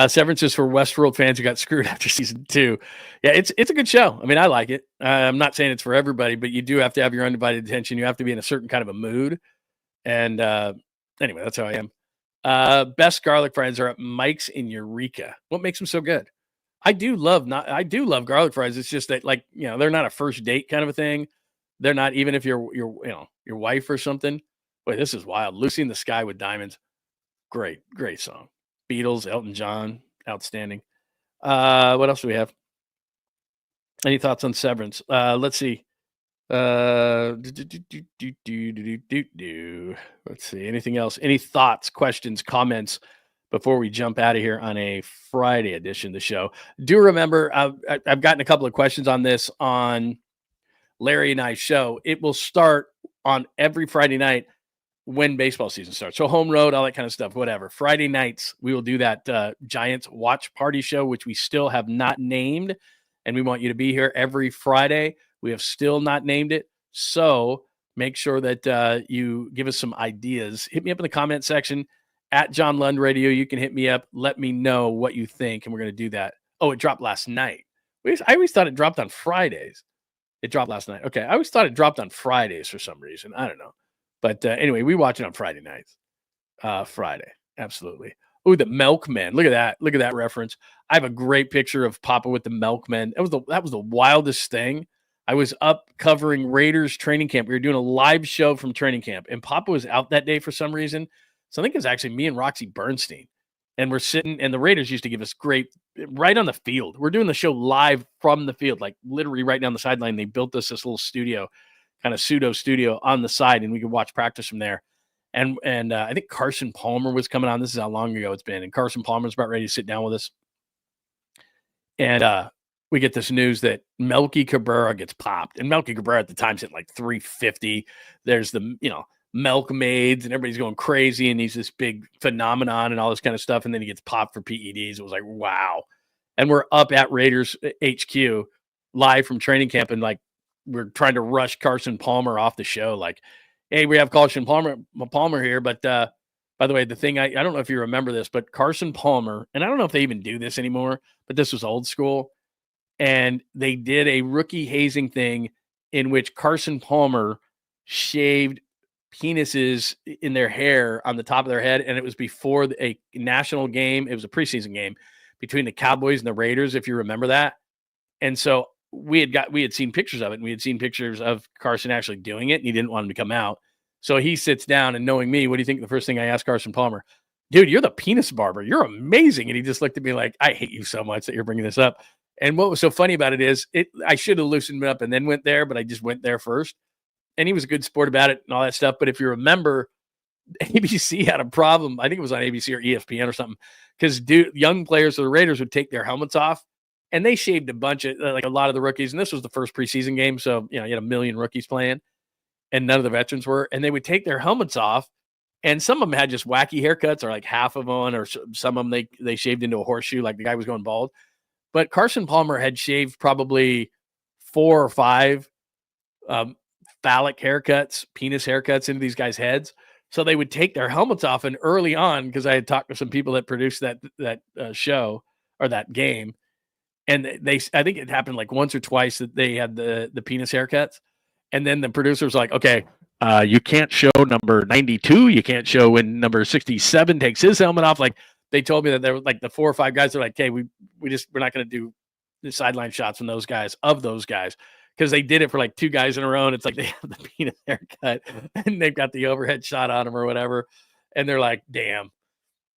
Severance is for Westworld fans who got screwed after season 2. Yeah, it's a good show. I mean, I like it. I'm not saying it's for everybody, but you do have to have your undivided attention. You have to be in a certain kind of a mood. And anyway, that's how I am. Best garlic fries are at Mike's in Eureka. What makes them so good? I do love garlic fries. It's just that, like, they're not a first date kind of a thing. They're not, even if you're your wife or something. Boy, this is wild. Lucy in the Sky with Diamonds. Great song. Beatles, Elton John, outstanding. What else do we have? Any thoughts on Severance? Let's see. Let's see. Anything else? Any thoughts, questions, comments before we jump out of here on a Friday edition of the show? Do remember, I've gotten a couple of questions on this on Larry and I's show. It will start on every Friday night when baseball season starts. So home road, all that kind of stuff, whatever. Friday nights, we will do that Giants watch party show, which we still have not named. And we want you to be here every Friday. We have still not named it. So make sure that you give us some ideas. Hit me up in the comment section at John Lund Radio. You can hit me up. Let me know what you think. And we're going to do that. Oh, it dropped last night. I always thought it dropped on Fridays. It dropped last night. Okay. I always thought it dropped on Fridays for some reason. I don't know. But anyway, we watch it on Friday nights. Friday. Absolutely. Oh, the Milkmen. Look at that. Look at that reference. I have a great picture of Papa with the Milkmen. That was the wildest thing. I was up covering Raiders training camp. We were doing a live show from training camp, and Papa was out that day for some reason. So I think it was actually me and Roxy Bernstein. And we're sitting, and the Raiders used to give us great, right on the field. We're doing the show live from the field, like literally right down the sideline. They built us this little studio, kind of pseudo studio on the side, and we could watch practice from there. And I think Carson Palmer was coming on. This is how long ago it's been. And Carson Palmer was about ready to sit down with us. And we get this news that Melky Cabrera gets popped. And Melky Cabrera at the time's hitting like 350. There's the, milkmaids, and everybody's going crazy. And he's this big phenomenon and all this kind of stuff. And then he gets popped for PEDs. It was like, wow. And we're up at Raiders HQ live from training camp. And like, we're trying to rush Carson Palmer off the show. Like, hey, we have Carson Palmer here. But by the way, the thing, I don't know if you remember this, but Carson Palmer, and I don't know if they even do this anymore, but this was old school. And they did a rookie hazing thing in which Carson Palmer shaved penises in their hair on the top of their head. And it was before a national game. It was a preseason game between the Cowboys and the Raiders, if you remember that. And so we had seen pictures of it, and we had seen pictures of Carson actually doing it, and he didn't want him to come out. So he sits down, and knowing me, what do you think the first thing I asked Carson Palmer? Dude, you're the penis barber. You're amazing. And he just looked at me like, I hate you so much that you're bringing this up. And what was so funny about it is I should have loosened it up and then went there, but I just went there first. And he was a good sport about it and all that stuff. But if you remember, ABC had a problem. I think it was on ABC or ESPN or something, because young players of the Raiders would take their helmets off, and they shaved a bunch of, like, a lot of the rookies. And this was the first preseason game. So, you had a million rookies playing, and none of the veterans were. And they would take their helmets off, and some of them had just wacky haircuts, or like half of them, or some of them they shaved into a horseshoe, like the guy was going bald. But Carson Palmer had shaved probably 4 or 5 phallic haircuts, penis haircuts into these guys' heads. So they would take their helmets off, and early on, because I had talked to some people that produced that show, or that game. And I think it happened like once or twice that they had the penis haircuts. And then the producer was like, okay, you can't show number 92. You can't show when number 67 takes his helmet off. Like they told me that there were like the 4 or 5 guys. They're like, hey, we're not going to do the sideline shots from those guys because they did it for like 2 guys in a row. And it's like they have the penis haircut and they've got the overhead shot on them or whatever. And they're like, damn.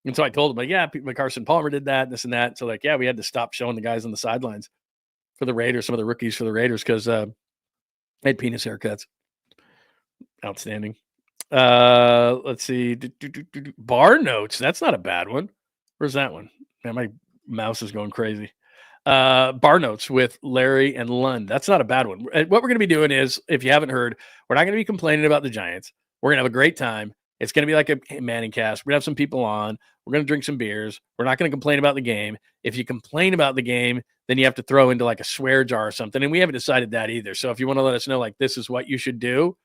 And so I told them, like, yeah, Carson Palmer did that, this and that. So like, yeah, we had to stop showing the guys on the sidelines for the Raiders, some of the rookies for the Raiders, because they had penis haircuts. Outstanding. Let's see. Bar notes. That's not a bad one. Where's that one? Man, my mouse is going crazy. Bar notes with Larry and Lund. That's not a bad one. What we're going to be doing is, if you haven't heard, we're not going to be complaining about the Giants. We're going to have a great time. It's going to be like a Manning cast. We're going to have some people on. We're going to drink some beers. We're not going to complain about the game. If you complain about the game, then you have to throw into like a swear jar or something. And we haven't decided that either. So if you want to let us know, like, this is what you should do,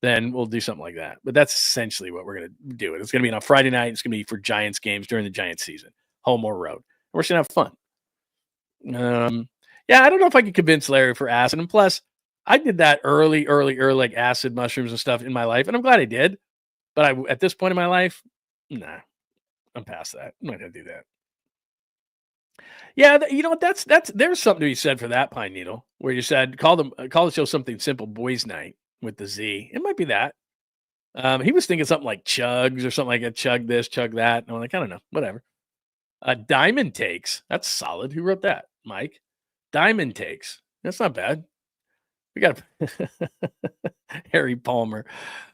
then we'll do something like that. But that's essentially what we're going to do. It's going to be on a Friday night. It's going to be for Giants games during the Giants season, home or road. We're just going to have fun. Yeah, I don't know if I could convince Larry for acid. And plus, I did that early, like acid mushrooms and stuff in my life. And I'm glad I did. But at this point in my life, nah, I'm past that. I'm not going to do that. Yeah, you know what? That's there's something to be said for that, Pine Needle, where you said call the show something simple, Boys Night with the Z. It might be that. He was thinking something like Chugs or something like a chug this, chug that. And I'm like, I don't know, whatever. Diamond Takes. That's solid. Who wrote that? Mike. Diamond Takes. That's not bad. We got Harry Palmer.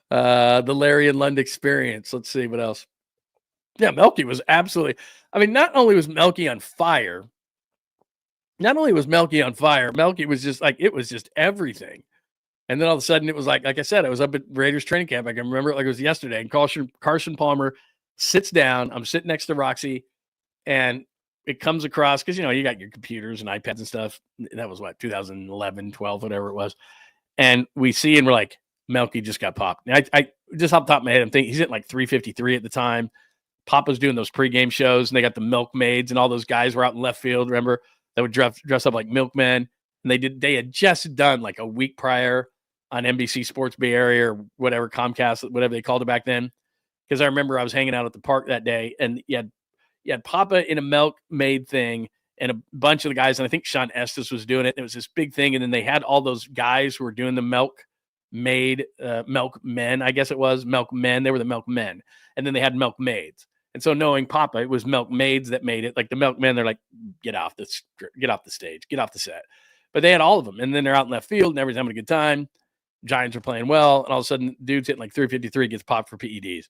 The Larry and Lund experience. Let's see what else. Yeah, Melky was absolutely. I mean, not only was Melky on fire. Melky was just like, it was just everything. And then all of a sudden it was like I said, I was up at Raiders training camp. I can remember it like it was yesterday. And Carson Palmer sits down. I'm sitting next to Roxy, and it comes across because, you know, you got your computers and iPads and stuff. That was what, 2011, 12, whatever it was. And we see, and we're like, Melky just got popped. And I just off the top of my head, I'm thinking he's hitting like 353 at the time. Papa's doing those pregame shows, and they got the milkmaids, and all those guys were out in left field. Remember, that would dress up like milkmen. And they had just done like a week prior on NBC Sports Bay Area or whatever, Comcast, whatever they called it back then. Because I remember I was hanging out at the park that day, and you had Papa in a milkmaid thing, and a bunch of the guys, and I think Sean Estes was doing it. And it was this big thing, and then they had all those guys who were doing the milkmen, I guess it was milkmen. They were the milkmen, and then they had milkmaids. And so knowing Papa, it was milkmaids that made it. Like the milkmen, they're like, get off the stage, get off the set. But they had all of them, and then they're out in left field, and everyone's having a good time. Giants are playing well, and all of a sudden, dude's hitting like 353, gets popped for PEDs.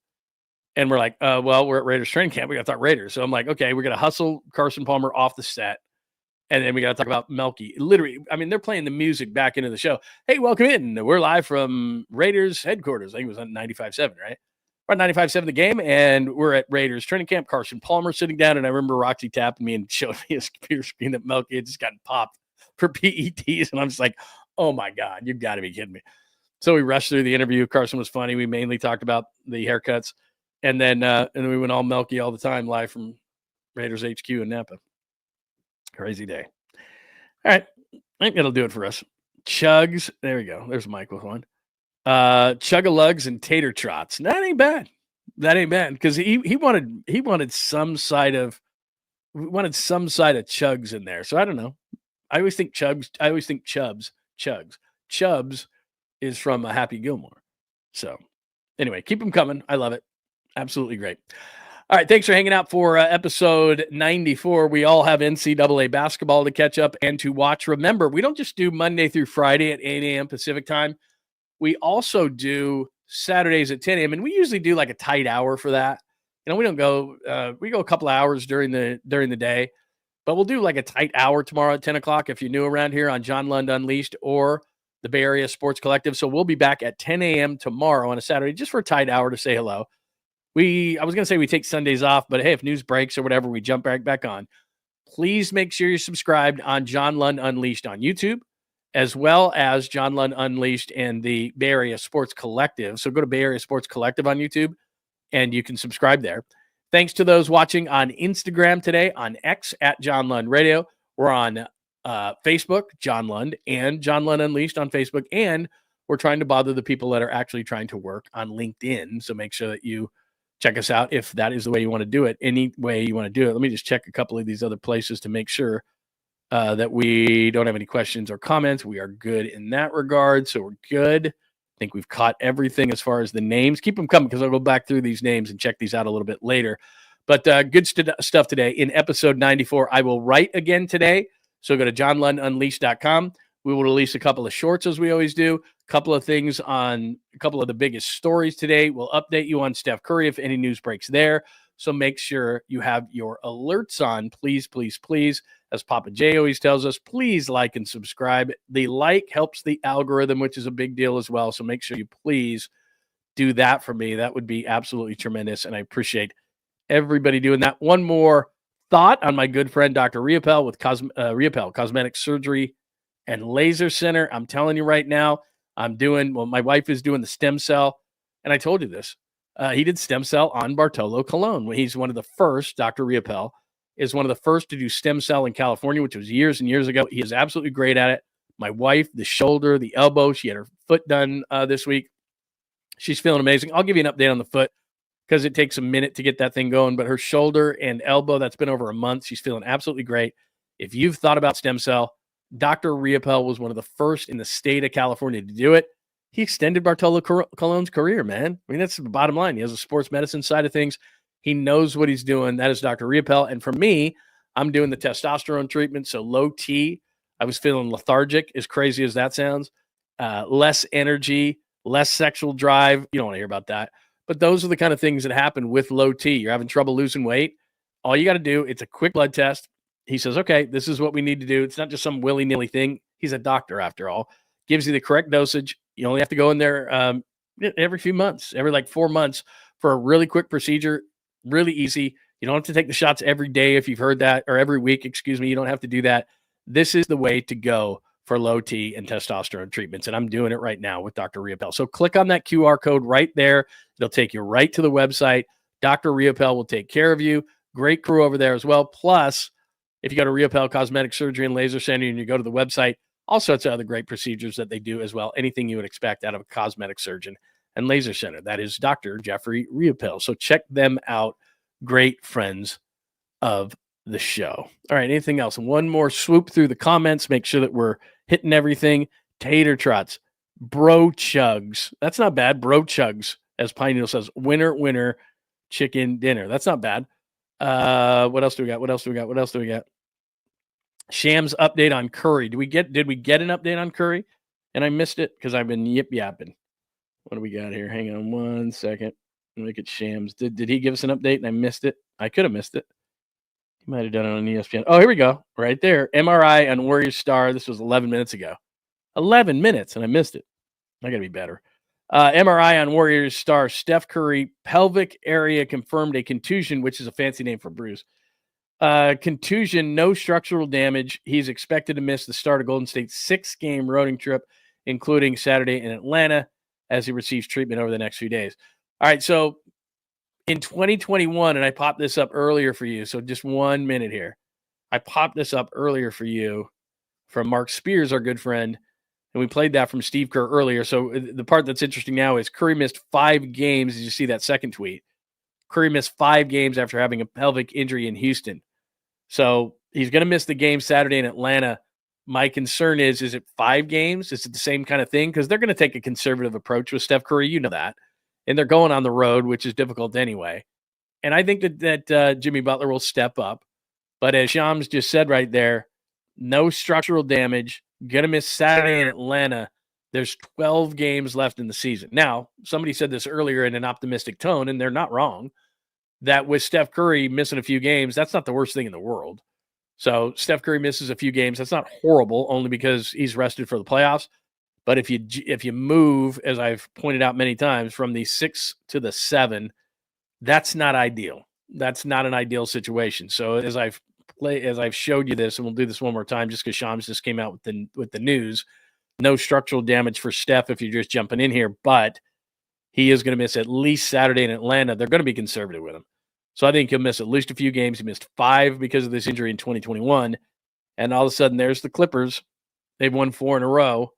And we're like, well, we're at Raiders training camp. We got to talk Raiders. So I'm like, okay, we're going to hustle Carson Palmer off the set. And then we got to talk about Melky. Literally, I mean, they're playing the music back into the show. Hey, welcome in. We're live from Raiders headquarters. I think it was on 95.7, right? We're at 95.7 the game, and we're at Raiders training camp. Carson Palmer sitting down, and I remember Roxy tapping me and showed me his computer screen that Melky had just gotten popped for PETs. And I'm just like, oh, my God, you've got to be kidding me. So we rushed through the interview. Carson was funny. We mainly talked about the haircuts. And then we went all Melky all the time, live from Raiders HQ in Napa. Crazy day. All right. I think that'll do it for us. Chugs. There we go. There's Mike with one. Chug-a-lugs and tater trots. That ain't bad. Because he wanted some side of chugs in there. So I don't know. I always think chugs. I always think Chubbs. Chubbs is from Happy Gilmore. So anyway, keep them coming. I love it. Absolutely great. All right. Thanks for hanging out for episode 94. We all have NCAA basketball to catch up and to watch. Remember, we don't just do Monday through Friday at 8 a.m. Pacific time. We also do Saturdays at 10 a.m. And we usually do like a tight hour for that. You know, we don't go, we go a couple of hours during the day, but we'll do like a tight hour tomorrow at 10 o'clock if you're new around here on John Lund Unleashed or the Bay Area Sports Collective. So we'll be back at 10 a.m. tomorrow on a Saturday just for a tight hour to say hello. I was going to say we take Sundays off, but hey, if news breaks or whatever, we jump back on. Please make sure you're subscribed on John Lund Unleashed on YouTube, as well as John Lund Unleashed and the Bay Area Sports Collective. So go to Bay Area Sports Collective on YouTube, and you can subscribe there. Thanks to those watching on Instagram today, on X at John Lund Radio. We're on Facebook, John Lund, and John Lund Unleashed on Facebook. And we're trying to bother the people that are actually trying to work on LinkedIn. So make sure that you check us out if that is the way you want to do it. Any way you want to do it. Let me just check a couple of these other places to make sure that we don't have any questions or comments. We are good in that regard. So we're good. I think we've caught everything as far as the names. Keep them coming because I'll go back through these names and check these out a little bit later. But good stuff today. In episode 94, I will write again today. So go to johnlundunleashed.com. We will release a couple of shorts as we always do. A couple of things on a couple of the biggest stories today. We'll update you on Steph Curry if any news breaks there. So make sure you have your alerts on. Please, please, please. As Papa J always tells us, please like and subscribe. The like helps the algorithm, which is a big deal as well. So make sure you please do that for me. That would be absolutely tremendous. And I appreciate everybody doing that. One more thought on my good friend, Dr. Riopel with Riopel Cosmetic Surgery and Laser Center. I'm telling you right now, my wife is doing the stem cell. And I told you this. He did stem cell on Bartolo Colon. He's one of the first, Dr. Riopel is one of the first to do stem cell in California, which was years and years ago. He is absolutely great at it. My wife, the shoulder, the elbow, she had her foot done this week. She's feeling amazing. I'll give you an update on the foot because it takes a minute to get that thing going. But her shoulder and elbow, that's been over a month. She's feeling absolutely great. If you've thought about stem cell, Dr. Riopel was one of the first in the state of California to do it. He extended Bartolo Colon's career, man. I mean, that's the bottom line. He has a sports medicine side of things. He knows what he's doing. That is Dr. Riopel. And for me, I'm doing the testosterone treatment. So low T. I was feeling lethargic, as crazy as that sounds. Less energy, less sexual drive. You don't want to hear about that. But those are the kind of things that happen with low T. You're having trouble losing weight. All you got to do, it's a quick blood test. He says, okay, this is what we need to do. It's not just some willy-nilly thing. He's a doctor after all. Gives you the correct dosage. You only have to go in there every few months, every like 4 months for a really quick procedure. Really easy. You don't have to take the shots every day if you've heard that, or every week, excuse me. You don't have to do that. This is the way to go for low T and testosterone treatments. And I'm doing it right now with Dr. Riopel. So click on that QR code right there. It'll take you right to the website. Dr. Riopel will take care of you. Great crew over there as well. Plus, if you go to Riopel Cosmetic Surgery and Laser Center and you go to the website, all sorts of other great procedures that they do as well. Anything you would expect out of a cosmetic surgeon and laser center. That is Dr. Jeffrey Riopel. So check them out. Great friends of the show. All right. Anything else? One more swoop through the comments. Make sure that we're hitting everything. Tater trots. Bro chugs. That's not bad. Bro chugs, as Pine Needle says. Winner, chicken dinner. That's not bad. What else do we got? Shams update on Curry. Did we get an update on Curry? And I missed it because I've been yip-yapping. What do we got here? Hang on 1 second. Look at Shams. Did he give us an update and I missed it? I could have missed it. He might have done it on ESPN. Oh, here we go. Right there. MRI on Warrior Star. This was 11 minutes ago. 11 minutes and I missed it. I got to be better. MRI on Warriors star Steph Curry. Pelvic area confirmed a contusion, which is a fancy name for bruise. Contusion, no structural damage. He's expected to miss the start of Golden State's 6-game roading trip, including Saturday in Atlanta, as he receives treatment over the next few days. All right, so in 2021, and I popped this up earlier for you, so just 1 minute here. I popped this up earlier for you from Mark Spears, our good friend, and we played that from Steve Kerr earlier. So the part that's interesting now is Curry missed 5 games. Did you see that second tweet? Curry missed 5 games after having a pelvic injury in Houston. So he's going to miss the game Saturday in Atlanta. My concern is it 5 games? Is it the same kind of thing? Because they're going to take a conservative approach with Steph Curry. You know that. And they're going on the road, which is difficult anyway. And I think that Jimmy Butler will step up. But as Shams just said right there, no structural damage. Going to miss Saturday in Atlanta. There's 12 games left in the season. Now, somebody said this earlier in an optimistic tone, and they're not wrong, that with Steph Curry missing a few games, that's not the worst thing in the world. So Steph Curry misses a few games. That's not horrible, only because he's rested for the playoffs. But if you move, as I've pointed out many times, from the 6 to the 7, that's not ideal. That's not an ideal situation. So as I've showed you this, and we'll do this one more time, just because Shams just came out with the news. No structural damage for Steph if you're just jumping in here, but he is going to miss at least Saturday in Atlanta. They're going to be conservative with him. So I think he'll miss at least a few games. He missed 5 because of this injury in 2021. And all of a sudden, there's the Clippers. They've won 4 in a row,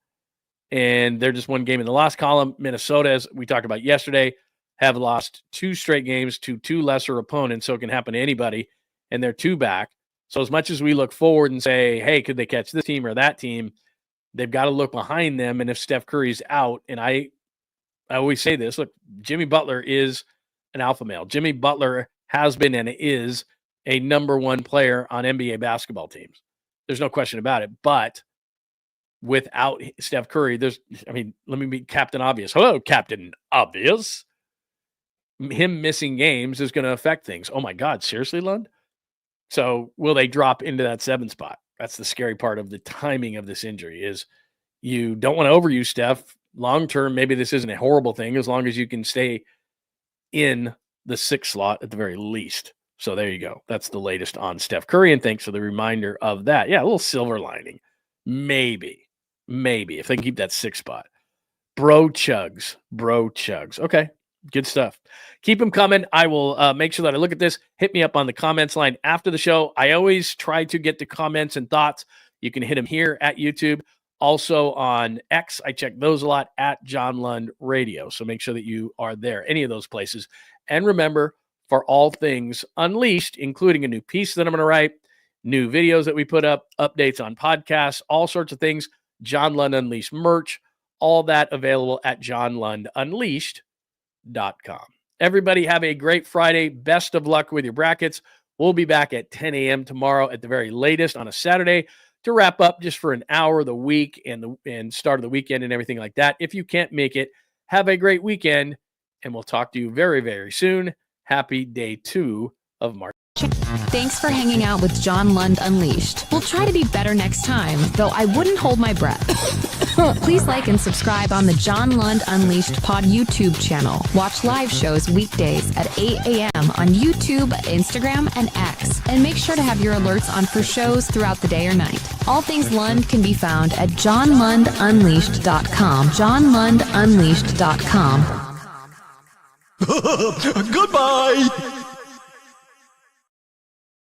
and they're just one game in the loss column. Minnesota, as we talked about yesterday, have lost 2 straight games to 2 lesser opponents, so it can happen to anybody, and they're 2 back. So as much as we look forward and say, hey, could they catch this team or that team, they've got to look behind them. And if Steph Curry's out, and I always say this, look, Jimmy Butler is an alpha male. Jimmy Butler has been and is a number 1 player on NBA basketball teams. There's no question about it. But without Steph Curry, let me be Captain Obvious. Hello, Captain Obvious. Him missing games is going to affect things. Oh my God, seriously, Lund? So will they drop into that 7 spot? That's the scary part of the timing of this injury is you don't want to overuse Steph. Long term, maybe this isn't a horrible thing as long as you can stay in the 6th slot at the very least. So there you go. That's the latest on Steph Curry, and thanks for the reminder of that. Yeah, a little silver lining. Maybe if they can keep that 6th spot. Bro chugs. Okay. Good stuff. Keep them coming. I will make sure that I look at this. Hit me up on the comments line after the show. I always try to get the comments and thoughts. You can hit them here at YouTube. Also on X, I check those a lot at John Lund Radio. So make sure that you are there, any of those places. And remember, for all things Unleashed, including a new piece that I'm going to write, new videos that we put up, updates on podcasts, all sorts of things, John Lund Unleashed merch, all that available at johnlundunleashed.com. Everybody have a great Friday. Best of luck with your brackets. We'll be back at 10 a.m. tomorrow at the very latest on a Saturday to wrap up just for an hour of the week and start of the weekend and everything like that. If you can't make it, have a great weekend, and we'll talk to you very, very soon. Happy day 2 of March. Thanks for hanging out with John Lund Unleashed. We'll try to be better next time, though I wouldn't hold my breath. Please like and subscribe on the John Lund Unleashed Pod YouTube channel. Watch live shows weekdays at 8 a.m. on YouTube, Instagram, and X. And make sure to have your alerts on for shows throughout the day or night. All things Lund can be found at johnlundunleashed.com. johnlundunleashed.com. Goodbye!